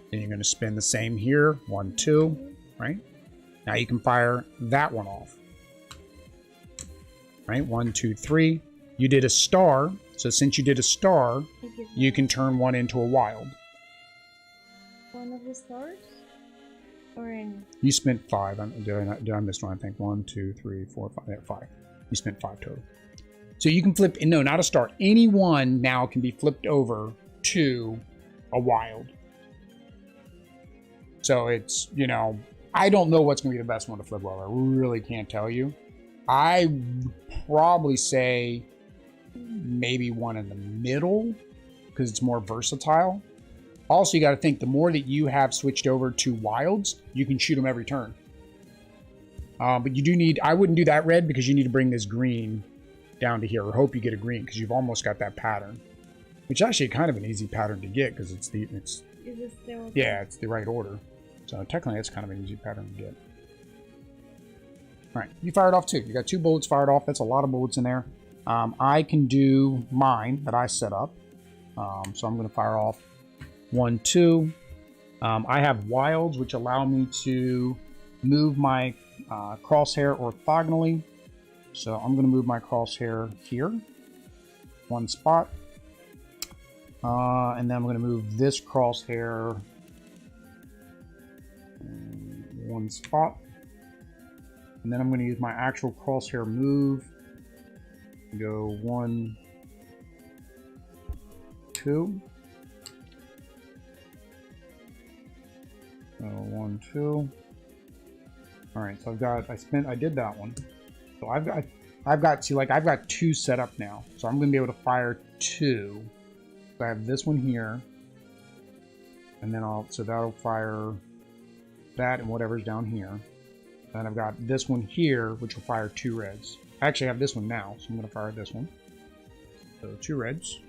Then you're going to spend the same here. 1, 2. Right? Now you can fire that one off. Right? 1, 2, 3. You did a star. So since you did a star, you can turn 1 into a wild. One of the stars? Or in... You spent 5. Did I miss one? I think 1, 2, 3, 4, 5. Yeah, 5. You spent 5 total. So you can flip... No, not a star. Any one now can be flipped over to a wild. So it's, you know... I don't know what's going to be the best one to flip over. I really can't tell you. I would probably say maybe one in the middle because it's more versatile. Also, you got to think, the more that you have switched over to wilds, you can shoot them every turn. But you do need... I wouldn't do that red because you need to bring this green down to here. Or hope you get a green because you've almost got that pattern. Which is actually kind of an easy pattern to get because it's the... Is it still... Yeah, it's the right order. So technically, it's kind of an easy pattern to get. All right, you fired off 2. You got 2 bullets fired off. That's a lot of bullets in there. I can do mine that I set up. So I'm going to fire off 1, 2. I have wilds, which allow me to move my crosshair orthogonally. So I'm going to move my crosshair here, 1 spot. And then I'm going to move this crosshair 1 spot. And then I'm going to use my actual crosshair move. Go 1, 2. 1, 2. All right, so I did that one. So I've got 2 set up now. So I'm gonna be able to fire 2. So I have this one here, and then that'll fire that and whatever's down here. Then I've got this one here, which will fire 2 reds. I actually have this one now, so I'm gonna fire this one. So 2 reds.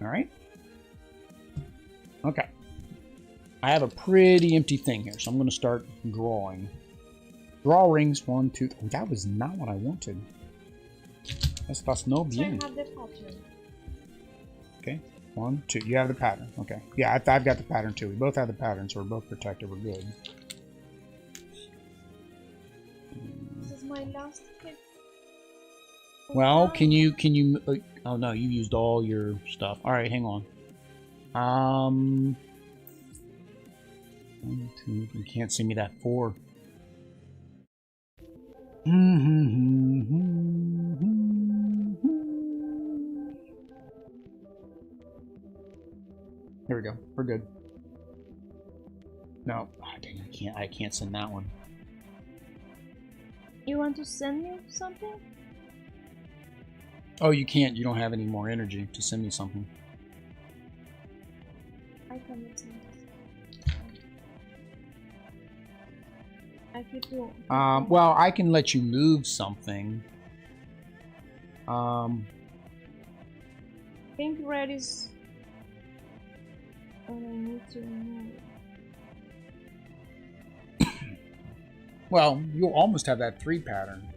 All right. Okay. I have a pretty empty thing here, so I'm going to start drawing. Draw rings. 1, 2. Oh, that was not what I wanted. That's no bien. I have the pattern. Okay. 1, 2. You have the pattern. Okay. Yeah, I've got the pattern too. We both have the pattern, so we're both protected. We're good. This is my last hit. Well, can you? Oh no, you used all your stuff. All right, hang on. 1, 2. You can't see me that 4. Here we go. We're good. No, dang, I can't send that one. You want to send me something? Oh, you can't. You don't have any more energy to send me something. I cannot send this. I could do. Well, I can let you move something. Pink red is what I need to remove. Well, you'll almost have that 3 pattern.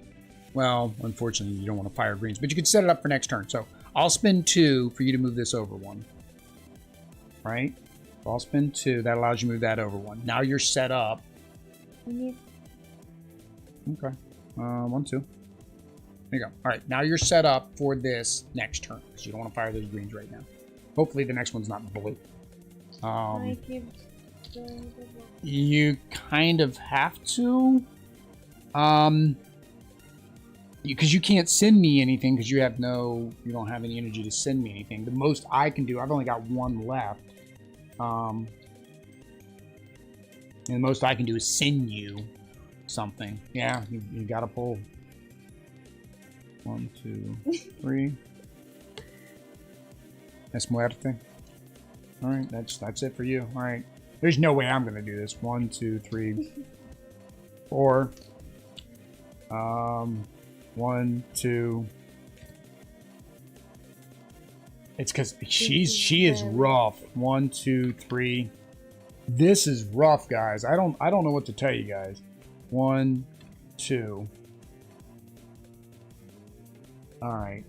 Well, unfortunately, you don't want to fire greens, but you can set it up for next turn. So I'll spend 2 for you to move this over 1. Right? So I'll spend 2. That allows you to move that over 1. Now you're set up. I need. Okay. 1, 2. There you go. All right. Now you're set up for this next turn because you don't want to fire those greens right now. Hopefully the next one's not blue. I keep doing the work. You kind of have to. Because you can't send me anything because you don't have any energy to send me anything. The most I can do, I've only got 1 left. And the most I can do is send you something. Yeah, you gotta pull. 1, 2, 3. Es muerte. All right, that's it for you. All right, there's no way I'm gonna do this. 1, 2, 3, 4. 1, 2. It's because she is rough. 1, 2, 3. This is rough, guys. I don't know what to tell you guys. 1, 2. All right.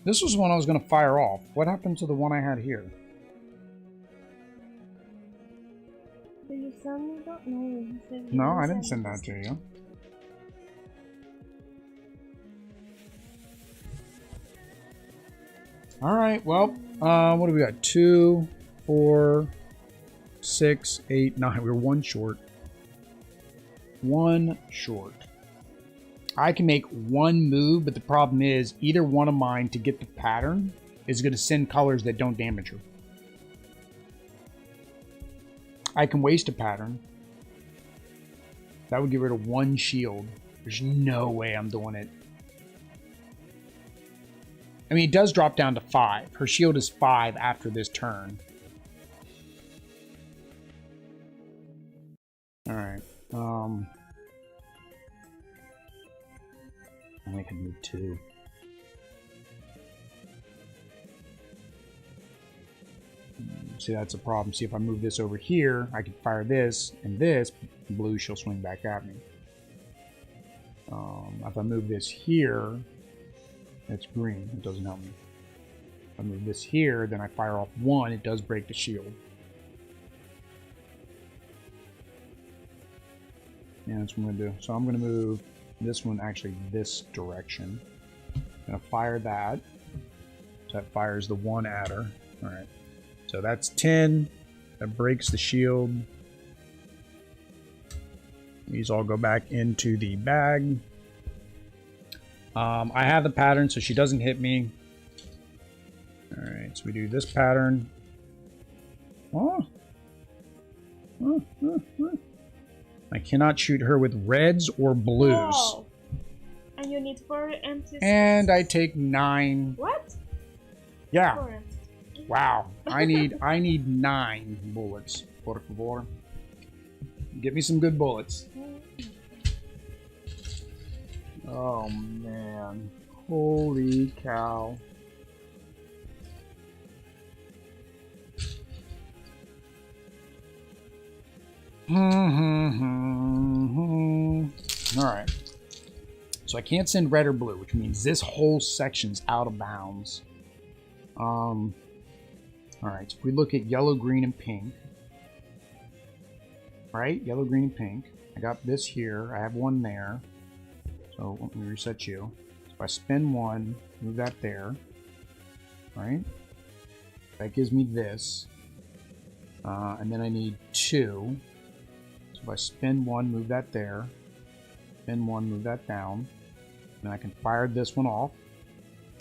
This was one I was going to fire off. What happened to the one I had here? Did you send me that? No, you said No, I didn't send that to you. All right. Well, what do we got? 2, 4, 6, 8, 9. We're 1 short. 1 short. I can make 1 move, but the problem is either one of mine to get the pattern is going to send colors that don't damage her. I can waste a pattern. That would get rid of 1 shield. There's no way I'm doing it. I mean, it does drop down to 5. Her shield is 5 after this turn. Alright. I can move 2. See, that's a problem. See, if I move this over here, I can fire this and this. Blue, she'll swing back at me. If I move this here, it's green. It doesn't help me. If I move this here, then I fire off 1. It does break the shield. Yeah, that's what I'm going to do. So I'm going to move this one actually this direction. I'm going to fire that. So that fires the 1 adder. All right. So that's 10. That breaks the shield. These all go back into the bag. I have the pattern, so she doesn't hit me. All right, so we do this pattern. I cannot shoot her with reds or blues. Whoa. And you need 4 empty. And I take 9. What? Yeah. 4 empty. Wow. I need 9 bullets. Por favor. Get me some good bullets. Oh man. Holy cow. Alright. So I can't send red or blue, which means this whole section's out of bounds. Alright, so if we look at yellow, green, and pink. Alright, yellow, green, and pink. I got this here. I have one there. So let me reset you. So if I spin one, move that there. Right? That gives me this. And then I need 2. So if I spin one, move that there. Spin one, move that down. And I can fire this one off.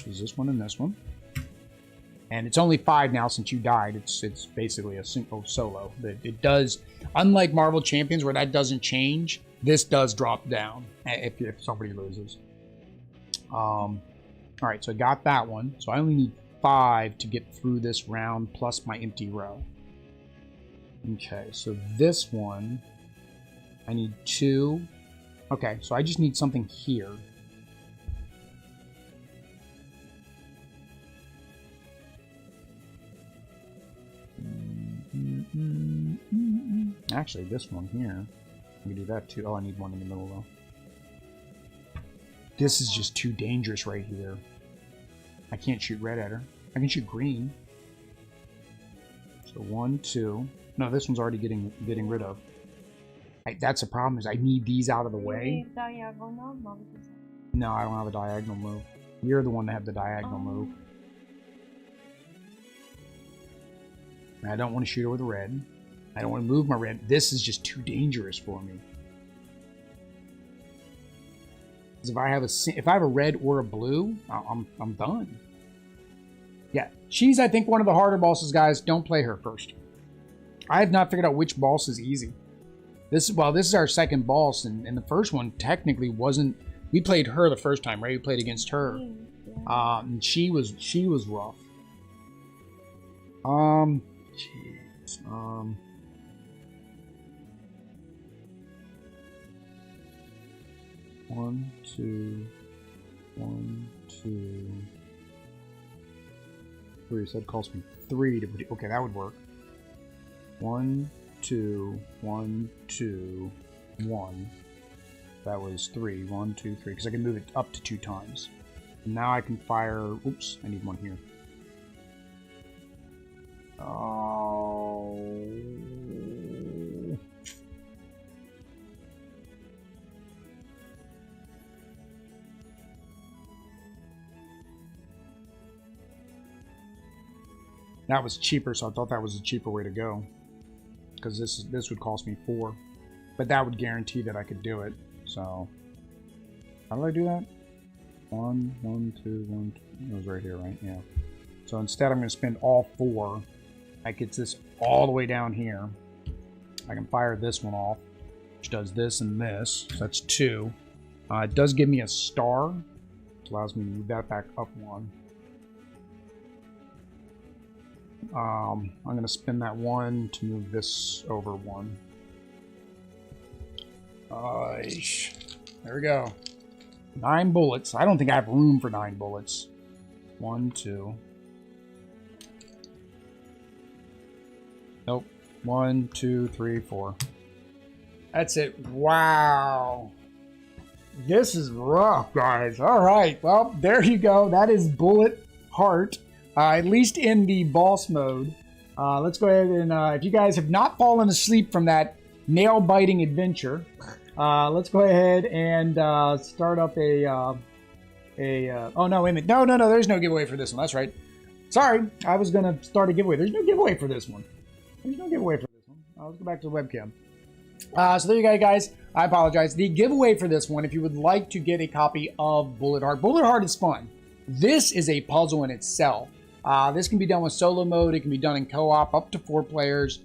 Use this one and this one. And it's only 5 now since you died. It's basically a single solo. It does, unlike Marvel Champions where that doesn't change, this does drop down if somebody loses. Alright, so I got that one. So I only need 5 to get through this round plus my empty row. Okay, so this one, I need 2. Okay, so I just need something here. Actually, this one here, we can do that too. Oh, I need one in the middle though. This is just too dangerous right here. I can't shoot red at her. I can shoot green. So 1, 2. No, this one's already getting rid of. That's the problem, is I need these out of the way. No, I don't have a diagonal move. You're the one that have the diagonal move. And I don't want to shoot her with red. I don't want to move my red. This is just too dangerous for me. Because if I have a red or a blue, I'm done. Yeah, she's I think one of the harder bosses, guys. Don't play her first. I have not figured out which boss is easy. This is our second boss, and the first one technically wasn't. We played her the first time, right? We played against her. And she was rough. Jeez. 1, 2, 1, 2, 3. So that cost me 3 to put. Okay, that would work. 1, 2, 1, 2, 1. That was 3. 1, 2, 3. Because I can move it up to 2 times. And now I can fire. Oops, I need one here. Oh. That was cheaper, so I thought that was a cheaper way to go. Because this would cost me 4. But that would guarantee that I could do it. So, how do I do that? 1, 1, 2, 1, 2. It was right here, right? Yeah. So instead I'm going to spend all 4. That gets this all the way down here. I can fire this one off, which does this and this. So that's 2. It does give me a star, which allows me to move that back up 1. I'm going to spin that 1 to move this over 1. There we go. 9 bullets. I don't think I have room for 9 bullets. 1, 2. Nope. 1, 2, 3, 4. That's it. Wow. This is rough, guys. All right. Well, there you go. That is Bullet Heart. At least in the boss mode. Let's go ahead and, if you guys have not fallen asleep from that nail-biting adventure, let's go ahead and start up oh, no, wait a minute. No, there's no giveaway for this one. That's right. Sorry, I was going to start a giveaway. There's no giveaway for this one. There's no giveaway for this one. Let's go back to the webcam. So there you go, guys. I apologize. The giveaway for this one, if you would like to get a copy of Bullet Heart. Bullet Heart is fun. This is a puzzle in itself. This can be done with solo mode. It can be done in co-op, up to 4 players.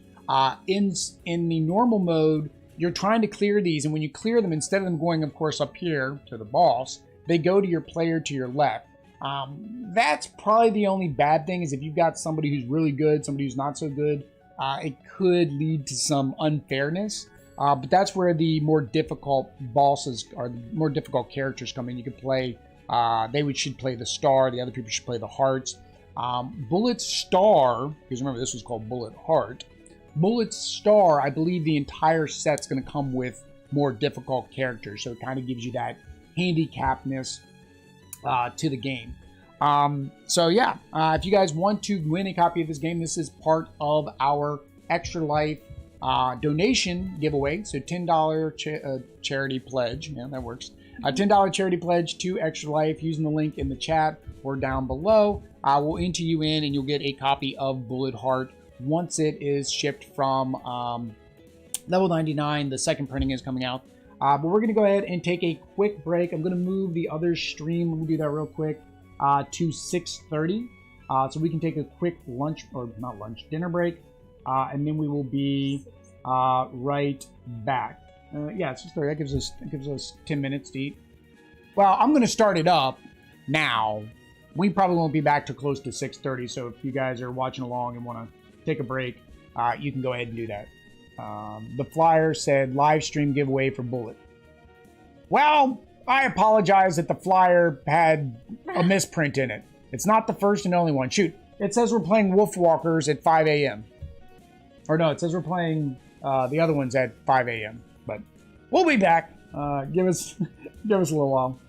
In the normal mode, you're trying to clear these, and when you clear them, instead of them going, of course, up here to the boss, they go to your player to your left. That's probably the only bad thing, is if you've got somebody who's really good, somebody who's not so good, it could lead to some unfairness. But that's where the more difficult bosses or the more difficult characters come in. You could play, should play the star, the other people should play the hearts. Bullet Star, because remember this was called Bullet Heart, Bullet Star, I believe the entire set's going to come with more difficult characters, so it kind of gives you that handicapness to the game. So yeah, if you guys want to win a copy of this game, this is part of our Extra Life donation giveaway. So $10 charity pledge. Yeah, that works. A $10 charity pledge to Extra Life using the link in the chat or down below. We'll enter you in and you'll get a copy of Bullet Heart once it is shipped from level 99. The second printing is coming out. But we're going to go ahead and take a quick break. I'm going to move the other stream. We'll do that real quick to 6:30. So we can take a quick lunch, or not lunch, dinner break. And then we will be right back. Yeah, it's 6:30. That gives us 10 minutes to eat. Well, I'm going to start it up now. We probably won't be back to close to 6:30. So if you guys are watching along and want to take a break, you can go ahead and do that. The flyer said live stream giveaway for Bullet. Well, I apologize that the flyer had a misprint in it. It's not the first and only one. Shoot, it says we're playing Wolfwalkers at 5 a.m. Or no, it says we're playing the other ones at 5 a.m. But we'll be back. Give us a little while.